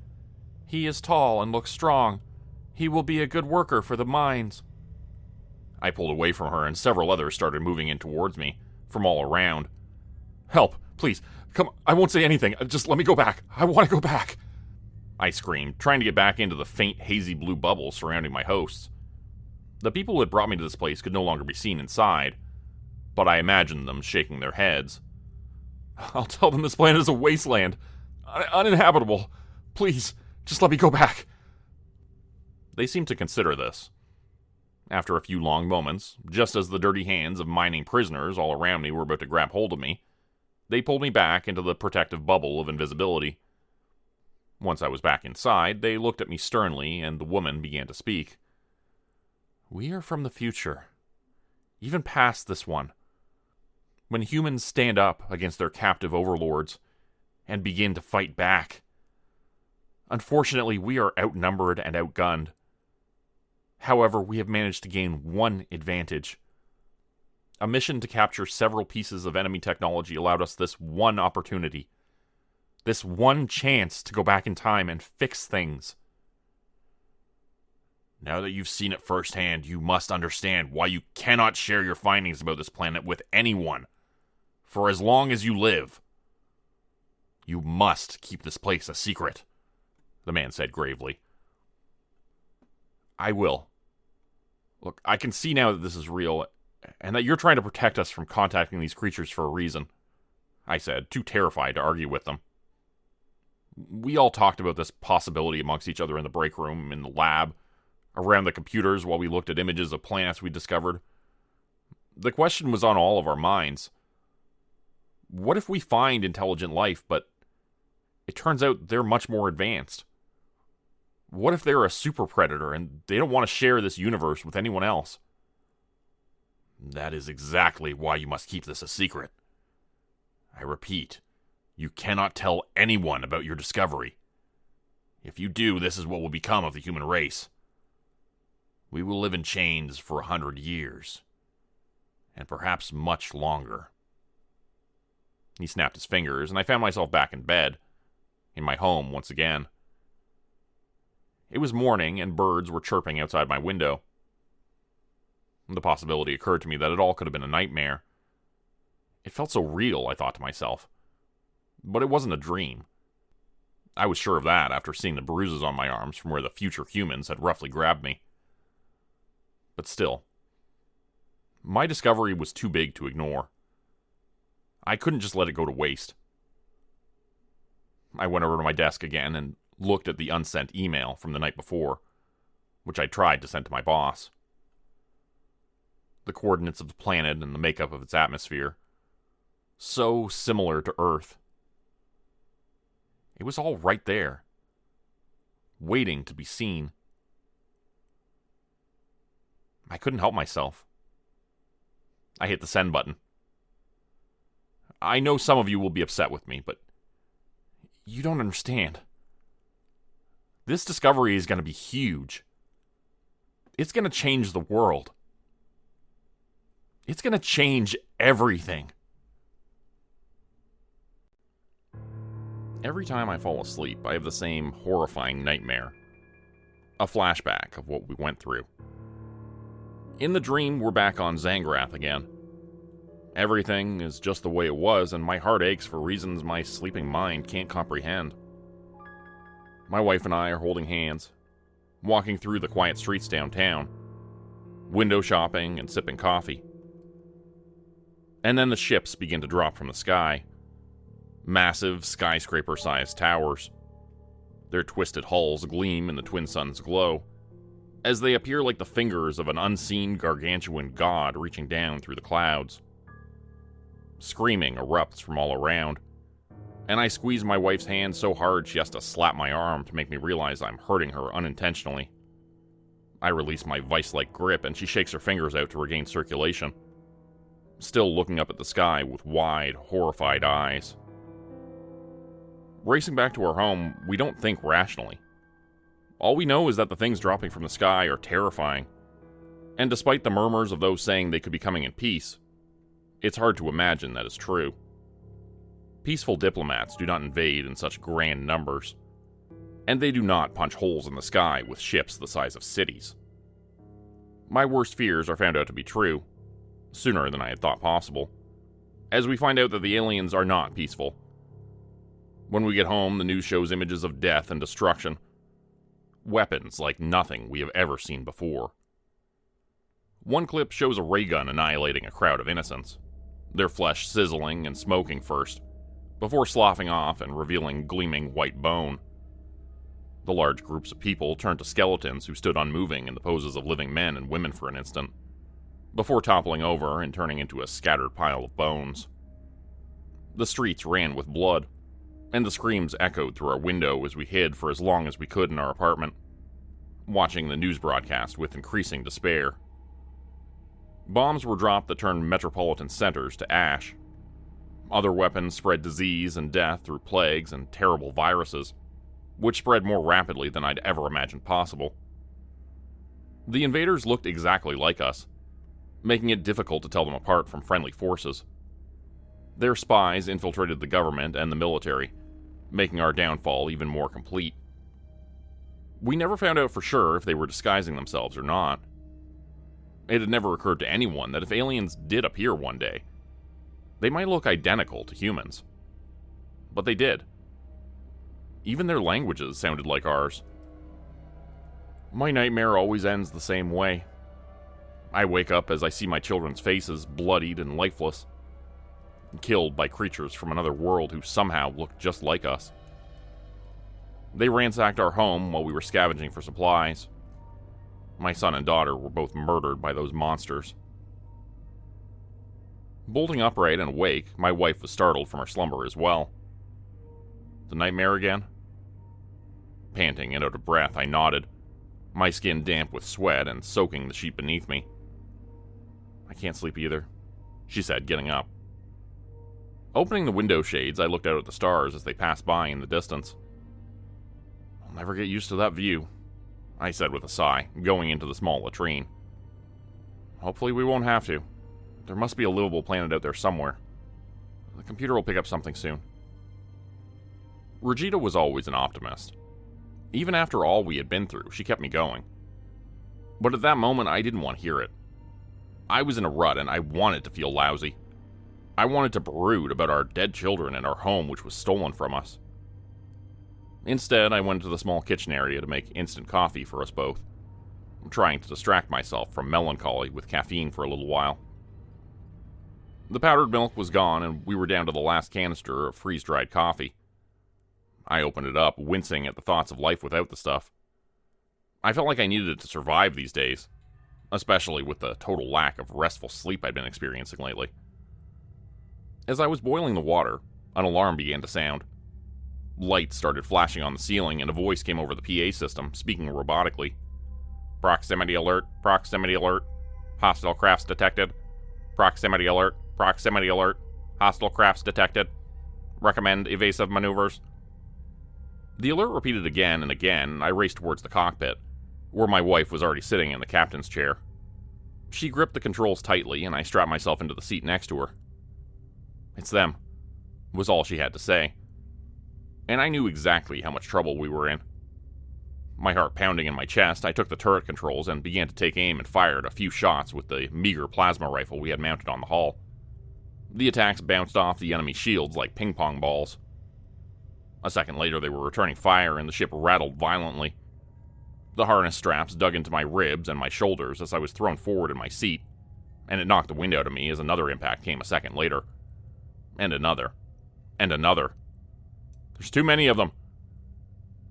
A: He is tall and looks strong. He will be a good worker for the mines. I pulled away from her, and several others started moving in towards me, from all around. Help, please, come, I won't say anything, just let me go back. I want to go back. I screamed, trying to get back into the faint, hazy blue bubble surrounding my hosts. The people who had brought me to this place could no longer be seen inside, but I imagined them shaking their heads. I'll tell them this planet is a wasteland, uninhabitable. Please, just let me go back. They seemed to consider this. After a few long moments, just as the dirty hands of mining prisoners all around me were about to grab hold of me, they pulled me back into the protective bubble of invisibility. Once I was back inside, they looked at me sternly, and the woman began to speak. We are from the future, even past this one. When humans stand up against their captive overlords and begin to fight back. Unfortunately, we are outnumbered and outgunned. However, we have managed to gain one advantage. A mission to capture several pieces of enemy technology allowed us this one opportunity. This one chance to go back in time and fix things. Now that you've seen it firsthand, you must understand why you cannot share your findings about this planet with anyone. For as long as you live. You must keep this place a secret, the man said gravely. I will. Look, I can see now that this is real, and that you're trying to protect us from contacting these creatures for a reason, I said, too terrified to argue with them. We all talked about this possibility amongst each other in the break room, in the lab, around the computers while we looked at images of planets we discovered. The question was on all of our minds. What if we find intelligent life, but it turns out they're much more advanced? What if they're a super predator and they don't want to share this universe with anyone else? That is exactly why you must keep this a secret. I repeat, you cannot tell anyone about your discovery. If you do, this is what will become of the human race. We will live in chains for 100 years, and perhaps much longer. He snapped his fingers, and I found myself back in bed, in my home once again. It was morning, and birds were chirping outside my window. The possibility occurred to me that it all could have been a nightmare. It felt so real, I thought to myself. But it wasn't a dream. I was sure of that after seeing the bruises on my arms from where the future humans had roughly grabbed me. But still, my discovery was too big to ignore. I couldn't just let it go to waste. I went over to my desk again and looked at the unsent email from the night before, which I tried to send to my boss. The coordinates of the planet and the makeup of its atmosphere. So similar to Earth. It was all right there, waiting to be seen. I couldn't help myself. I hit the send button. I know some of you will be upset with me, but you don't understand. This discovery is going to be huge. It's going to change the world. It's going to change everything. Every time I fall asleep, I have the same horrifying nightmare. A flashback of what we went through. In the dream, we're back on Zangrath again. Everything is just the way it was, and my heart aches for reasons my sleeping mind can't comprehend. My wife and I are holding hands, walking through the quiet streets downtown, window shopping and sipping coffee. And then the ships begin to drop from the sky. Massive, skyscraper-sized towers. Their twisted hulls gleam in the twin suns' glow, as they appear like the fingers of an unseen gargantuan god reaching down through the clouds. Screaming erupts from all around, and I squeeze my wife's hand so hard she has to slap my arm to make me realize I'm hurting her unintentionally. I release my vice-like grip, and she shakes her fingers out to regain circulation, still looking up at the sky with wide, horrified eyes. Racing back to our home, we don't think rationally. All we know is that the things dropping from the sky are terrifying, and despite the murmurs of those saying they could be coming in peace, it's hard to imagine that is true. Peaceful diplomats do not invade in such grand numbers, and they do not punch holes in the sky with ships the size of cities. My worst fears are found out to be true, sooner than I had thought possible, as we find out that the aliens are not peaceful. When we get home, the news shows images of death and destruction. Weapons like nothing we have ever seen before. One clip shows a ray gun annihilating a crowd of innocents, their flesh sizzling and smoking first, before sloughing off and revealing gleaming white bone. The large groups of people turned to skeletons who stood unmoving in the poses of living men and women for an instant, before toppling over and turning into a scattered pile of bones. The streets ran with blood, and the screams echoed through our window as we hid for as long as we could in our apartment, watching the news broadcast with increasing despair. Bombs were dropped that turned metropolitan centers to ash, Other weapons spread disease and death through plagues and terrible viruses, which spread more rapidly than I'd ever imagined possible. The invaders looked exactly like us, making it difficult to tell them apart from friendly forces. Their spies infiltrated the government and the military, making our downfall even more complete. We never found out for sure if they were disguising themselves or not. It had never occurred to anyone that if aliens did appear one day, they might look identical to humans. But they did. Even their languages sounded like ours. My nightmare always ends the same way. I wake up as I see my children's faces bloodied and lifeless, killed by creatures from another world who somehow looked just like us. They ransacked our home while we were scavenging for supplies. My son and daughter were both murdered by those monsters. Bolting upright and awake, my wife was startled from her slumber as well. The nightmare again? Panting and out of breath, I nodded, my skin damp with sweat and soaking the sheet beneath me. I can't sleep either, she said, getting up. Opening the window shades, I looked out at the stars as they passed by in the distance. I'll never get used to that view, I said with a sigh, going into the small latrine. Hopefully we won't have to. There must be a livable planet out there somewhere. The computer will pick up something soon. Regina was always an optimist. Even after all we had been through, she kept me going. But at that moment, I didn't want to hear it. I was in a rut and I wanted to feel lousy. I wanted to brood about our dead children and our home which was stolen from us. Instead, I went to the small kitchen area to make instant coffee for us both, trying to distract myself from melancholy with caffeine for a little while. The powdered milk was gone and we were down to the last canister of freeze-dried coffee. I opened it up, wincing at the thoughts of life without the stuff. I felt like I needed it to survive these days, especially with the total lack of restful sleep I'd been experiencing lately. As I was boiling the water, an alarm began to sound. Lights started flashing on the ceiling and a voice came over the PA system, speaking robotically. Proximity alert, proximity alert, hostile crafts detected. Proximity alert, proximity alert, hostile crafts detected. Recommend evasive maneuvers. The alert repeated again and again, and I raced towards the cockpit, where my wife was already sitting in the captain's chair. She gripped the controls tightly, and I strapped myself into the seat next to her. It's them, was all she had to say. And I knew exactly how much trouble we were in. My heart pounding in my chest, I took the turret controls and began to take aim and fired a few shots with the meager plasma rifle we had mounted on the hull. The attacks bounced off the enemy shields like ping-pong balls. A second later, they were returning fire and the ship rattled violently. The harness straps dug into my ribs and my shoulders as I was thrown forward in my seat, and it knocked the wind out of me as another impact came a second later. And another. And another. There's too many of them.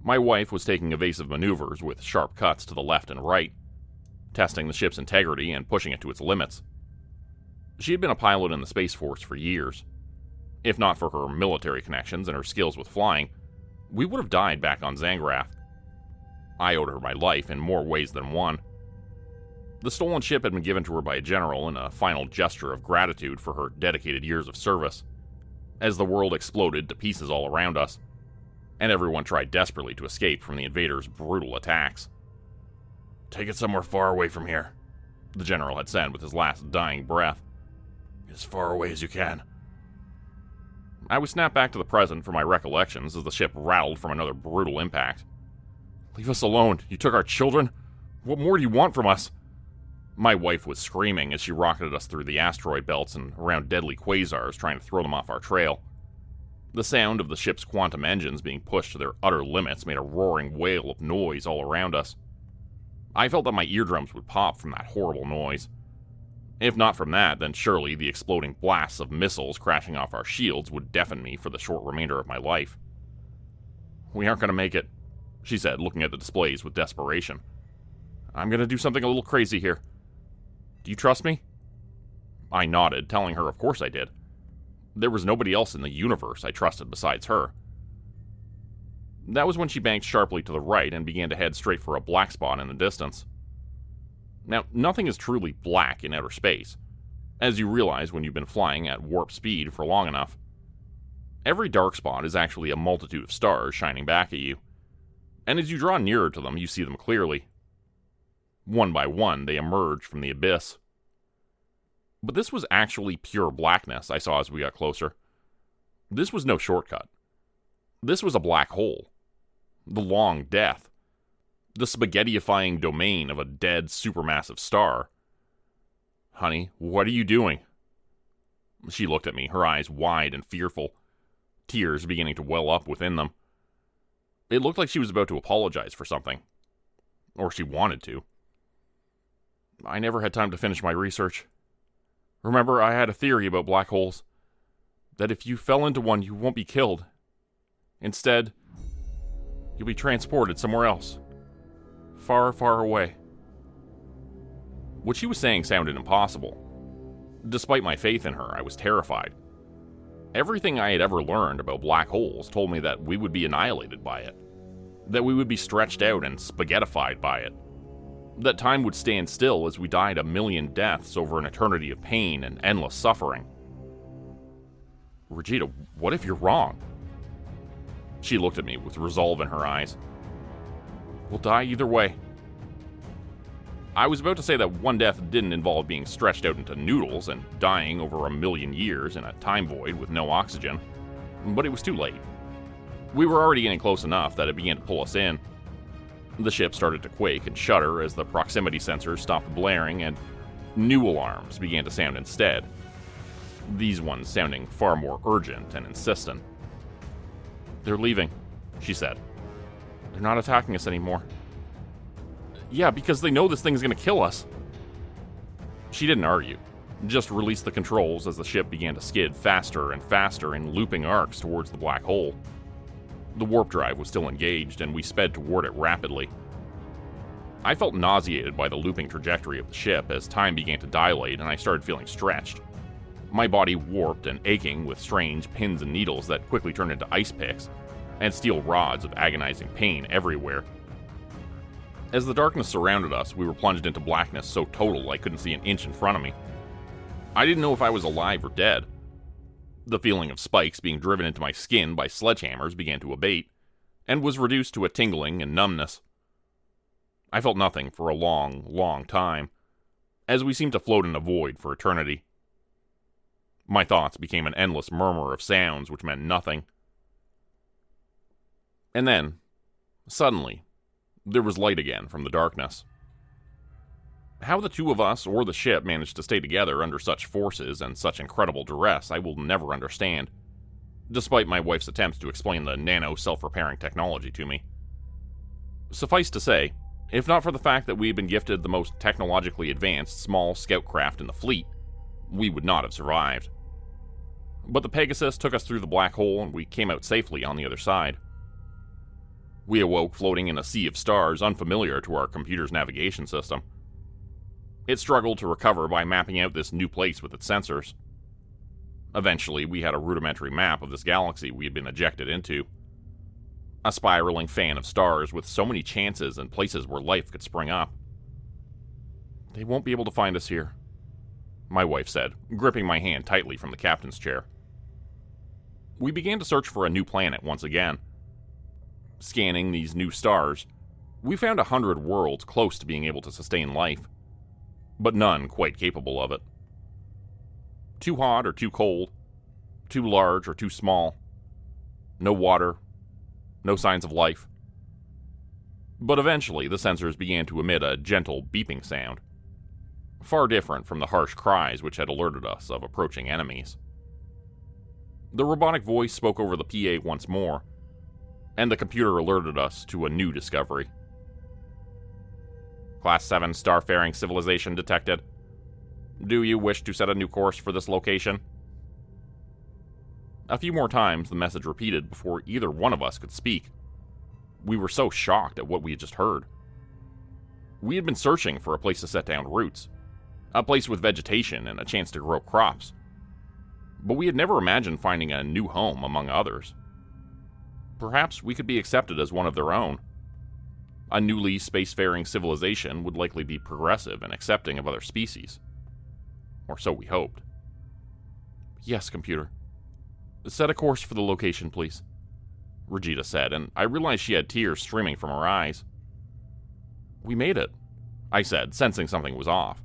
A: My wife was taking evasive maneuvers with sharp cuts to the left and right, testing the ship's integrity and pushing it to its limits. She had been a pilot in the Space Force for years. If not for her military connections and her skills with flying, we would have died back on Zangrath. I owed her my life in more ways than one. The stolen ship had been given to her by a general in a final gesture of gratitude for her dedicated years of service, as the world exploded to pieces all around us, and everyone tried desperately to escape from the invaders' brutal attacks. "Take it somewhere far away from here," the general had said with his last dying breath. "As far away as you can." I was snapped back to the present for my recollections as the ship rattled from another brutal impact. "Leave us alone. You took our children? What more do you want from us?" My wife was screaming as she rocketed us through the asteroid belts and around deadly quasars, trying to throw them off our trail. The sound of the ship's quantum engines being pushed to their utter limits made a roaring wail of noise all around us. I felt that my eardrums would pop from that horrible noise. If not from that, then surely the exploding blasts of missiles crashing off our shields would deafen me for the short remainder of my life. "We aren't going to make it," she said, looking at the displays with desperation. "I'm going to do something a little crazy here. Do you trust me?" I nodded, telling her of course I did. There was nobody else in the universe I trusted besides her. That was when she banked sharply to the right and began to head straight for a black spot in the distance. Now, nothing is truly black in outer space, as you realize when you've been flying at warp speed for long enough. Every dark spot is actually a multitude of stars shining back at you, and as you draw nearer to them, you see them clearly. One by one, they emerge from the abyss. But this was actually pure blackness I saw as we got closer. This was no shortcut. This was a black hole. The long death. The spaghettifying domain of a dead supermassive star. "Honey, what are you doing?" She looked at me, her eyes wide and fearful, tears beginning to well up within them. It looked like she was about to apologize for something. Or she wanted to. "I never had time to finish my research. Remember, I had a theory about black holes. That if you fell into one, you won't be killed. Instead, you'll be transported somewhere else. Far, far away." What she was saying sounded impossible. Despite my faith in her, I was terrified. Everything I had ever learned about black holes told me that we would be annihilated by it. That we would be stretched out and spaghettified by it. That time would stand still as we died a million deaths over an eternity of pain and endless suffering. "Regina, what if you're wrong?" She looked at me with resolve in her eyes. "We'll die either way." I was about to say that one death didn't involve being stretched out into noodles and dying over a million years in a time void with no oxygen, but it was too late. We were already getting close enough that it began to pull us in. The ship started to quake and shudder as the proximity sensors stopped blaring and new alarms began to sound instead. These ones sounding far more urgent and insistent. "They're leaving," she said. "They're not attacking us anymore." "Yeah, because they know this thing's gonna kill us." She didn't argue, just released the controls as the ship began to skid faster and faster in looping arcs towards the black hole. The warp drive was still engaged, and we sped toward it rapidly. I felt nauseated by the looping trajectory of the ship as time began to dilate and I started feeling stretched. My body warped and aching with strange pins and needles that quickly turned into ice picks, and steel rods of agonizing pain everywhere. As the darkness surrounded us, we were plunged into blackness so total I couldn't see an inch in front of me. I didn't know if I was alive or dead. The feeling of spikes being driven into my skin by sledgehammers began to abate, and was reduced to a tingling and numbness. I felt nothing for a long, long time, as we seemed to float in a void for eternity. My thoughts became an endless murmur of sounds which meant nothing. And then, suddenly, there was light again from the darkness. How the two of us or the ship managed to stay together under such forces and such incredible duress I will never understand, despite my wife's attempts to explain the nano self-repairing technology to me. Suffice to say, if not for the fact that we had been gifted the most technologically advanced small scout craft in the fleet, we would not have survived. But the Pegasus took us through the black hole and we came out safely on the other side. We awoke floating in a sea of stars unfamiliar to our computer's navigation system. It struggled to recover by mapping out this new place with its sensors. Eventually, we had a rudimentary map of this galaxy we had been ejected into. A spiraling fan of stars with so many chances and places where life could spring up. "They won't be able to find us here," my wife said, gripping my hand tightly from the captain's chair. We began to search for a new planet once again. Scanning these new stars, we found 100 worlds close to being able to sustain life, but none quite capable of it. Too hot or too cold, too large or too small, no water, no signs of life. But eventually the sensors began to emit a gentle beeping sound, far different from the harsh cries which had alerted us of approaching enemies. The robotic voice spoke over the PA once more, and the computer alerted us to a new discovery. "Class 7 starfaring civilization detected. Do you wish to set a new course for this location?" A few more times the message repeated before either one of us could speak. We were so shocked at what we had just heard. We had been searching for a place to set down roots, a place with vegetation and a chance to grow crops. But we had never imagined finding a new home among others. Perhaps we could be accepted as one of their own. A newly spacefaring civilization would likely be progressive and accepting of other species. Or so we hoped. "Yes, computer. Set a course for the location, please, Regina said, and I realized she had tears streaming from her eyes. We made it, I said, sensing something was off.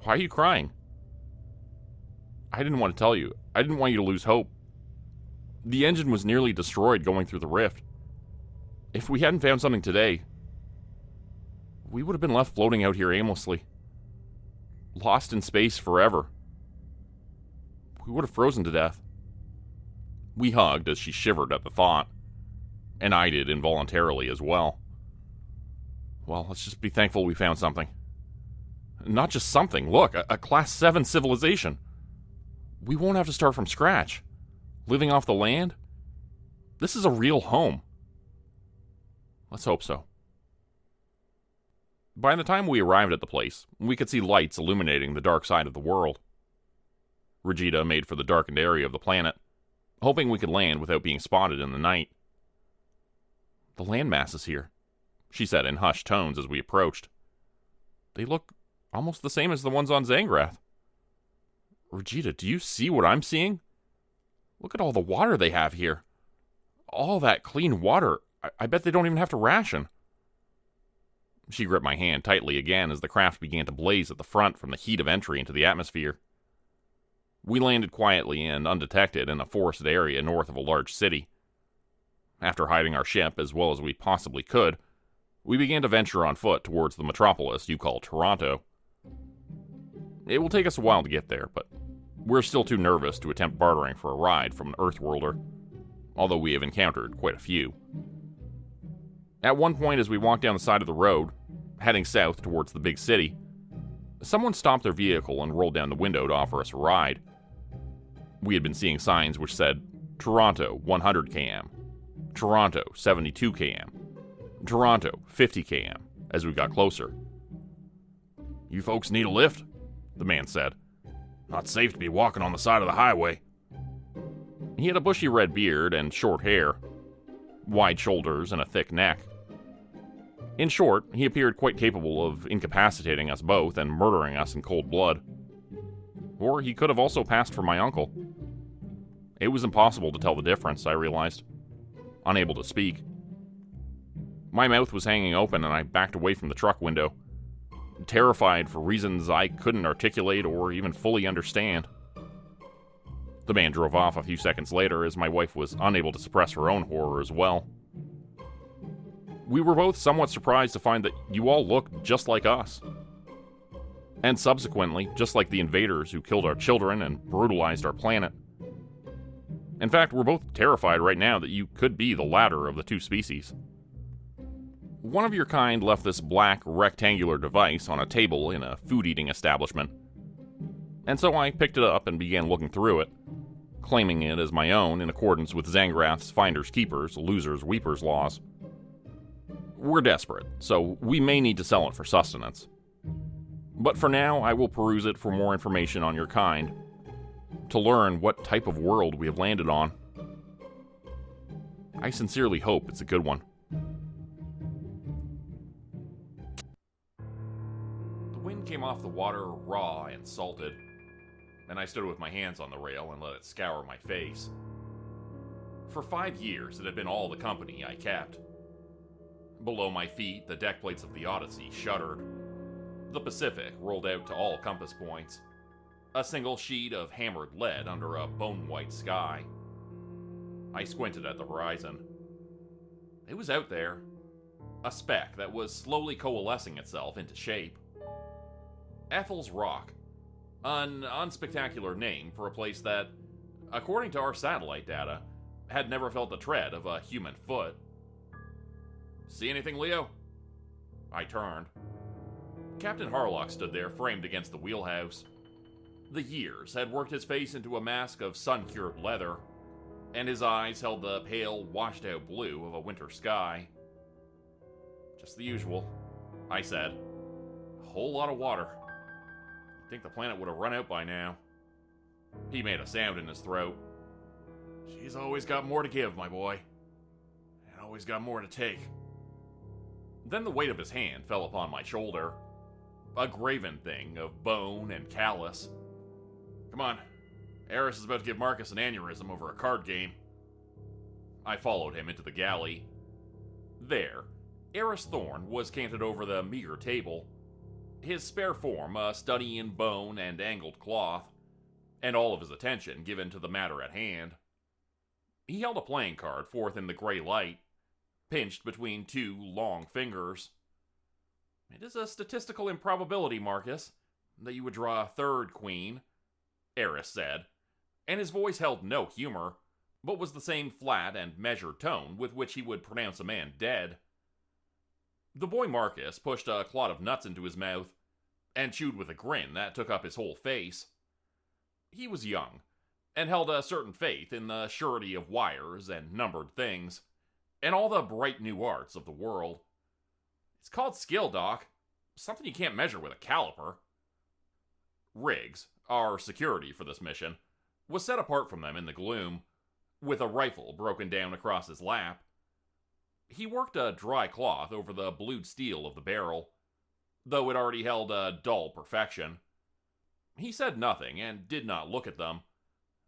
A: Why are you crying? I didn't want to tell you. I didn't want you to lose hope. The engine was nearly destroyed going through the rift. If we hadn't found something today, we would have been left floating out here aimlessly. Lost in space forever. We would have frozen to death. We hugged as she shivered at the thought, and I did involuntarily as well. Well, let's just be thankful we found something. Not just something, look, a Class 7 civilization. We won't have to start from scratch. Living off the land? This is a real home. Let's hope so. By the time we arrived at the place, we could see lights illuminating the dark side of the world. Regina made for the darkened area of the planet, hoping we could land without being spotted in the night. The landmass is here, she said in hushed tones as we approached. They look almost the same as the ones on Zangrath. Regina, do you see what I'm seeing? Look at all the water they have here. All that clean water. I bet they don't even have to ration. She gripped my hand tightly again as the craft began to blaze at the front from the heat of entry into the atmosphere. We landed quietly and undetected in a forested area north of a large city. After hiding our ship as well as we possibly could, we began to venture on foot towards the metropolis you call Toronto. It will take us a while to get there, but we're still too nervous to attempt bartering for a ride from an Earthworlder, although we have encountered quite a few. At one point as we walked down the side of the road, heading south towards the big city, someone stopped their vehicle and rolled down the window to offer us a ride. We had been seeing signs which said, Toronto 100 km, Toronto 72 km, Toronto 50 km, as we got closer. You folks need a lift? The man said. Not safe to be walking on the side of the highway. He had a bushy red beard and short hair, wide shoulders and a thick neck. In short, he appeared quite capable of incapacitating us both and murdering us in cold blood. Or he could have also passed for my uncle. It was impossible to tell the difference, I realized. Unable to speak. My mouth was hanging open and I backed away from the truck window, terrified for reasons I couldn't articulate or even fully understand. The man drove off a few seconds later as my wife was unable to suppress her own horror as well. We were both somewhat surprised to find that you all looked just like us. And subsequently, just like the invaders who killed our children and brutalized our planet. In fact, we're both terrified right now that you could be the latter of the two species. One of your kind left this black rectangular device on a table in a food-eating establishment. And so I picked it up and began looking through it, claiming it as my own in accordance with Zangrath's finders keepers, losers weepers laws. We're desperate, so we may need to sell it for sustenance. But for now, I will peruse it for more information on your kind, to learn what type of world we have landed on. I sincerely hope it's a good one. The wind came off the water raw and salted, and I stood with my hands on the rail and let it scour my face. For 5 years, it had been all the company I kept. Below my feet, the deck plates of the Odyssey shuddered. The Pacific rolled out to all compass points. A single sheet of hammered lead under a bone-white sky. I squinted at the horizon. It was out there. A speck that was slowly coalescing itself into shape. Ethel's Rock. An unspectacular name for a place that, according to our satellite data, had never felt the tread of a human foot. See anything, Leo? I turned. Captain Harlock stood there, framed against the wheelhouse. The years had worked his face into a mask of sun-cured leather, and his eyes held the pale, washed-out blue of a winter sky. Just the usual, I said. A whole lot of water. You'd think the planet would have run out by now. He made a sound in his throat. She's always got more to give, my boy. And always got more to take. Then the weight of his hand fell upon my shoulder. A graven thing of bone and callus. Come on. Eris is about to give Marcus an aneurysm over a card game. I followed him into the galley. There, Eris Thorne was canted over the meager table, his spare form a study in bone and angled cloth, and all of his attention given to the matter at hand. He held a playing card forth in the gray light, pinched between two long fingers. "It is a statistical improbability, Marcus, that you would draw a third queen," Eris said, and his voice held no humor, but was the same flat and measured tone with which he would pronounce a man dead. The boy Marcus pushed a clod of nuts into his mouth, and chewed with a grin that took up his whole face. He was young, and held a certain faith in the surety of wires and numbered things, and all the bright new arts of the world. "It's called skill, Doc. Something you can't measure with a caliper." Riggs, our security for this mission, was set apart from them in the gloom, with a rifle broken down across his lap. He worked a dry cloth over the blued steel of the barrel, though it already held a dull perfection. He said nothing and did not look at them,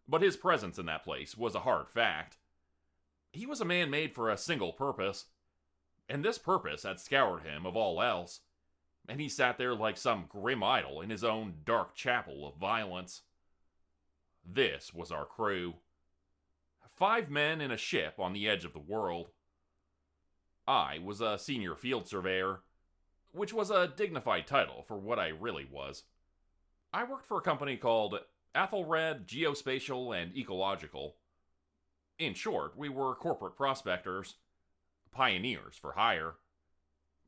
A: but his presence in that place was a hard fact. He was a man made for a single purpose, and this purpose had scoured him of all else, and he sat there like some grim idol in his own dark chapel of violence. This was our crew. 5 men in a ship on the edge of the world. I was a senior field surveyor, which was a dignified title for what I really was. I worked for a company called Athelred Geospatial and Ecological. In short, we were corporate prospectors, pioneers for hire.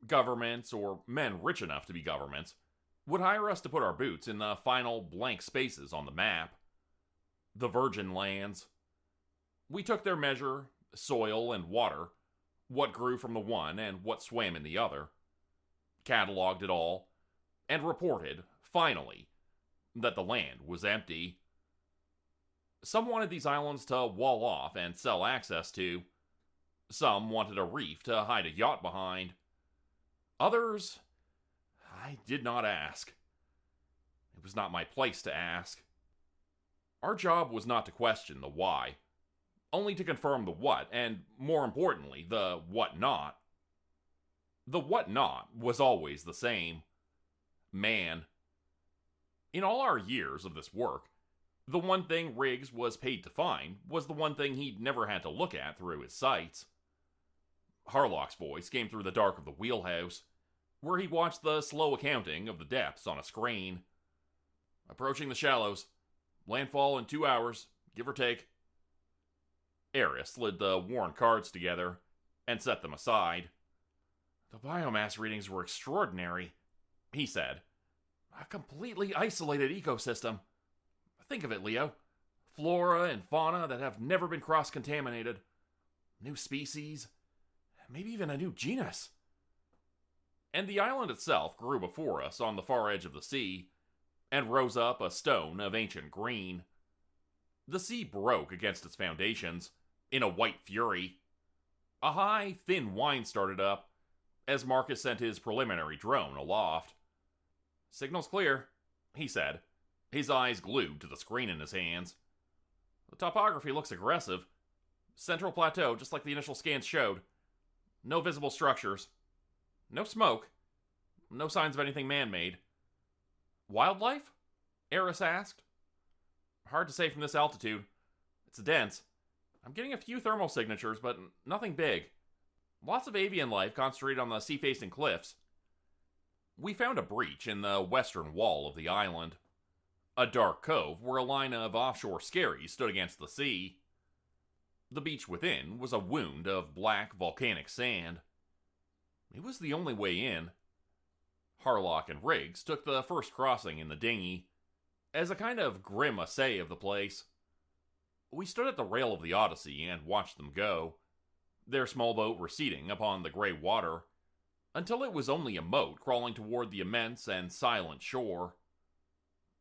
A: Governments, or men rich enough to be governments, would hire us to put our boots in the final blank spaces on the map. The virgin lands. We took their measure, soil and water, what grew from the one and what swam in the other, cataloged it all, and reported, finally, that the land was empty. Some wanted these islands to wall off and sell access to. Some wanted a reef to hide a yacht behind. Others, I did not ask. It was not my place to ask. Our job was not to question the why, only to confirm the what, and more importantly, the what not. The what not was always the same. Man. In all our years of this work, the one thing Riggs was paid to find was the one thing he'd never had to look at through his sights. Harlock's voice came through the dark of the wheelhouse, where he watched the slow accounting of the depths on a screen. "Approaching the shallows. Landfall in 2 hours, give or take." Eris slid the worn cards together and set them aside. "The biomass readings were extraordinary," he said. "A completely isolated ecosystem. Think of it, Leo. Flora and fauna that have never been cross-contaminated. New species. Maybe even a new genus." And the island itself grew before us on the far edge of the sea, and rose up a stone of ancient green. The sea broke against its foundations, in a white fury. A high, thin whine started up, as Marcus sent his preliminary drone aloft. "Signal's clear," he said, his eyes glued to the screen in his hands. "The topography looks aggressive. Central plateau, just like the initial scans showed. No visible structures. No smoke. No signs of anything man-made." "Wildlife?" Eris asked. "Hard to say from this altitude. It's dense. I'm getting a few thermal signatures, but nothing big. Lots of avian life concentrated on the sea-facing cliffs." We found a breach in the western wall of the island. A dark cove where a line of offshore skerries stood against the sea. The beach within was a wound of black volcanic sand. It was the only way in. Harlock and Riggs took the first crossing in the dinghy, as a kind of grim assay of the place. We stood at the rail of the Odyssey and watched them go, their small boat receding upon the gray water, until it was only a mote crawling toward the immense and silent shore.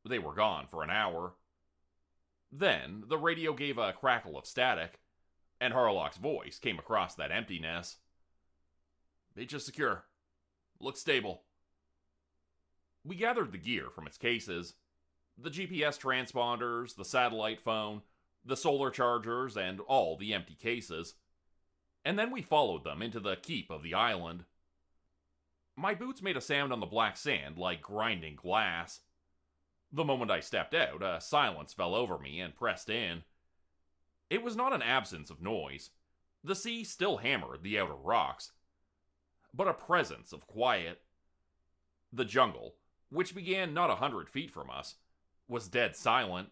A: They were gone for an hour. Then the radio gave a crackle of static, and Harlock's voice came across that emptiness. "Beach is secure. Looks stable." We gathered the gear from its cases. The GPS transponders, the satellite phone, the solar chargers, and all the empty cases. And then we followed them into the keep of the island. My boots made a sound on the black sand like grinding glass. The moment I stepped out, a silence fell over me and pressed in. It was not an absence of noise. The sea still hammered the outer rocks, but a presence of quiet. The jungle, which began not 100 feet from us, was dead silent.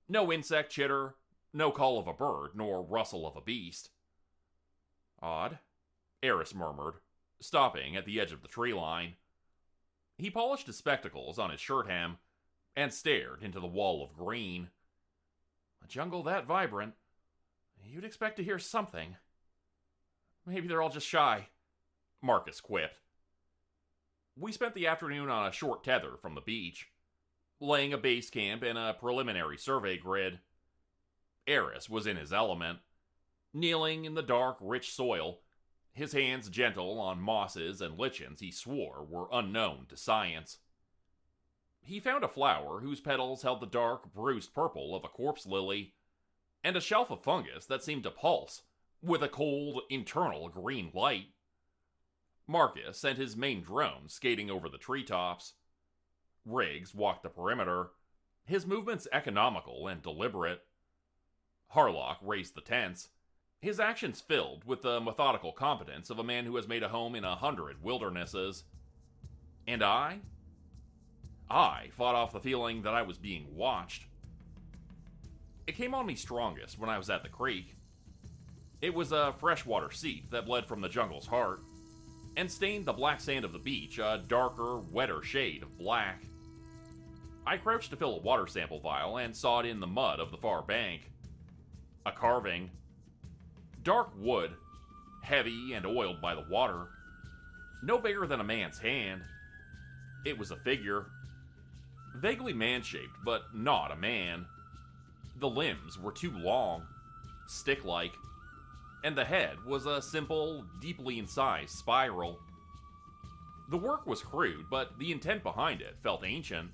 A: No insect chitter, no call of a bird, nor rustle of a beast. Odd, Eris murmured, stopping at the edge of the tree line. He polished his spectacles on his shirt hem and stared into the wall of green. A jungle that vibrant, you'd expect to hear something. Maybe they're all just shy, Marcus quipped. We spent the afternoon on a short tether from the beach, laying a base camp and a preliminary survey grid. Eris was in his element, kneeling in the dark, rich soil, his hands gentle on mosses and lichens he swore were unknown to science. He found a flower whose petals held the dark, bruised purple of a corpse lily, and a shelf of fungus that seemed to pulse with a cold, internal green light. Marcus sent his main drone skating over the treetops. Riggs walked the perimeter, his movements economical and deliberate. Harlock raised the tents, his actions filled with the methodical competence of a man who has made a home in 100 wildernesses. And I fought off the feeling that I was being watched. It came on me strongest when I was at the creek. It was a freshwater seep that bled from the jungle's heart, and stained the black sand of the beach a darker, wetter shade of black. I crouched to fill a water sample vial and saw it in the mud of the far bank. A carving. Dark wood, heavy and oiled by the water. No bigger than a man's hand. It was a figure. Vaguely man-shaped, but not a man. The limbs were too long, stick-like, and the head was a simple, deeply incised spiral. The work was crude, but the intent behind it felt ancient.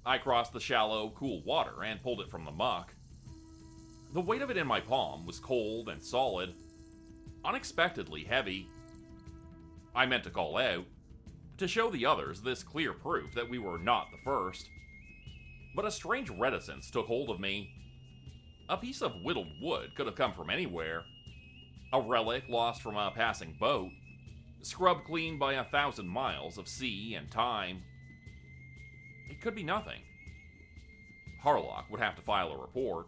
A: I crossed the shallow, cool water and pulled it from the muck. The weight of it in my palm was cold and solid, unexpectedly heavy. I meant to call out, to show the others this clear proof that we were not the first. But a strange reticence took hold of me. A piece of whittled wood could have come from anywhere. A relic lost from a passing boat, scrubbed clean by 1,000 miles of sea and time. It could be nothing. Harlock would have to file a report.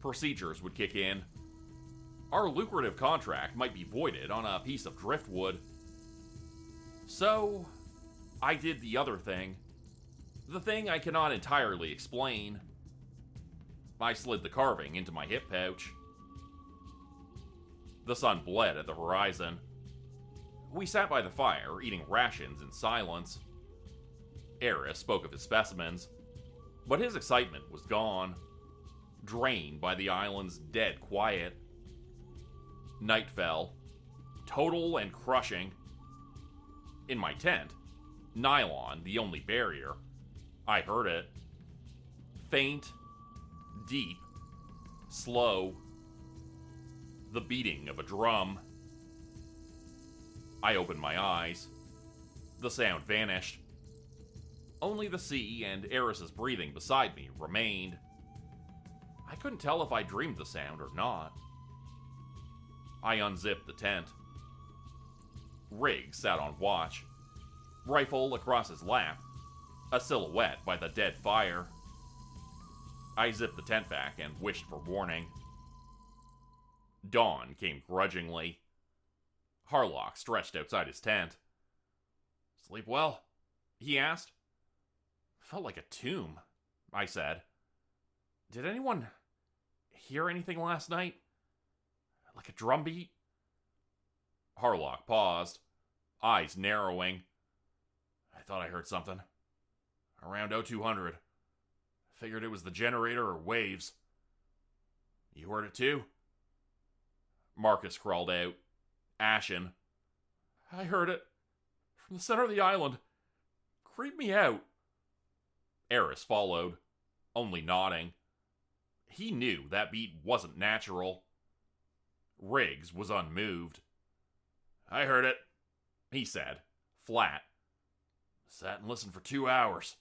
A: Procedures would kick in. Our lucrative contract might be voided on a piece of driftwood. So, I did the other thing. The thing I cannot entirely explain. I slid the carving into my hip pouch. The sun bled at the horizon. We sat by the fire, eating rations in silence. Eris spoke of his specimens, but his excitement was gone, drained by the island's dead quiet. Night fell, total and crushing. In my tent, nylon the only barrier, I heard it. Faint, deep, slow. The beating of a drum. I opened my eyes. The sound vanished. Only the sea and Eris's breathing beside me remained. I couldn't tell if I dreamed the sound or not. I unzipped the tent. Riggs sat on watch, rifle across his lap, a silhouette by the dead fire. I zipped the tent back and wished for warning. Dawn came grudgingly. Harlock stretched outside his tent. "Sleep well?" he asked. "Felt like a tomb," I said. "Did anyone hear anything last night? Like a drumbeat?" Harlock paused, eyes narrowing. "I thought I heard something. Around 0200. Figured it was the generator or waves. You heard it too?" Marcus crawled out, ashen. "I heard it. From the center of the island. Creeped me out." Eris followed, only nodding. He knew that beat wasn't natural. Riggs was unmoved. "I heard it," he said, flat. "Sat and listened for 2 hours.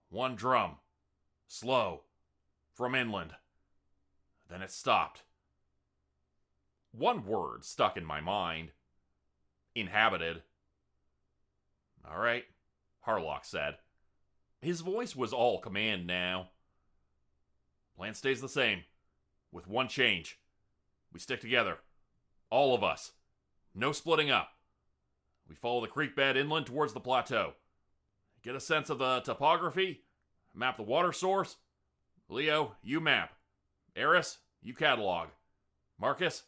A: One drum. Slow. From inland. Then it stopped." One word stuck in my mind. Inhabited. "All right," Harlock said. His voice was all command now. "Plan stays the same, with one change. We stick together. All of us. No splitting up. We follow the creek bed inland towards the plateau. Get a sense of the topography. Map the water source. Leo, you map. Eris, you catalog. Marcus,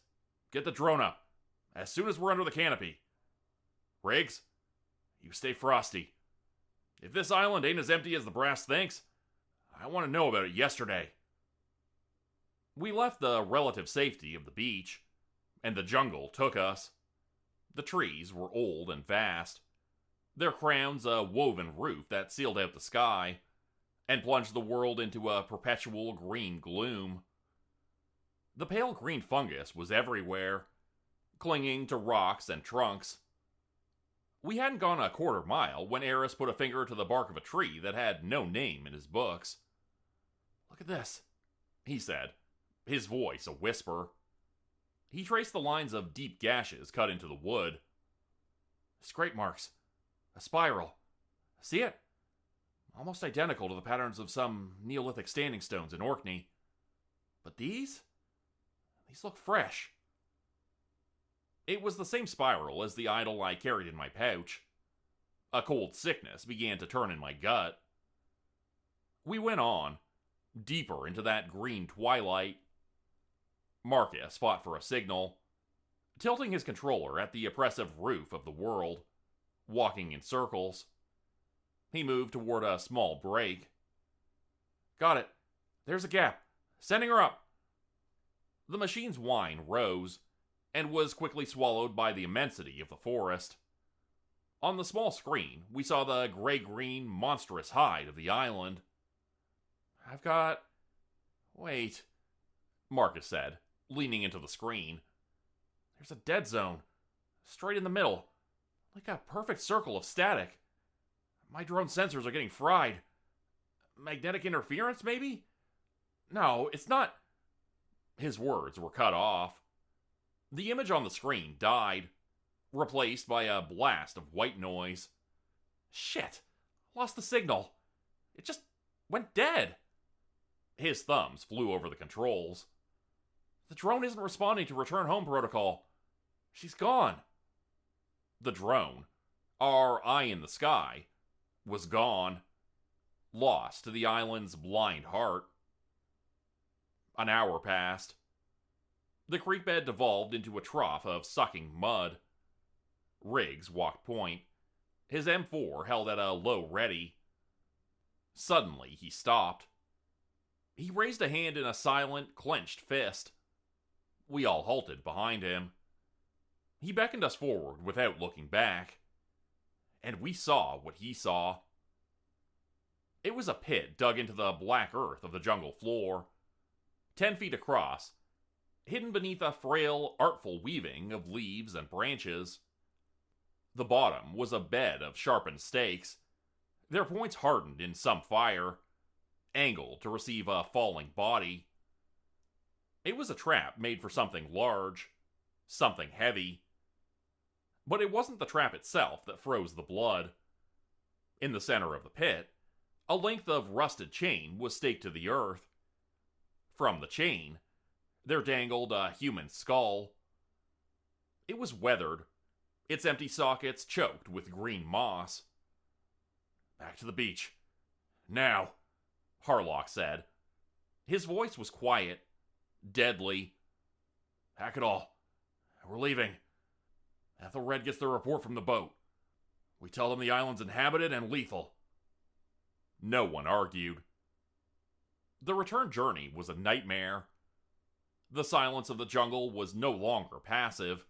A: get the drone up as soon as we're under the canopy. Riggs, you stay frosty. If this island ain't as empty as the brass thinks, I want to know about it yesterday." We left the relative safety of the beach, and the jungle took us. The trees were old and vast, their crowns a woven roof that sealed out the sky and plunged the world into a perpetual green gloom. The pale green fungus was everywhere, clinging to rocks and trunks. We hadn't gone a quarter mile when Eris put a finger to the bark of a tree that had no name in his books. "Look at this," he said, his voice a whisper. He traced the lines of deep gashes cut into the wood. "Scrape marks. A spiral. See it? Almost identical to the patterns of some Neolithic standing stones in Orkney. But these look fresh." It was the same spiral as the idol I carried in my pouch. A cold sickness began to turn in my gut. We went on, deeper into that green twilight. Marcus fought for a signal, tilting his controller at the oppressive roof of the world, walking in circles. He moved toward a small break. "Got it. There's a gap. Sending her up." The machine's whine rose, and was quickly swallowed by the immensity of the forest. On the small screen, we saw the gray-green, monstrous hide of the island. "I've got... Wait," Marcus said, leaning into the screen. "There's a dead zone, straight in the middle, like a perfect circle of static. My drone sensors are getting fried. Magnetic interference, maybe? No, it's not..." His words were cut off. The image on the screen died, replaced by a blast of white noise. "Shit! Lost the signal. It just went dead." His thumbs flew over the controls. "The drone isn't responding to return home protocol. She's gone." The drone, our eye in the sky, was gone, lost to the island's blind heart. An hour passed. The creek bed devolved into a trough of sucking mud. Riggs walked point, his M4 held at a low ready. Suddenly, he stopped. He raised a hand in a silent, clenched fist. We all halted behind him. He beckoned us forward without looking back. And we saw what he saw. It was a pit dug into the black earth of the jungle floor, 10 feet across, hidden beneath a frail, artful weaving of leaves and branches. The bottom was a bed of sharpened stakes, their points hardened in some fire, angled to receive a falling body. It was a trap made for something large, something heavy. But it wasn't the trap itself that froze the blood. In the center of the pit, a length of rusted chain was staked to the earth. From the chain, there dangled a human skull. It was weathered, its empty sockets choked with green moss. "Back to the beach. Now," Harlock said. His voice was quiet, deadly. "Pack it all. We're leaving. Ethelred gets the report from the boat. We tell them the island's inhabited and lethal." No one argued. The return journey was a nightmare. The silence of the jungle was no longer passive.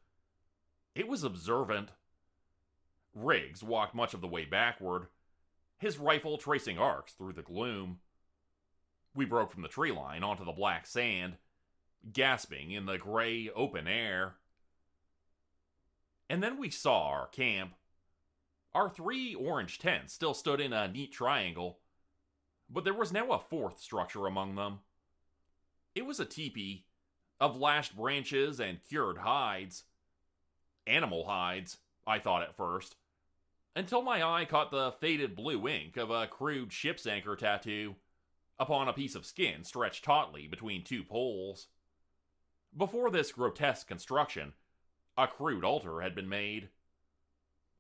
A: It was observant. Riggs walked much of the way backward, his rifle tracing arcs through the gloom. We broke from the tree line onto the black sand, gasping in the gray open air. And then we saw our camp. Our 3 orange tents still stood in a neat triangle, but there was now a 4th structure among them. It was a teepee of lashed branches and cured hides. Animal hides, I thought at first, until my eye caught the faded blue ink of a crude ship's anchor tattoo upon a piece of skin stretched tautly between 2 poles. Before this grotesque construction, a crude altar had been made.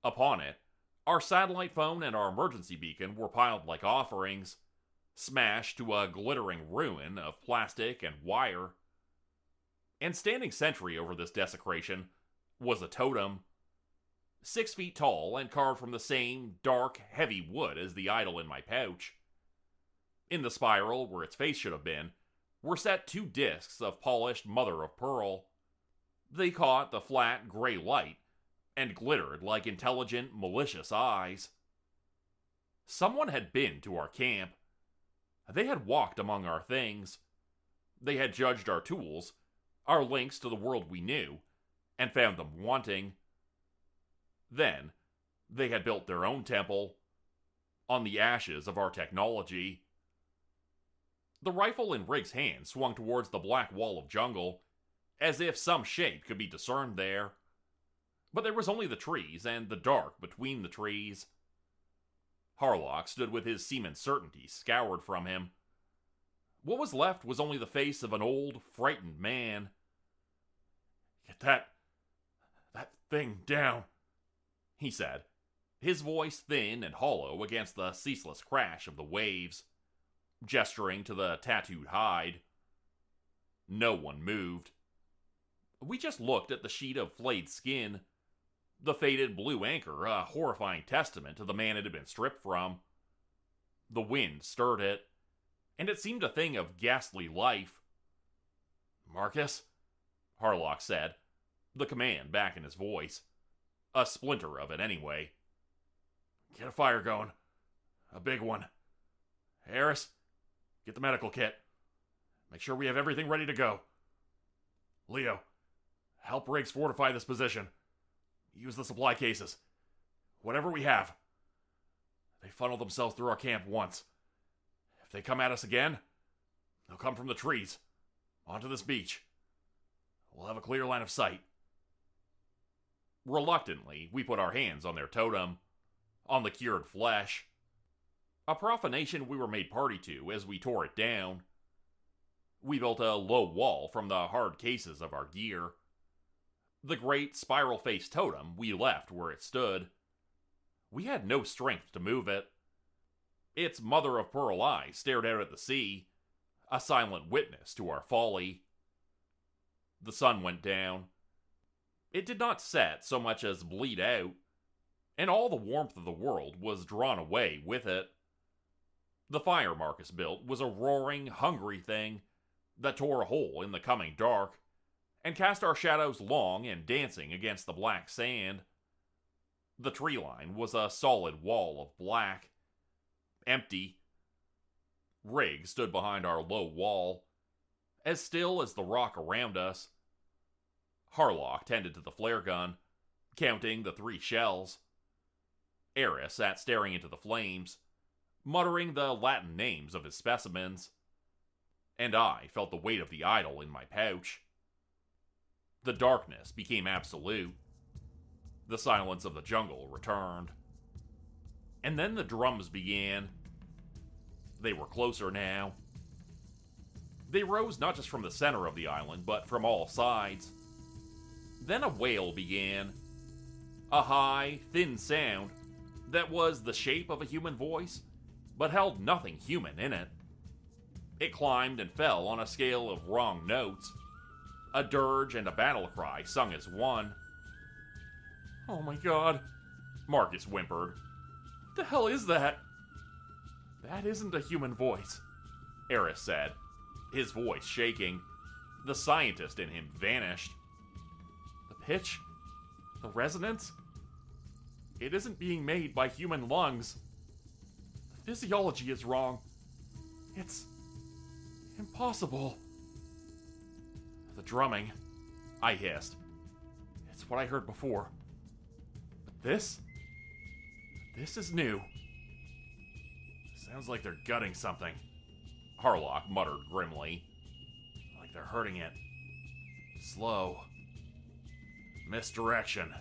A: Upon it, our satellite phone and our emergency beacon were piled like offerings, smashed to a glittering ruin of plastic and wire. And standing sentry over this desecration was a totem, 6 feet tall and carved from the same dark, heavy wood as the idol in my pouch. In the spiral, where its face should have been, were set 2 discs of polished mother of pearl. They caught the flat, gray light and glittered like intelligent, malicious eyes. Someone had been to our camp. They had walked among our things. They had judged our tools, our links to the world we knew, and found them wanting. Then, they had built their own temple, on the ashes of our technology. The rifle in Riggs' hand swung towards the black wall of jungle, as if some shape could be discerned there. But there was only the trees and the dark between the trees. Harlock stood with his seaman's certainty scoured from him. What was left was only the face of an old, frightened man. "Get that thing down," he said, his voice thin and hollow against the ceaseless crash of the waves, gesturing to the tattooed hide. No one moved. We just looked at the sheet of flayed skin, the faded blue anchor, a horrifying testament to the man it had been stripped from. The wind stirred it, and it seemed a thing of ghastly life. "Marcus," Harlock said, the command back in his voice. A splinter of it, anyway. "Get a fire going. A big one. Harris, get the medical kit. Make sure we have everything ready to go. Leo, help Riggs fortify this position. Use the supply cases. Whatever we have. They funneled themselves through our camp once. If they come at us again, they'll come from the trees, onto this beach. We'll have a clear line of sight." Reluctantly, we put our hands on their totem, on the cured flesh. A profanation we were made party to as we tore it down. We built a low wall from the hard cases of our gear. The great spiral-faced totem we left where it stood. We had no strength to move it. Its mother-of-pearl eye stared out at the sea, a silent witness to our folly. The sun went down. It did not set so much as bleed out, and all the warmth of the world was drawn away with it. The fire Marcus built was a roaring, hungry thing that tore a hole in the coming dark and cast our shadows long and dancing against the black sand. The tree line was a solid wall of black, empty. Riggs stood behind our low wall, as still as the rock around us. Harlock tended to the flare gun, counting the 3 shells. Eris sat staring into the flames, muttering the Latin names of his specimens. And I felt the weight of the idol in my pouch. The darkness became absolute. The silence of the jungle returned. And then the drums began. They were closer now. They rose not just from the center of the island, but from all sides. Then a wail began. A high, thin sound that was the shape of a human voice, but held nothing human in it. It climbed and fell on a scale of wrong notes. A dirge and a battle cry sung as one. "Oh my god," Marcus whimpered. "What the hell is that?" "That isn't a human voice," Eris said, his voice shaking. The scientist in him vanished. "The pitch? The resonance? It isn't being made by human lungs." physiology is wrong. It's impossible. The drumming, I hissed. It's what I heard before. But this is new. Sounds like they're gutting something, Harlock muttered grimly. Like they're hurting it. Slow. Misdirection,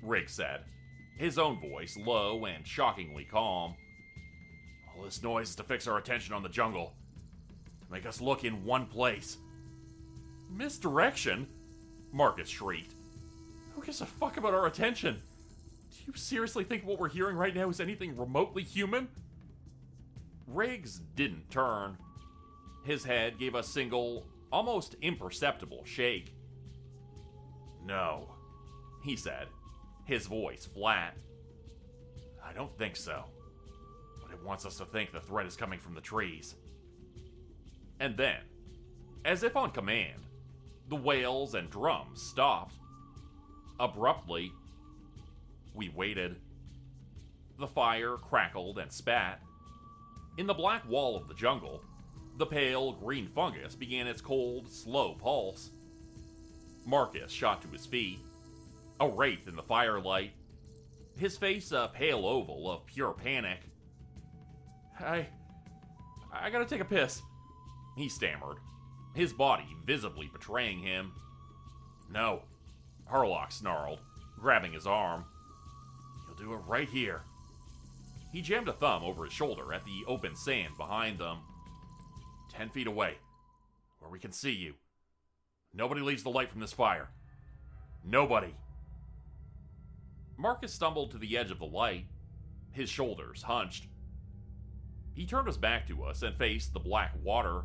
A: Riggs said, his own voice low and shockingly calm. All this noise is to fix our attention on the jungle. To make us look in one place. Misdirection? Marcus shrieked. Who gives a fuck about our attention? Do you seriously think what we're hearing right now is anything remotely human? Riggs didn't turn. His head gave a single, almost imperceptible shake. No, he said, his voice flat. I don't think so. But it wants us to think the threat is coming from the trees. And then, as if on command, the wails and drums stopped. Abruptly, we waited. The fire crackled and spat. In the black wall of the jungle, the pale green fungus began its cold, slow pulse. Marcus shot to his feet, a wraith in the firelight, his face a pale oval of pure panic. I gotta take a piss, he stammered, his body visibly betraying him. No, Harlock snarled, grabbing his arm. You'll do it right here. He jammed a thumb over his shoulder at the open sand behind them. 10 feet away, where we can see you. Nobody leaves the light from this fire. Nobody. Marcus stumbled to the edge of the light, his shoulders hunched. He turned his back to us and faced the black water.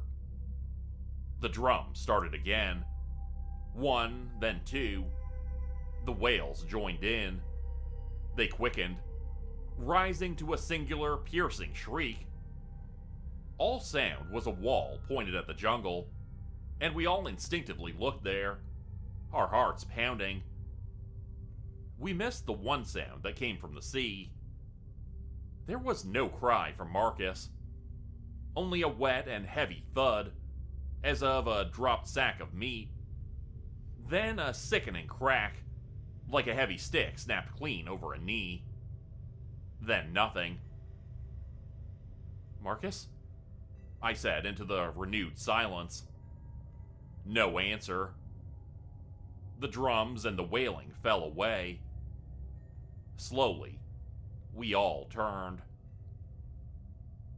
A: The drum started again. 1, then 2. The wails joined in. They quickened, rising to a singular, piercing shriek. All sound was a wall pointed at the jungle, and we all instinctively looked there, our hearts pounding. We missed the one sound that came from the sea. There was no cry from Marcus, only a wet and heavy thud, as of a dropped sack of meat. Then a sickening crack, like a heavy stick snapped clean over a knee. Then nothing. Marcus? I said into the renewed silence. No answer. The drums and the wailing fell away. Slowly, we all turned.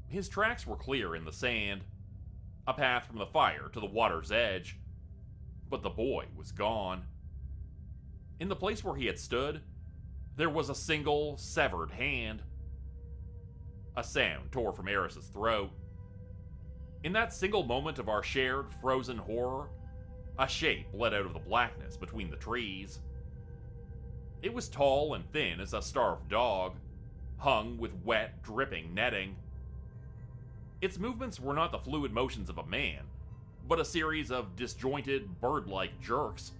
A: His tracks were clear in the sand, a path from the fire to the water's edge, but the boy was gone. In the place where he had stood, there was a single severed hand. A sound tore from Eris's throat. In that single moment of our shared frozen horror, a shape bled out of the blackness between the trees. It was tall and thin as a starved dog, hung with wet, dripping netting. Its movements were not the fluid motions of a man, but a series of disjointed, bird-like jerks.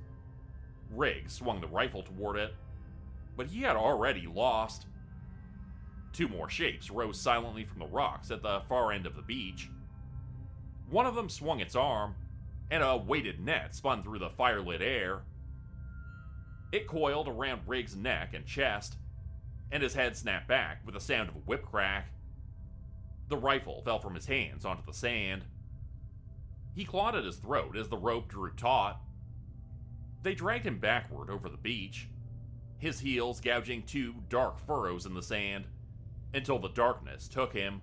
A: Riggs swung the rifle toward it, but he had already lost. 2 more shapes rose silently from the rocks at the far end of the beach. One of them swung its arm, and a weighted net spun through the firelit air. It coiled around Riggs' neck and chest, and his head snapped back with a sound of a whip crack. The rifle fell from his hands onto the sand. He clawed at his throat as the rope drew taut. They dragged him backward over the beach, his heels gouging 2 dark furrows in the sand, until the darkness took him.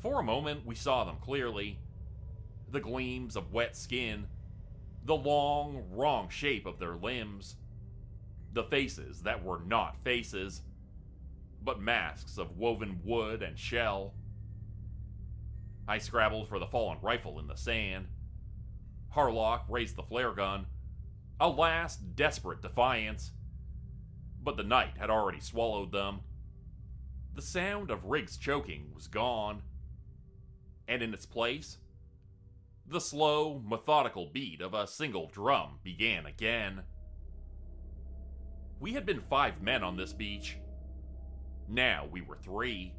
A: For a moment, we saw them clearly. The gleams of wet skin, the long, wrong shape of their limbs, the faces that were not faces, but masks of woven wood and shell. I scrabbled for the fallen rifle in the sand. Harlock raised the flare gun, a last desperate defiance. But the night had already swallowed them. The sound of Riggs choking was gone. And in its place, the slow, methodical beat of a single drum began again. We had been 5 men on this beach. Now we were 3,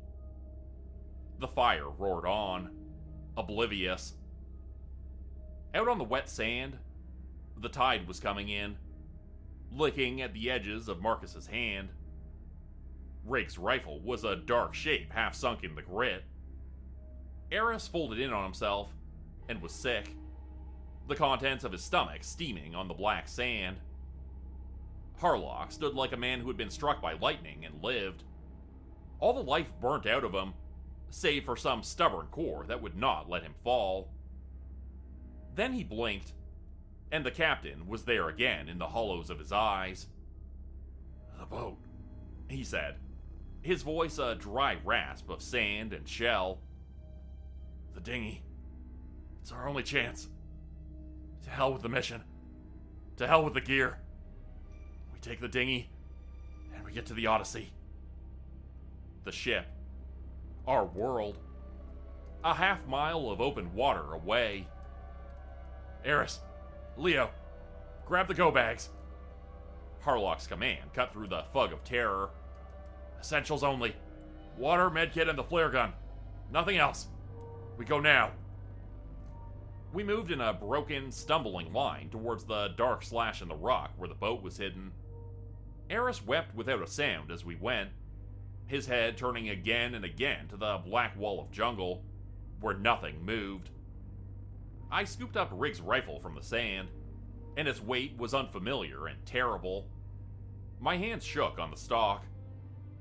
A: The fire roared on, oblivious. Out on the wet sand, the tide was coming in, licking at the edges of Marcus's hand. Rig's rifle was a dark shape half sunk in the grit. Eris folded in on himself and was sick, the contents of his stomach steaming on the black sand. Harlock stood like a man who had been struck by lightning and lived. All the life burnt out of him, save for some stubborn core that would not let him fall. Then he blinked, and the captain was there again in the hollows of his eyes. "The boat," he said, his voice a dry rasp of sand and shell. "The dinghy. It's our only chance. To hell with the mission. To hell with the gear. We take the dinghy, and we get to the Odyssey." The ship. Our world. A half-mile of open water away. "Eris, Leo, grab the go-bags." Harlock's command cut through the fog of terror. "Essentials only. Water, medkit, and the flare gun. Nothing else. We go now." We moved in a broken, stumbling line towards the dark slash in the rock where the boat was hidden. Eris wept without a sound as we went, his head turning again and again to the black wall of jungle, where nothing moved. I scooped up Rig's rifle from the sand, and its weight was unfamiliar and terrible. My hands shook on the stock,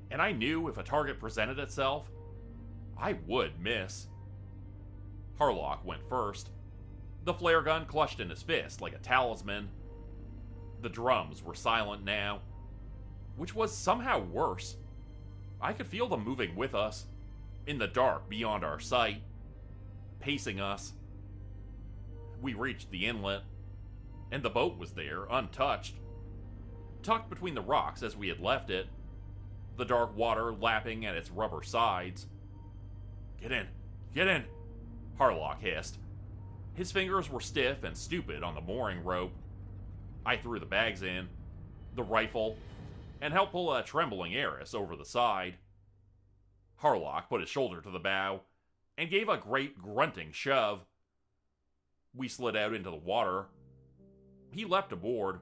A: and I knew if a target presented itself, I would miss. Harlock went first, the flare gun clutched in his fist like a talisman. The drums were silent now, which was somehow worse. I could feel them moving with us, in the dark beyond our sight, pacing us. We reached the inlet, and the boat was there, untouched, tucked between the rocks as we had left it, the dark water lapping at its rubber sides. Get in, Harlock hissed. His fingers were stiff and stupid on the mooring rope. I threw the bags in, the rifle, and helped pull a trembling Eris over the side. Harlock put his shoulder to the bow and gave a great grunting shove. We slid out into the water. He leapt aboard,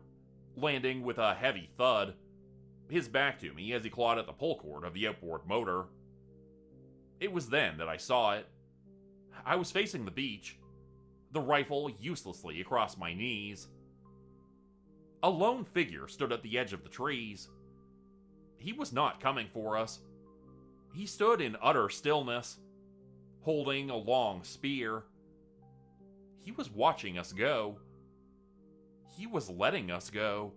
A: landing with a heavy thud, his back to me as he clawed at the pull cord of the outboard motor. It was then that I saw it. I was facing the beach, the rifle uselessly across my knees. A lone figure stood at the edge of the trees. He was not coming for us. He stood in utter stillness, holding a long spear. He was watching us go. He was letting us go.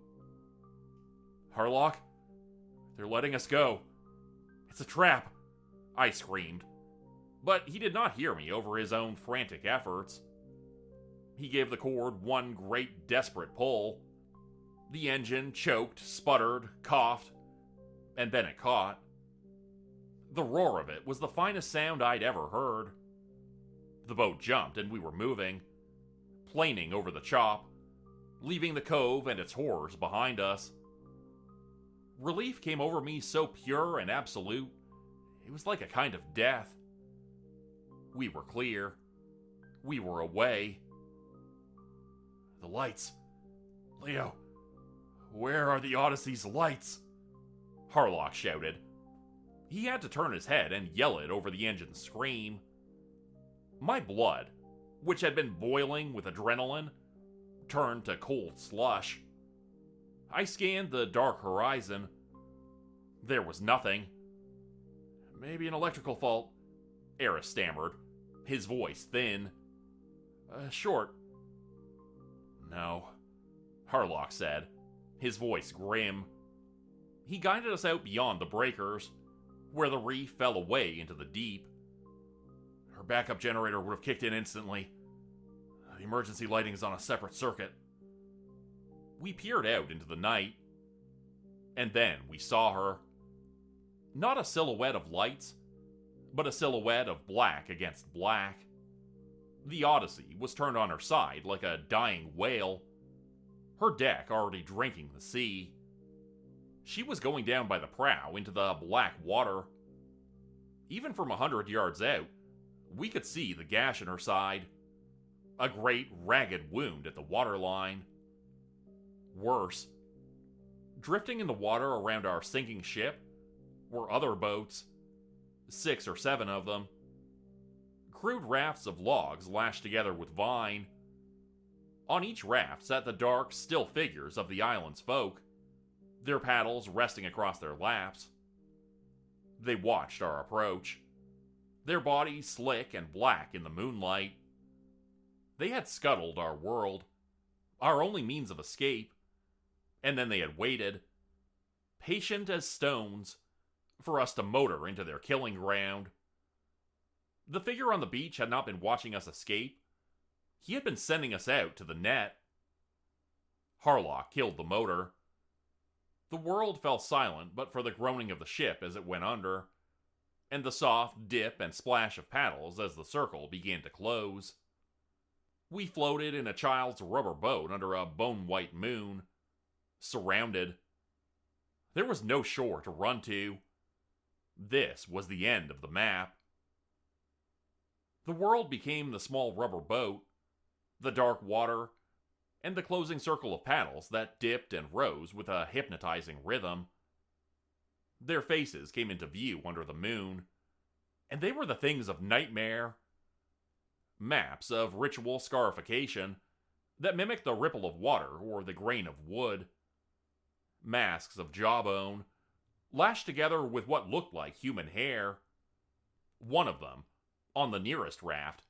A: "Harlock, they're letting us go. It's a trap," I screamed. But he did not hear me over his own frantic efforts. He gave the cord one great desperate pull. The engine choked, sputtered, coughed, and then it caught. The roar of it was the finest sound I'd ever heard. The boat jumped and we were moving, planing over the chop, leaving the cove and its horrors behind us. Relief came over me so pure and absolute, it was like a kind of death. We were clear. We were away. "The lights. Leo, where are the Odyssey's lights?" Harlock shouted. He had to turn his head and yell it over the engine's scream. My blood, which had been boiling with adrenaline, turned to cold slush. I scanned the dark horizon. There was nothing. "Maybe an electrical fault," Eris stammered, his voice thin. "Short." "No," Harlock said, his voice grim. He guided us out beyond the breakers, where the reef fell away into the deep. "Her backup generator would have kicked in instantly. The emergency lighting is on a separate circuit." We peered out into the night, and then we saw her. Not a silhouette of lights, but a silhouette of black against black. The Odyssey was turned on her side like a dying whale, her deck already drinking the sea. She was going down by the prow into the black water. Even from 100 yards out, we could see the gash in her side. A great, ragged wound at the waterline. Worse, drifting in the water around our sinking ship were other boats, 6 or 7 of them. Crude rafts of logs lashed together with vine. On each raft sat the dark, still figures of the island's folk, their paddles resting across their laps. They watched our approach, their bodies slick and black in the moonlight. They had scuttled our world, our only means of escape, and then they had waited, patient as stones, for us to motor into their killing ground. The figure on the beach had not been watching us escape. He had been sending us out to the net. Harlock killed the motor. The world fell silent but for the groaning of the ship as it went under, and the soft dip and splash of paddles as the circle began to close. We floated in a child's rubber boat under a bone-white moon, surrounded. There was no shore to run to. This was the end of the map. The world became the small rubber boat, the dark water, and the closing circle of paddles that dipped and rose with a hypnotizing rhythm. Their faces came into view under the moon, and they were the things of nightmare. Maps of ritual scarification that mimicked the ripple of water or the grain of wood. Masks of jawbone, lashed together with what looked like human hair. One of them, on the nearest raft,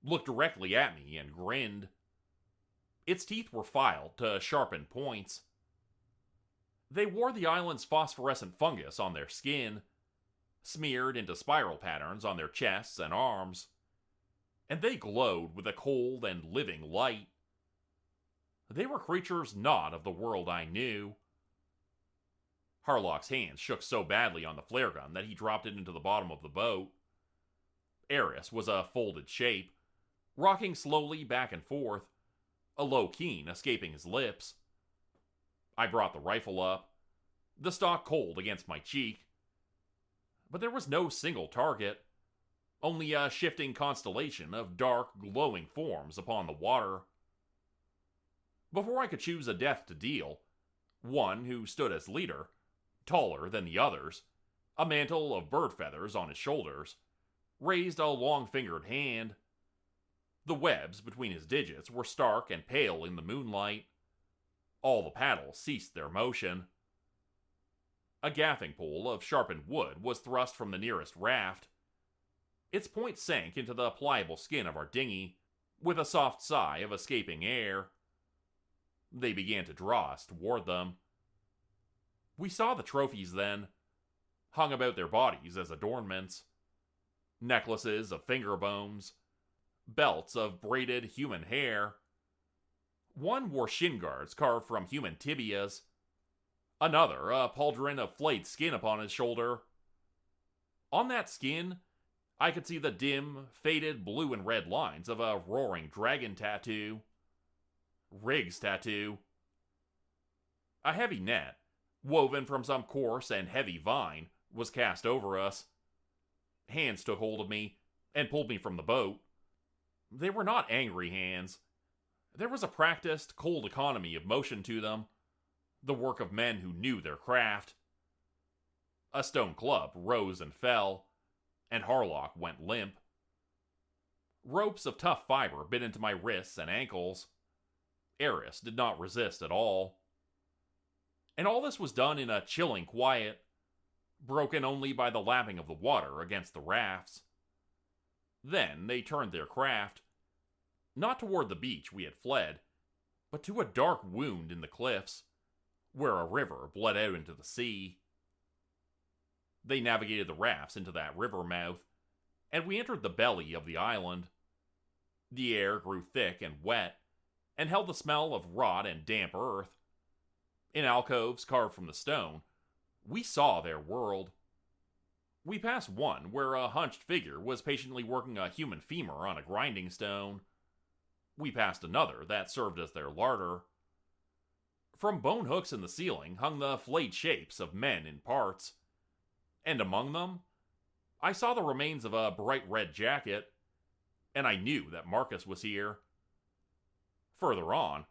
A: looked directly at me and grinned. Its teeth were filed to sharpened points. They wore the island's phosphorescent fungus on their skin, smeared into spiral patterns on their chests and arms, and they glowed with a cold and living light. They were creatures not of the world I knew. Harlock's hands shook so badly on the flare gun that he dropped it into the bottom of the boat. Eris was a folded shape, rocking slowly back and forth, a low keen escaping his lips. I brought the rifle up, the stock cold against my cheek. But there was no single target, only a shifting constellation of dark, glowing forms upon the water. Before I could choose a death to deal, one who stood as leader, taller than the others, a mantle of bird feathers on his shoulders, raised a long-fingered hand. The webs between his digits were stark and pale in the moonlight. All the paddles ceased their motion. A gaffing pole of sharpened wood was thrust from the nearest raft. Its point sank into the pliable skin of our dinghy, with a soft sigh of escaping air. They began to draw us toward them. We saw the trophies then, hung about their bodies as adornments. Necklaces of finger bones, belts of braided human hair. One wore shin guards carved from human tibias. Another, a pauldron of flayed skin upon his shoulder. On that skin, I could see the dim, faded blue and red lines of a roaring dragon tattoo. Riggs tattoo. A heavy net, woven from some coarse and heavy vine, was cast over us. Hands took hold of me and pulled me from the boat. They were not angry hands. There was a practiced, cold economy of motion to them, the work of men who knew their craft. A stone club rose and fell, and Harlock went limp. Ropes of tough fiber bit into my wrists and ankles. Eris did not resist at all. And all this was done in a chilling quiet, broken only by the lapping of the water against the rafts. Then they turned their craft, not toward the beach we had fled, but to a dark wound in the cliffs, where a river bled out into the sea. They navigated the rafts into that river mouth, and we entered the belly of the island. The air grew thick and wet, and held the smell of rot and damp earth. In alcoves carved from the stone, we saw their world. We passed one where a hunched figure was patiently working a human femur on a grinding stone. We passed another that served as their larder. From bone hooks in the ceiling hung the flayed shapes of men in parts, and among them, I saw the remains of a bright red jacket, and I knew that Marcus was here. Further on,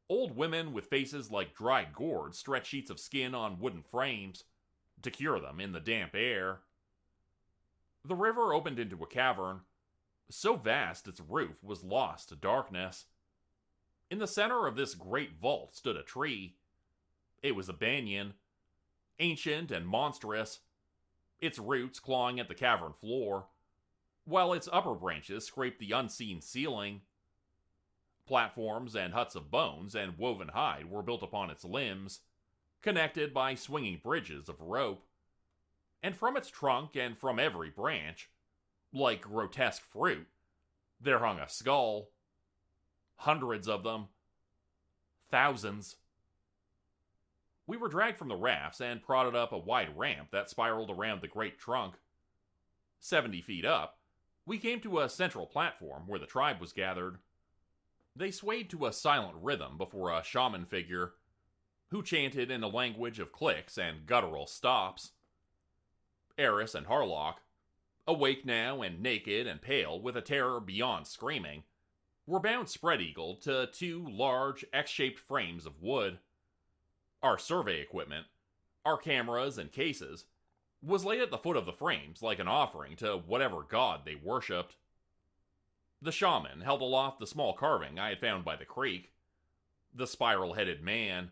A: old women with faces like dried gourds stretched sheets of skin on wooden frames to cure them in the damp air. The river opened into a cavern, so vast its roof was lost to darkness. In the center of this great vault stood a tree. It was a banyan, ancient and monstrous, its roots clawing at the cavern floor, while its upper branches scraped the unseen ceiling. Platforms and huts of bones and woven hide were built upon its limbs, connected by swinging bridges of rope. And from its trunk and from every branch, like grotesque fruit, there hung a skull. Hundreds of them. Thousands. We were dragged from the rafts and prodded up a wide ramp that spiraled around the great trunk. 70 feet up, we came to a central platform where the tribe was gathered. They swayed to a silent rhythm before a shaman figure, who chanted in a language of clicks and guttural stops. Eris and Harlock, awake now and naked and pale with a terror beyond screaming, were bound spread-eagled to 2 large X-shaped frames of wood. Our survey equipment, our cameras and cases, was laid at the foot of the frames like an offering to whatever god they worshipped. The shaman held aloft the small carving I had found by the creek, the spiral-headed man,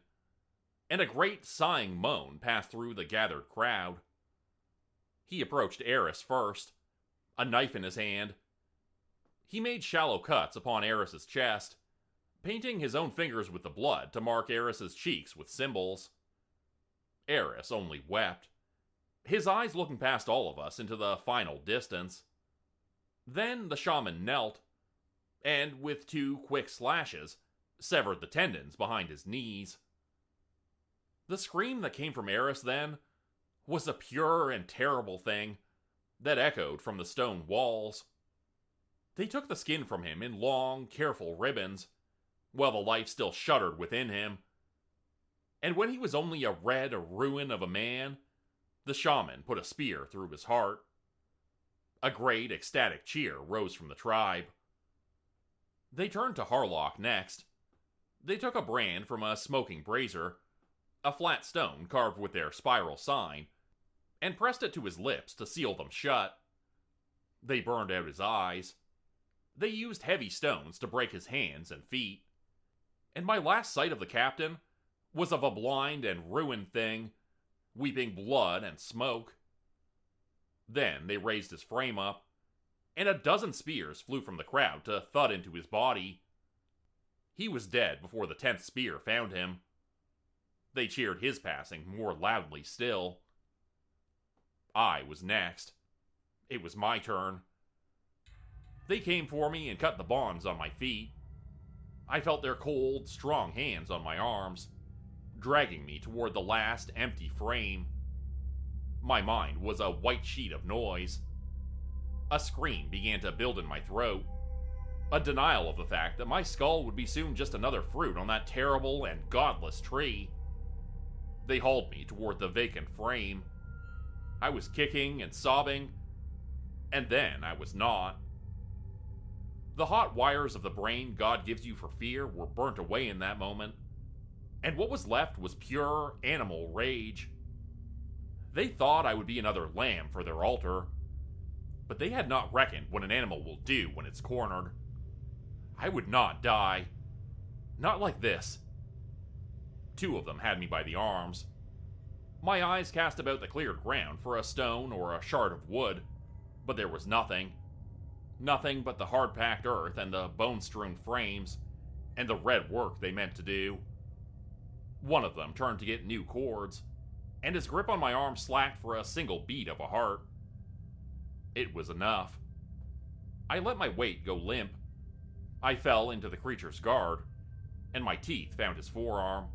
A: and a great sighing moan passed through the gathered crowd. He approached Eris first, a knife in his hand. He made shallow cuts upon Eris's chest, painting his own fingers with the blood to mark Eris's cheeks with symbols. Eris only wept, his eyes looking past all of us into the final distance. Then the shaman knelt, and with 2 quick slashes, severed the tendons behind his knees. The scream that came from Eris then was a pure and terrible thing that echoed from the stone walls. They took the skin from him in long, careful ribbons, while the life still shuddered within him. And when he was only a red ruin of a man, the shaman put a spear through his heart. A great, ecstatic cheer rose from the tribe. They turned to Harlock next. They took a brand from a smoking brazier, a flat stone carved with their spiral sign, and pressed it to his lips to seal them shut. They burned out his eyes. They used heavy stones to break his hands and feet. And my last sight of the captain was of a blind and ruined thing, weeping blood and smoke. Then they raised his frame up, and a dozen spears flew from the crowd to thud into his body. He was dead before the 10th spear found him. They cheered his passing more loudly still. I was next. It was my turn. They came for me and cut the bonds on my feet. I felt their cold, strong hands on my arms, dragging me toward the last empty frame. My mind was a white sheet of noise. A scream began to build in my throat, a denial of the fact that my skull would be soon just another fruit on that terrible and godless tree. They hauled me toward the vacant frame. I was kicking and sobbing, and then I was not. The hot wires of the brain God gives you for fear were burnt away in that moment, and what was left was pure animal rage. They thought I would be another lamb for their altar, but they had not reckoned what an animal will do when it's cornered. I would not die. Not like this. 2 of them had me by the arms. My eyes cast about the cleared ground for a stone or a shard of wood, but there was nothing. Nothing but the hard-packed earth and the bone-strewn frames, and the red work they meant to do. One of them turned to get new cords, and his grip on my arm slacked for a single beat of a heart. It was enough. I let my weight go limp. I fell into the creature's guard, and my teeth found his forearm.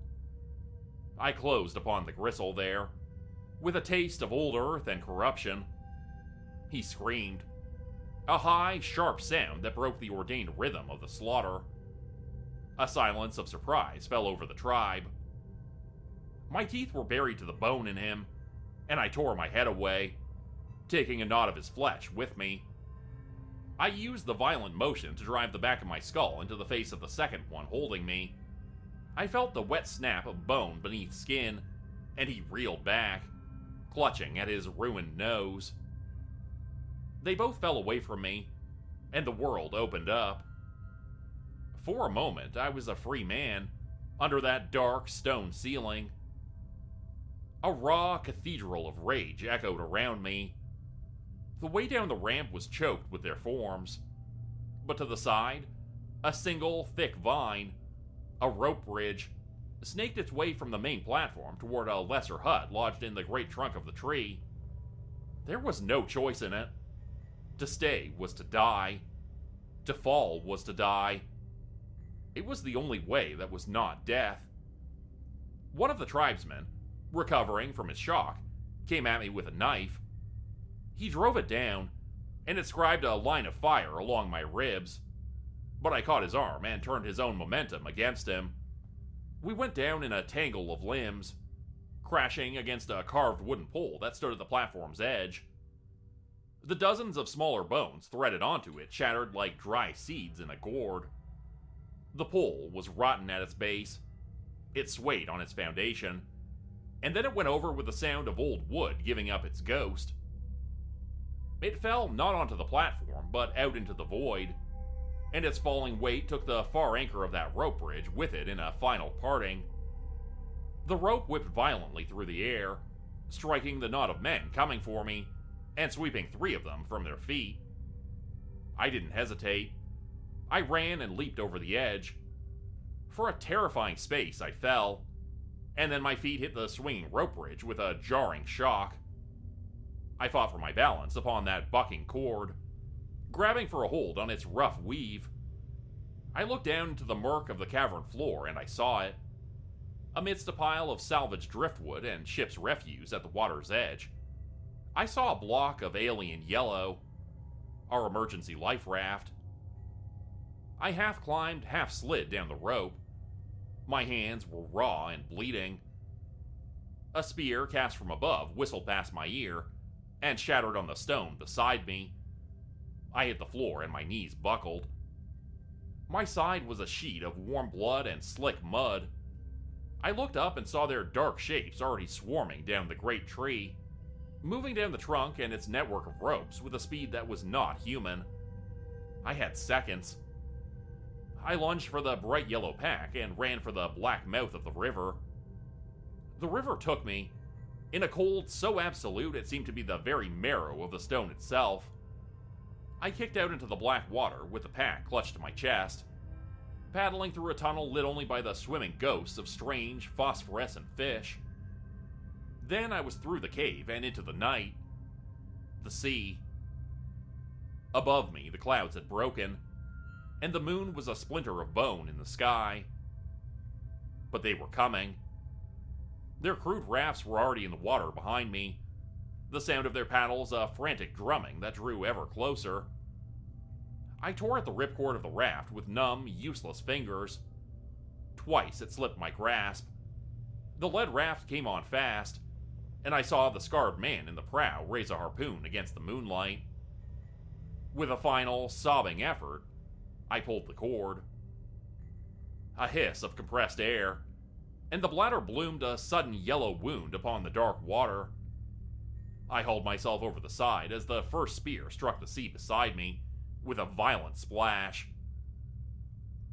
A: I closed upon the gristle there, with a taste of old earth and corruption. He screamed, a high, sharp sound that broke the ordained rhythm of the slaughter. A silence of surprise fell over the tribe. My teeth were buried to the bone in him, and I tore my head away. taking a knot of his flesh with me. I used the violent motion to drive the back of my skull into the face of the second one holding me. I felt the wet snap of bone beneath skin, and he reeled back, clutching at his ruined nose. They both fell away from me, and the world opened up. For a moment, I was a free man, under that dark stone ceiling. A raw cathedral of rage echoed around me. The way down the ramp was choked with their forms, but to the side, a single thick vine, a rope bridge, snaked its way from the main platform toward a lesser hut lodged in the great trunk of the tree. There was no choice in it. To stay was to die. To fall was to die. It was the only way that was not death. One of the tribesmen, recovering from his shock, came at me with a knife. He drove it down and inscribed a line of fire along my ribs, but I caught his arm and turned his own momentum against him. We went down in a tangle of limbs, crashing against a carved wooden pole that stood at the platform's edge. The dozens of smaller bones threaded onto it shattered like dry seeds in a gourd. The pole was rotten at its base. It swayed on its foundation, and then it went over with the sound of old wood giving up its ghost. It fell not onto the platform, but out into the void, and its falling weight took the far anchor of that rope bridge with it in a final parting. The rope whipped violently through the air, striking the knot of men coming for me, and sweeping 3 of them from their feet. I didn't hesitate. I ran and leaped over the edge. For a terrifying space, I fell, and then my feet hit the swinging rope bridge with a jarring shock. I fought for my balance upon that bucking cord, grabbing for a hold on its rough weave. I looked down into the murk of the cavern floor and I saw it. Amidst a pile of salvaged driftwood and ship's refuse at the water's edge, I saw a block of alien yellow, our emergency life raft. I half climbed, half slid down the rope. My hands were raw and bleeding. A spear cast from above whistled past my ear and shattered on the stone beside me. I hit the floor and my knees buckled. My side was a sheet of warm blood and slick mud. I looked up and saw their dark shapes already swarming down the great tree, moving down the trunk and its network of ropes with a speed that was not human. I had seconds. I lunged for the bright yellow pack and ran for the black mouth of the river. The river took me, in a cold so absolute it seemed to be the very marrow of the stone itself. I kicked out into the black water with the pack clutched to my chest, paddling through a tunnel lit only by the swimming ghosts of strange, phosphorescent fish. Then I was through the cave and into the night. The sea. Above me, the clouds had broken, and the moon was a splinter of bone in the sky. But they were coming. Their crude rafts were already in the water behind me, the sound of their paddles a frantic drumming that drew ever closer. I tore at the ripcord of the raft with numb, useless fingers. Twice it slipped my grasp. The lead raft came on fast, and I saw the scarred man in the prow raise a harpoon against the moonlight. With a final, sobbing effort, I pulled the cord. A hiss of compressed air, and the bladder bloomed a sudden yellow wound upon the dark water. I hauled myself over the side as the first spear struck the sea beside me, with a violent splash.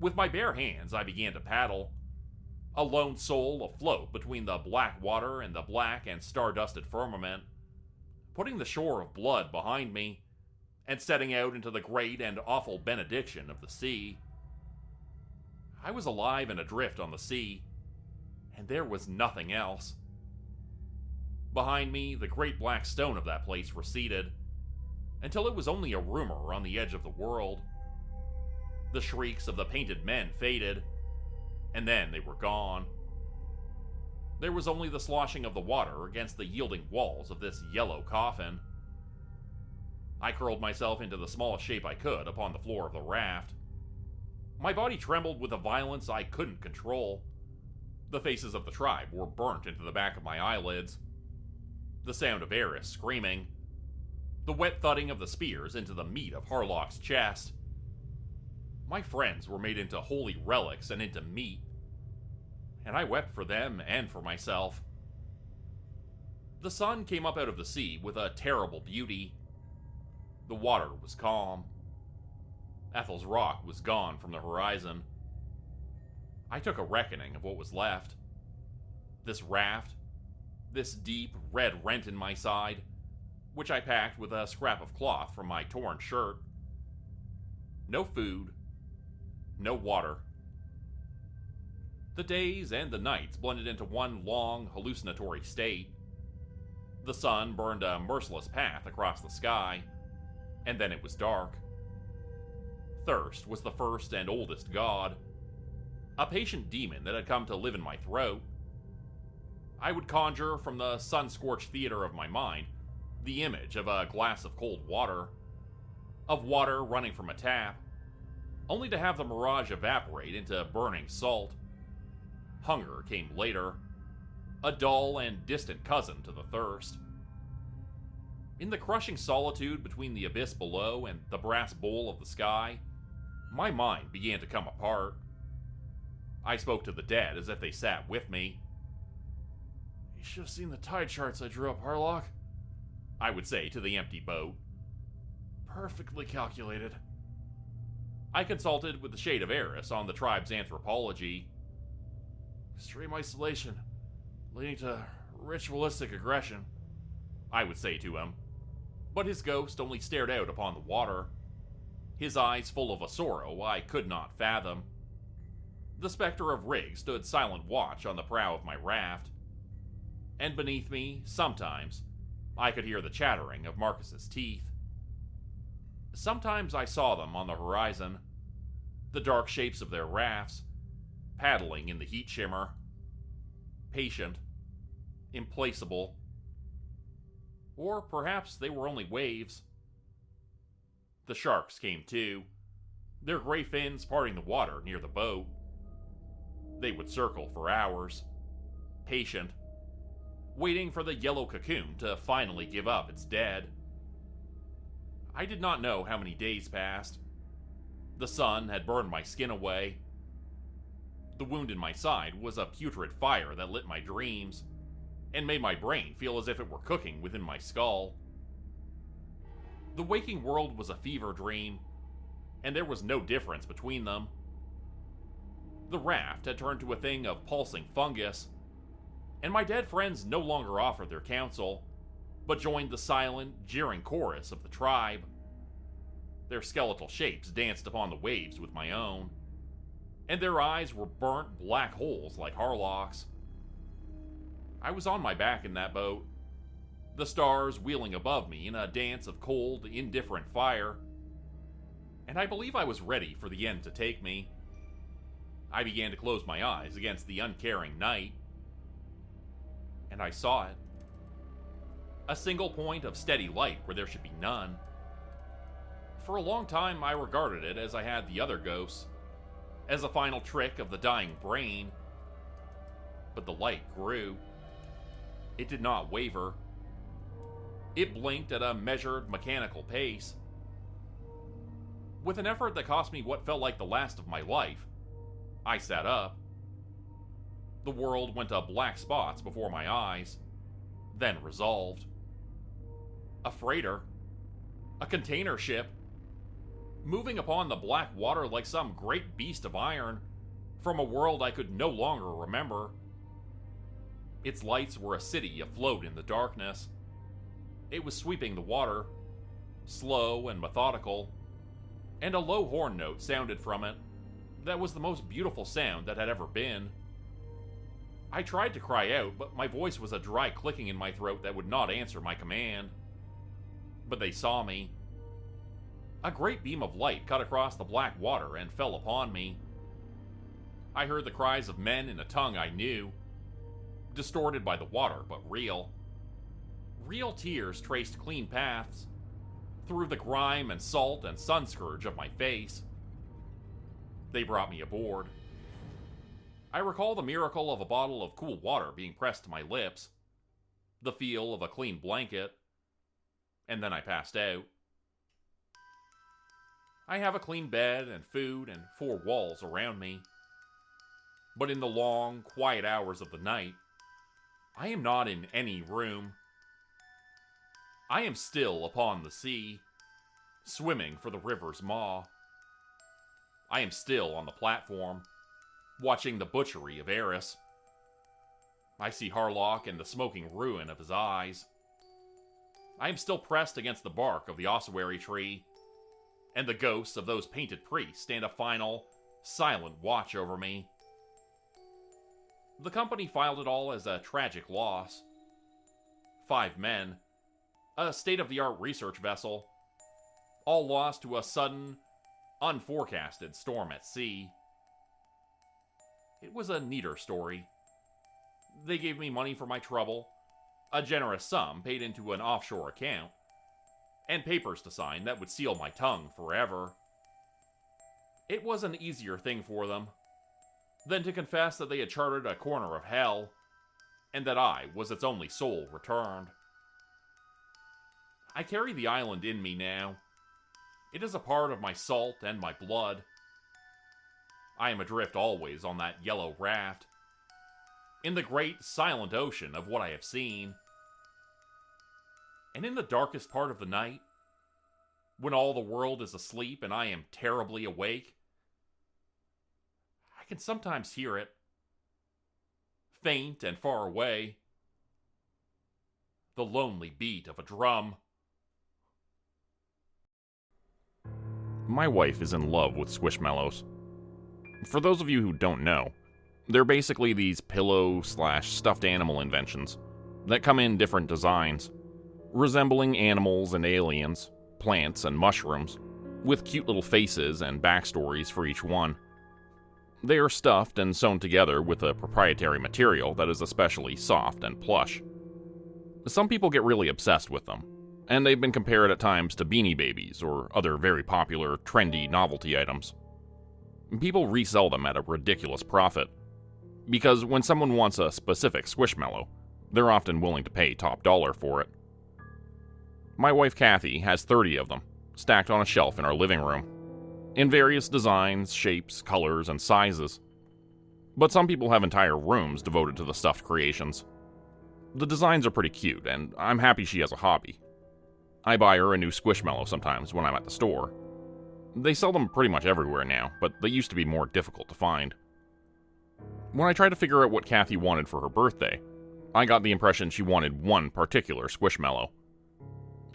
A: With my bare hands, I began to paddle, a lone soul afloat between the black water and the black and star-dusted firmament, putting the shore of blood behind me, and setting out into the great and awful benediction of the sea. I was alive and adrift on the sea, and there was nothing else. Behind me, the great black stone of that place receded, until it was only a rumor on the edge of the world. The shrieks of the painted men faded, and then they were gone. There was only the sloshing of the water against the yielding walls of this yellow coffin. I curled myself into the smallest shape I could upon the floor of the raft. My body trembled with a violence I couldn't control. The faces of the tribe were burnt into the back of my eyelids. The sound of Eris screaming, the wet thudding of the spears into the meat of Harlock's chest. My friends were made into holy relics and into meat, and I wept for them and for myself. The sun came up out of the sea with a terrible beauty. The water was calm. Ethel's rock was gone from the horizon. I took a reckoning of what was left. This raft, this deep red rent in my side, which I packed with a scrap of cloth from my torn shirt. No food, no water. The days and the nights blended into one long, hallucinatory state. The sun burned a merciless path across the sky, and then it was dark. Thirst was the first and oldest god, a patient demon that had come to live in my throat. I would conjure from the sun-scorched theater of my mind the image of a glass of cold water, of water running from a tap, only to have the mirage evaporate into burning salt. Hunger came later, a dull and distant cousin to the thirst. In the crushing solitude between the abyss below and the brass bowl of the sky, my mind began to come apart. I spoke to the dead as if they sat with me. "You should have seen the tide charts I drew up, Harlock," I would say to the empty boat. "Perfectly calculated." I consulted with the Shade of Eris on the tribe's anthropology. "Extreme isolation, leading to ritualistic aggression," I would say to him. But his ghost only stared out upon the water, his eyes full of a sorrow I could not fathom. The specter of Rig stood silent watch on the prow of my raft, and beneath me, sometimes, I could hear the chattering of Marcus's teeth. Sometimes I saw them on the horizon, the dark shapes of their rafts, paddling in the heat shimmer, patient, implacable. Or perhaps they were only waves. The sharks came too, their gray fins parting the water near the boat. They would circle for hours, patient, waiting for the yellow cocoon to finally give up its dead. I did not know how many days passed. The sun had burned my skin away. The wound in my side was a putrid fire that lit my dreams, and made my brain feel as if it were cooking within my skull. The waking world was a fever dream, and there was no difference between them. The raft had turned to a thing of pulsing fungus, and my dead friends no longer offered their counsel, but joined the silent, jeering chorus of the tribe. Their skeletal shapes danced upon the waves with my own, and their eyes were burnt black holes like Harlock's. I was on my back in that boat, the stars wheeling above me in a dance of cold, indifferent fire, and I believe I was ready for the end to take me. I began to close my eyes against the uncaring night, and I saw it. A single point of steady light where there should be none. For a long time I regarded it as I had the other ghosts, as a final trick of the dying brain. But the light grew. It did not waver. It blinked at a measured, mechanical pace. With an effort that cost me what felt like the last of my life, I sat up. The world went to black spots before my eyes, then resolved. A freighter, a container ship, moving upon the black water like some great beast of iron, from a world I could no longer remember. Its lights were a city afloat in the darkness. It was sweeping the water, slow and methodical, and a low horn note sounded from it that was the most beautiful sound that had ever been. I tried to cry out, but my voice was a dry clicking in my throat that would not answer my command. But they saw me. A great beam of light cut across the black water and fell upon me. I heard the cries of men in a tongue I knew, distorted by the water, but real. Real tears traced clean paths through the grime and salt and sun scourge of my face. They brought me aboard. I recall the miracle of a bottle of cool water being pressed to my lips, the feel of a clean blanket, and then I passed out. I have a clean bed and food and 4 walls around me. But in the long, quiet hours of the night, I am not in any room. I am still upon the sea, swimming for the river's maw. I am still on the platform, watching the butchery of Eris. I see Harlock and the smoking ruin of his eyes. I am still pressed against the bark of the ossuary tree, and the ghosts of those painted priests stand a final, silent watch over me. The company filed it all as a tragic loss. 5 men, a state-of-the-art research vessel, all lost to a sudden, unforecasted storm at sea. It was a neater story. They gave me money for my trouble, a generous sum paid into an offshore account, and papers to sign that would seal my tongue forever. It was an easier thing for them than to confess that they had charted a corner of hell, and that I was its only soul returned. I carry the island in me now. It is a part of my salt and my blood. I am adrift always on that yellow raft, in the great silent ocean of what I have seen. And in the darkest part of the night, when all the world is asleep and I am terribly awake, I can sometimes hear it, faint and far away, the lonely beat of a drum.
C: My wife is in love with Squishmallows. For those of you who don't know, they're basically these pillow/stuffed animal inventions that come in different designs, resembling animals and aliens, plants and mushrooms, with cute little faces and backstories for each one. They are stuffed and sewn together with a proprietary material that is especially soft and plush. Some people get really obsessed with them, and they've been compared at times to Beanie Babies or other very popular, trendy novelty items. People resell them at a ridiculous profit, because when someone wants a specific Squishmallow, they're often willing to pay top dollar for it. My wife Kathy has 30 of them, stacked on a shelf in our living room, in various designs, shapes, colors, and sizes. But some people have entire rooms devoted to the stuffed creations. The designs are pretty cute, and I'm happy she has a hobby. I buy her a new Squishmallow sometimes when I'm at the store. They sell them pretty much everywhere now, but they used to be more difficult to find. When I tried to figure out what Kathy wanted for her birthday, I got the impression she wanted one particular Squishmallow.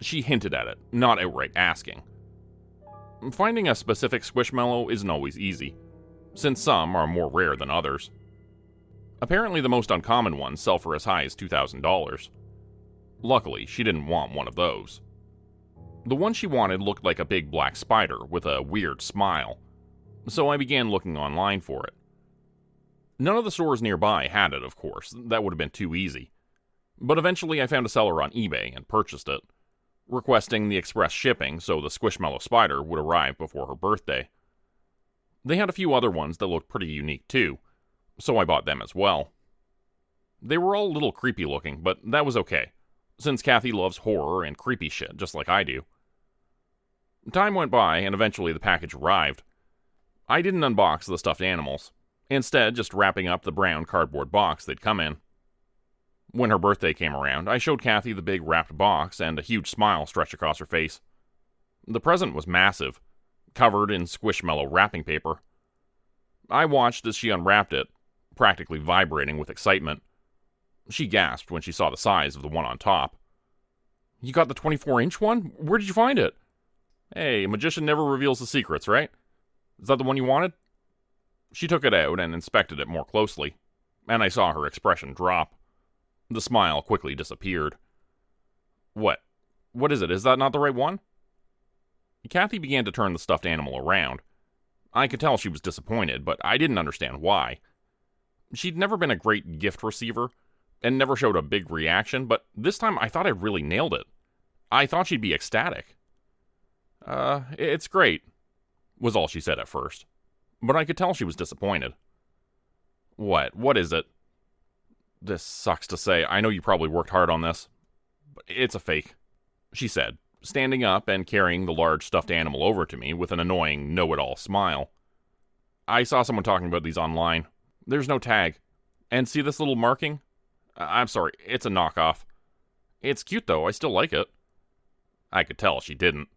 C: She hinted at it, not outright asking. Finding a specific Squishmallow isn't always easy, since some are more rare than others. Apparently the most uncommon ones sell for as high as $2,000. Luckily, she didn't want one of those. The one she wanted looked like a big black spider with a weird smile, so I began looking online for it. None of the stores nearby had it, of course. That would have been too easy. But eventually I found a seller on eBay and purchased it, requesting the express shipping so the Squishmallow spider would arrive before her birthday. They had a few other ones that looked pretty unique too, so I bought them as well. They were all a little creepy looking, but that was okay, since Kathy loves horror and creepy shit just like I do. Time went by and eventually the package arrived. I didn't unbox the stuffed animals, instead just wrapping up the brown cardboard box they'd come in. When her birthday came around, I showed Kathy the big wrapped box and a huge smile stretched across her face. The present was massive, covered in Squishmallow wrapping paper. I watched as she unwrapped it, practically vibrating with excitement. She gasped when she saw the size of the one on top. "You got the 24-inch one? Where did you find it?" "Hey, a magician never reveals the secrets, right? Is that the one you wanted?" She took it out and inspected it more closely, and I saw her expression drop. The smile quickly disappeared. What is it? Is that not the right one?" Kathy began to turn the stuffed animal around. I could tell she was disappointed, but I didn't understand why. She'd never been a great gift receiver, and never showed a big reaction, but this time I thought I really nailed it. I thought she'd be ecstatic. It's great," was all she said at first, but I could tell she was disappointed. What is it?" "This sucks to say. I know you probably worked hard on this, but it's a fake," she said,
A: standing up and carrying the large stuffed animal over to me with an annoying know-it-all smile. I saw someone talking about these online. There's no tag. And see this little marking? I'm sorry, it's a knockoff. It's cute though, I still like it. I could tell she didn't.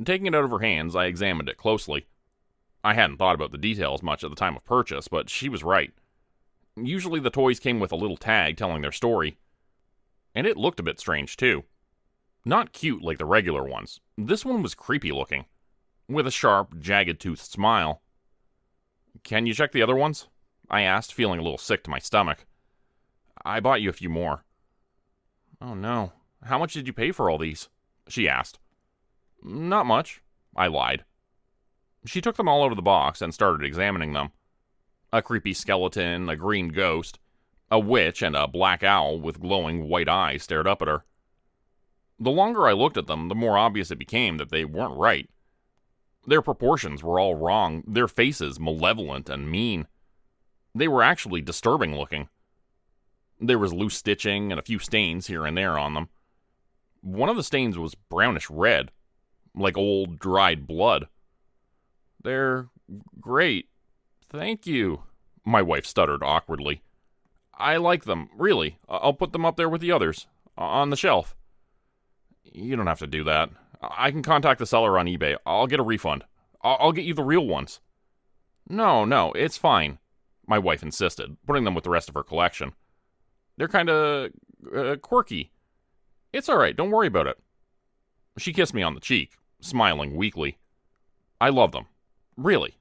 A: Taking it out of her hands, I examined it closely. I hadn't thought about the details much at the time of purchase, but she was right. Usually the toys came with a little tag telling their story. And it looked a bit strange too. Not cute like the regular ones. This one was creepy looking, with a sharp, jagged-toothed smile. "Can you check the other ones?" I asked, feeling a little sick to my stomach. "I bought you a few more." "Oh no. How much did you pay for all these?" she asked. "Not much," I lied. She took them all out of the box and started examining them. A creepy skeleton, a green ghost, a witch, and a black owl with glowing white eyes stared up at her. The longer I looked at them, the more obvious it became that they weren't right. Their proportions were all wrong, their faces malevolent and mean. They were actually disturbing looking. There was loose stitching and a few stains here and there on them. One of the stains was brownish red, like old, dried blood. "They're great. Thank you," my wife stuttered awkwardly. "I like them, really. I'll put them up there with the others, on the shelf." "You don't have to do that. I can contact the seller on eBay. I'll get a refund. I'll get you the real ones." No, it's fine," my wife insisted, putting them with the rest of her collection. "They're kinda quirky. It's alright, don't worry about it." She kissed me on the cheek, smiling weakly. "I love them. Really."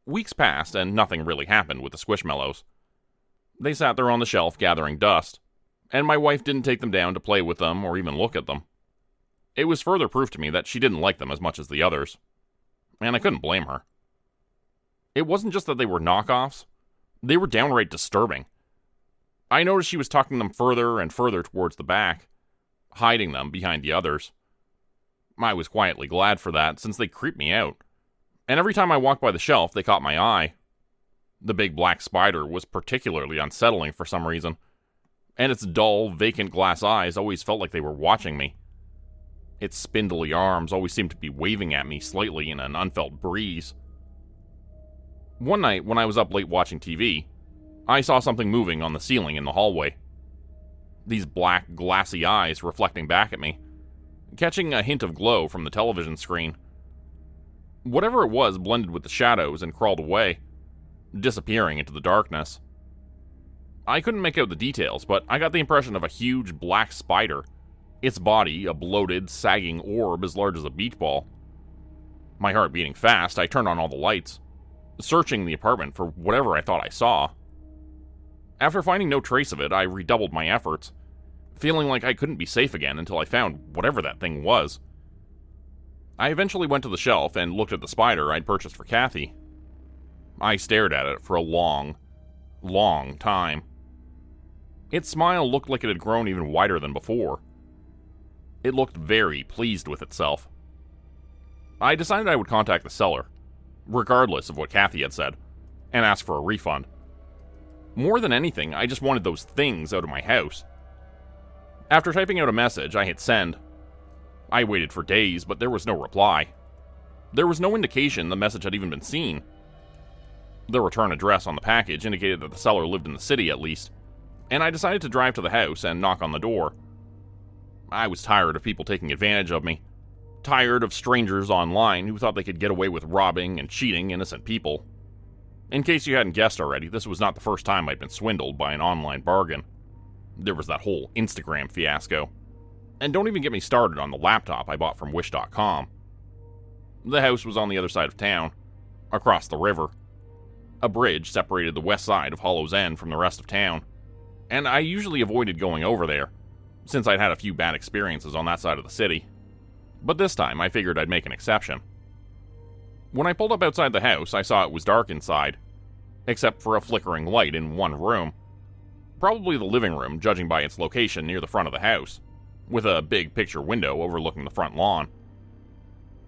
A: Weeks passed, and nothing really happened with the Squishmallows. They sat there on the shelf gathering dust, and my wife didn't take them down to play with them or even look at them. It was further proof to me that she didn't like them as much as the others, and I couldn't blame her. It wasn't just that they were knockoffs, they were downright disturbing. I noticed she was tucking them further and further towards the back, hiding them behind the others. I was quietly glad for that, since they creeped me out, and every time I walked by the shelf, they caught my eye. The big black spider was particularly unsettling for some reason, and its dull, vacant glass eyes always felt like they were watching me. Its spindly arms always seemed to be waving at me slightly in an unfelt breeze. One night, when I was up late watching TV, I saw something moving on the ceiling in the hallway. These black, glassy eyes reflecting back at me, catching a hint of glow from the television screen. Whatever it was blended with the shadows and crawled away, disappearing into the darkness. I couldn't make out the details, but I got the impression of a huge black spider, its body a bloated, sagging orb as large as a beach ball. My heart beating fast, I turned on all the lights, searching the apartment for whatever I thought I saw. After finding no trace of it, I redoubled my efforts, feeling like I couldn't be safe again until I found whatever that thing was. I eventually went to the shelf and looked at the spider I'd purchased for Kathy. I stared at it for a long time. Its smile looked like it had grown even wider than before. It looked very pleased with itself. I decided I would contact the seller, regardless of what Kathy had said, and ask for a refund. More than anything, I just wanted those things out of my house. After typing out a message, I hit send. I waited for days, but there was no reply. There was no indication the message had even been seen. The return address on the package indicated that the seller lived in the city at least, and I decided to drive to the house and knock on the door. I was tired of people taking advantage of me, tired of strangers online who thought they could get away with robbing and cheating innocent people. In case you hadn't guessed already, this was not the first time I'd been swindled by an online bargain. There was that whole Instagram fiasco. And don't even get me started on the laptop I bought from Wish.com. The house was on the other side of town, across the river. A bridge separated the west side of Hollow's End from the rest of town, and I usually avoided going over there, since I'd had a few bad experiences on that side of the city. But this time, I figured I'd make an exception. When I pulled up outside the house, I saw it was dark inside, except for a flickering light in one room. Probably the living room, judging by its location near the front of the house, with a big picture window overlooking the front lawn.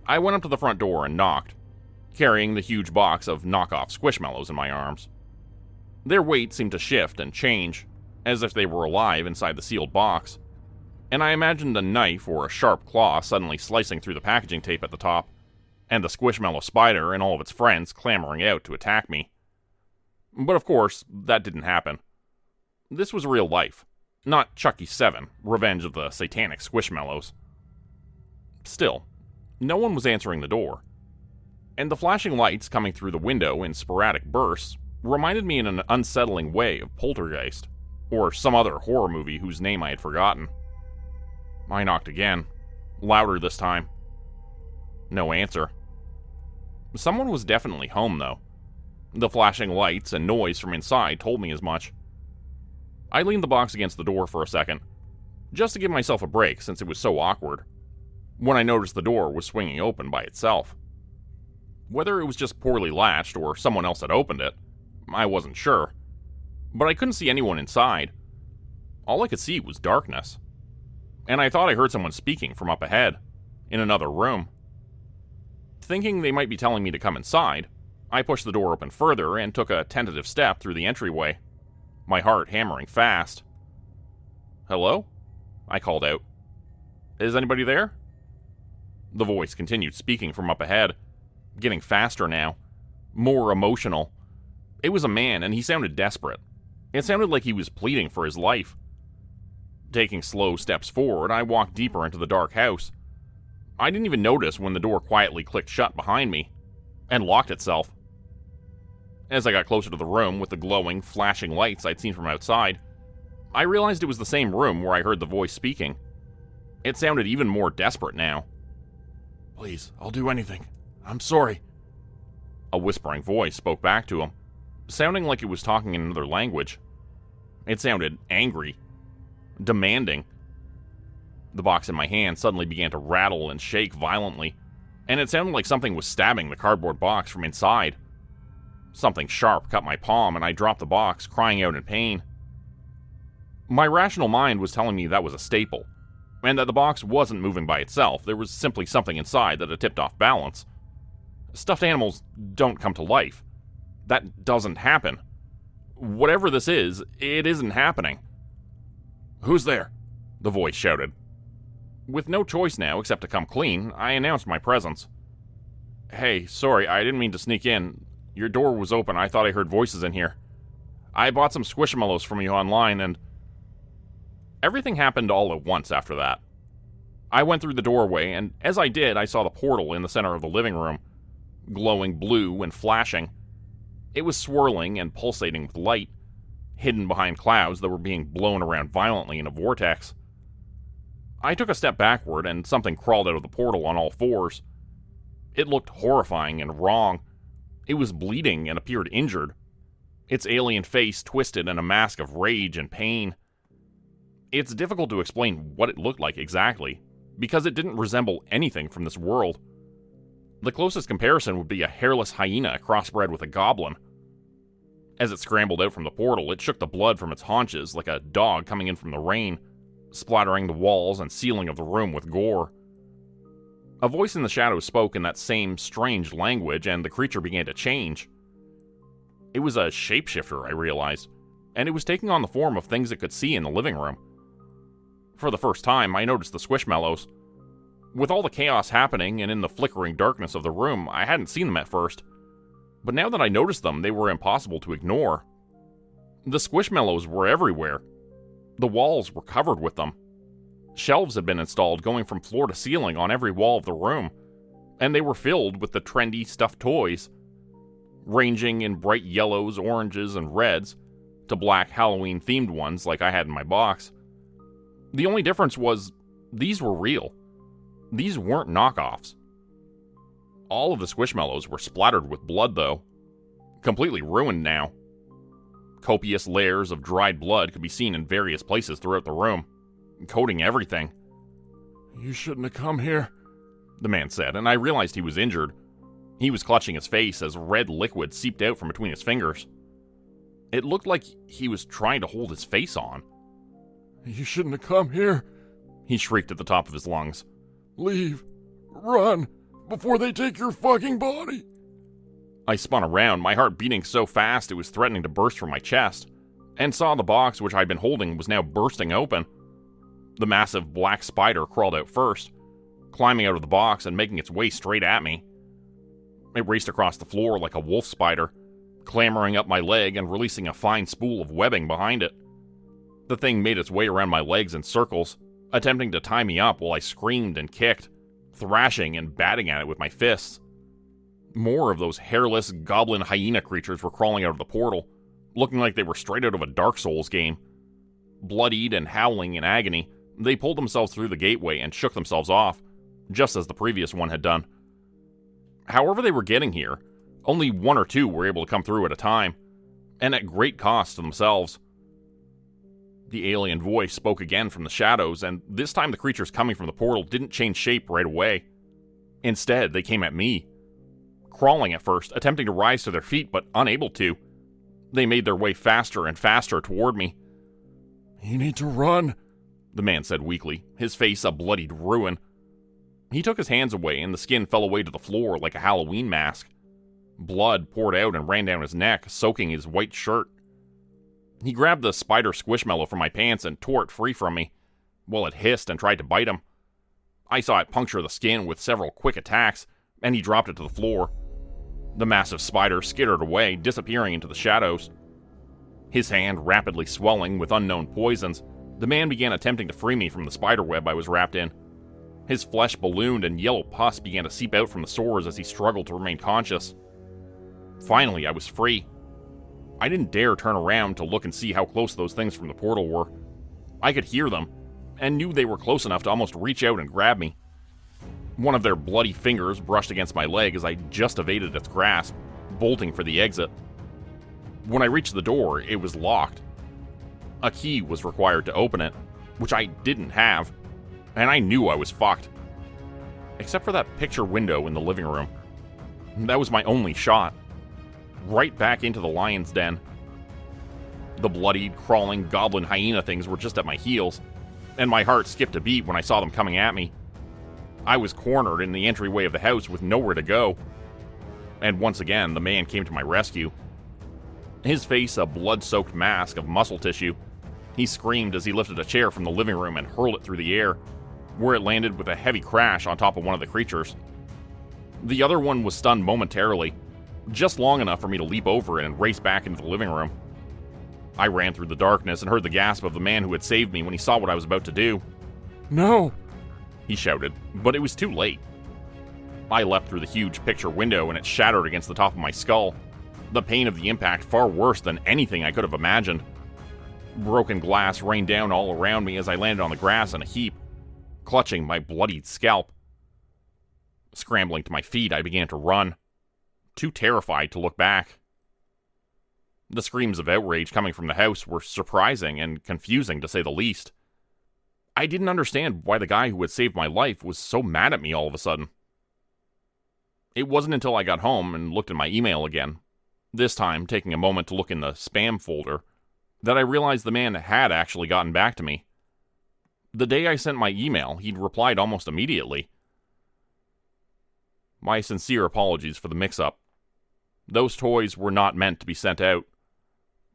A: I went up to the front door and knocked, carrying the huge box of Knockoff Squishmallows in my arms. Their weight seemed to shift and change, as if they were alive inside the sealed box. and I imagined a knife or a sharp claw suddenly slicing through the packaging tape at the top, and the Squishmallow spider and all of its friends clamoring out to attack me. But of course, that didn't happen. This was real life, not Chucky 7, Revenge of the Satanic Squishmallows. Still, no one was answering the door, and the flashing lights coming through the window in sporadic bursts reminded me in an unsettling way of Poltergeist, or some other horror movie whose name I had forgotten. I knocked again, louder this time. No answer. Someone was definitely home, though. The flashing lights and noise from inside told me as much. I leaned the box against the door for a second, just to give myself a break since it was so awkward, when I noticed the door was swinging open by itself. Whether it was just poorly latched or someone else had opened it, I wasn't sure, but I couldn't see anyone inside. All I could see was darkness, and I thought I heard someone speaking from up ahead, in another room. Thinking they might be telling me to come inside, I pushed the door open further and took a tentative step through the entryway, my heart hammering fast. "Hello?" I called out. "Is anybody there?" The voice continued speaking from up ahead, getting faster now, more emotional. It was a man, and he sounded desperate. It sounded like he was pleading for his life. Taking slow steps forward, I walked deeper into the dark house. I didn't even notice when the door quietly clicked shut behind me, and locked itself. As I got closer to the room with the glowing, flashing lights I'd seen from outside, I realized it was the same room where I heard the voice speaking. It sounded even more desperate now. "Please, I'll do anything. I'm sorry." A whispering voice spoke back to him, sounding like it was talking in another language. It sounded angry, demanding. The box in my hand suddenly began to rattle and shake violently, and it sounded like something was stabbing the cardboard box from inside. Something sharp cut my palm, and I dropped the box, crying out in pain. My rational mind was telling me that was a staple, and that the box wasn't moving by itself. There was simply something inside that had tipped off balance. Stuffed animals don't come to life. That doesn't happen. Whatever this is, it isn't happening. "Who's there?" the voice shouted. With no choice now except to come clean, I announced my presence. "Hey, sorry, I didn't mean to sneak in. Your door was open. I thought I heard voices in here. I bought some Squishmallows from you online, and..." Everything happened all at once after that. I went through the doorway, and as I did, I saw the portal in the center of the living room, glowing blue and flashing. It was swirling and pulsating with light, hidden behind clouds that were being blown around violently in a vortex. I took a step backward, and something crawled out of the portal on all fours. It looked horrifying and wrong. It was bleeding and appeared injured, its alien face twisted in a mask of rage and pain. It's difficult to explain what it looked like exactly, because it didn't resemble anything from this world. The closest comparison would be a hairless hyena crossbred with a goblin. As it scrambled out from the portal, it shook the blood from its haunches like a dog coming in from the rain, splattering the walls and ceiling of the room with gore. A voice in the shadows spoke in that same strange language, and the creature began to change. It was a shapeshifter, I realized, and it was taking on the form of things it could see in the living room. For the first time, I noticed the Squishmallows. With all the chaos happening and in the flickering darkness of the room, I hadn't seen them at first. But now that I noticed them, they were impossible to ignore. The Squishmallows were everywhere. The walls were covered with them. Shelves had been installed going from floor to ceiling on every wall of the room, and they were filled with the trendy stuffed toys, ranging in bright yellows, oranges, and reds, to black Halloween-themed ones like I had in my box. The only difference was, these were real. These weren't knockoffs. All of the Squishmallows were splattered with blood, though. Completely ruined now. Copious layers of dried blood could be seen in various places throughout the room, coating everything. "You shouldn't have come here," the man said, and I realized he was injured. He was clutching his face as red liquid seeped out from between his fingers. It looked like he was trying to hold his face on. "You shouldn't have come here," he shrieked at the top of his lungs. "Leave. Run, before they take your fucking body." I spun around, my heart beating so fast it was threatening to burst from my chest, and saw the box which I'd been holding was now bursting open. The massive black spider crawled out first, climbing out of the box and making its way straight at me. It raced across the floor like a wolf spider, clambering up my leg and releasing a fine spool of webbing behind it. The thing made its way around my legs in circles, attempting to tie me up while I screamed and kicked, thrashing and batting at it with my fists. More of those hairless goblin hyena creatures were crawling out of the portal, looking like they were straight out of a Dark Souls game. Bloodied and howling in agony, they pulled themselves through the gateway and shook themselves off, just as the previous one had done. However they were getting here, only one or two were able to come through at a time, and at great cost to themselves. The alien voice spoke again from the shadows, and this time the creatures coming from the portal didn't change shape right away. Instead, they came at me. Crawling at first, attempting to rise to their feet, but unable to. They made their way faster and faster toward me. "You need to run," the man said weakly, his face a bloodied ruin. He took his hands away, and the skin fell away to the floor like a Halloween mask. Blood poured out and ran down his neck, soaking his white shirt. He grabbed the spider squishmallow from my pants and tore it free from me, while it hissed and tried to bite him. I saw it puncture the skin with several quick attacks, and he dropped it to the floor. The massive spider skittered away, disappearing into the shadows. His hand rapidly swelling with unknown poisons, the man began attempting to free me from the spider web I was wrapped in. His flesh ballooned and yellow pus began to seep out from the sores as he struggled to remain conscious. Finally, I was free. I didn't dare turn around to look and see how close those things from the portal were. I could hear them, and knew they were close enough to almost reach out and grab me. One of their bloody fingers brushed against my leg as I just evaded its grasp, bolting for the exit. When I reached the door, it was locked. A key was required to open it, which I didn't have, and I knew I was fucked. Except for that picture window in the living room. That was my only shot. Right back into the lion's den. The bloodied, crawling, goblin hyena things were just at my heels, and my heart skipped a beat when I saw them coming at me. I was cornered in the entryway of the house with nowhere to go. And once again, the man came to my rescue. His face a blood-soaked mask of muscle tissue. He screamed as he lifted a chair from the living room and hurled it through the air, where it landed with a heavy crash on top of one of the creatures. The other one was stunned momentarily, just long enough for me to leap over it and race back into the living room. I ran through the darkness and heard the gasp of the man who had saved me when he saw what I was about to do. "No!" he shouted, but it was too late. I leapt through the huge picture window and it shattered against the top of my skull, the pain of the impact far worse than anything I could have imagined. Broken glass rained down all around me as I landed on the grass in a heap, clutching my bloodied scalp. Scrambling to my feet, I began to run, too terrified to look back. The screams of outrage coming from the house were surprising and confusing, to say the least. I didn't understand why the guy who had saved my life was so mad at me all of a sudden. It wasn't until I got home and looked at my email again, this time taking a moment to look in the spam folder, that I realized the man had actually gotten back to me. The day I sent my email, he'd replied almost immediately. "My sincere apologies for the mix-up. Those toys were not meant to be sent out,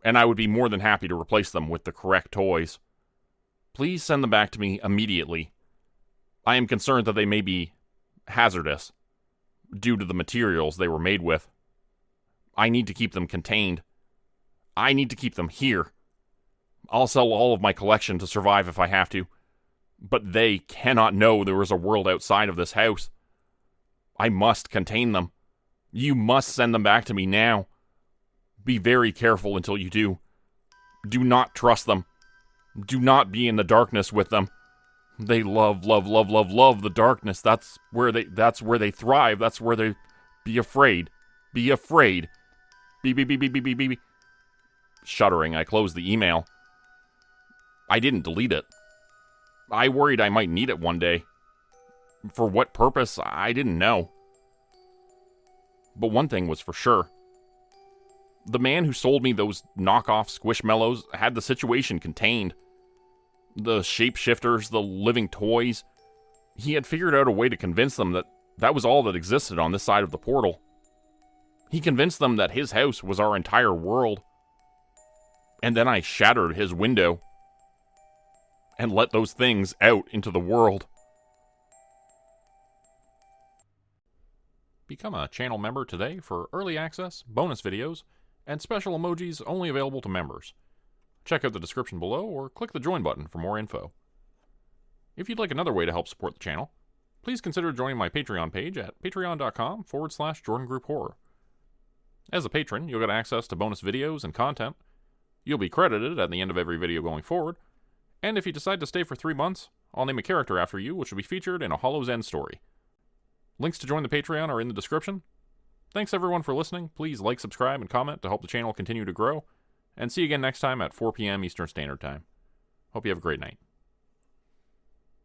A: and I would be more than happy to replace them with the correct toys. Please send them back to me immediately. I am concerned that they may be hazardous due to the materials they were made with. I need to keep them contained. I need to keep them here. I'll sell all of my collection to survive if I have to, but they cannot know there is a world outside of this house. I must contain them. You must send them back to me now. Be very careful until you do. Do not trust them. Do not be in the darkness with them. They love the darkness. That's where they thrive. That's where they be afraid. Be afraid. Be. Shuddering, I closed the email. I didn't delete it. I worried I might need it one day. For what purpose, I didn't know. But one thing was for sure. The man who sold me those knockoff squishmallows had the situation contained. The shapeshifters, the living toys. He had figured out a way to convince them that that was all that existed on this side of the portal. He convinced them that his house was our entire world. And then I shattered his window. and let those things out into the world. Become a channel member today for early access, bonus videos, and special emojis only available to members. Check out the description below or click the join button for more info. If you'd like another way to help support the channel, please consider joining my Patreon page at patreon.com/JordanGroupeHorror. As a patron, you'll get access to bonus videos and content. You'll be credited at the end of every video going forward, and if you decide to stay for 3 months, I'll name a character after you which will be featured in a Hollow's End story. Links to join the Patreon are in the description. Thanks everyone for listening. Please like, subscribe, and comment to help the channel continue to grow. And see you again next time at 4 p.m. Eastern Standard Time. Hope you have a great night.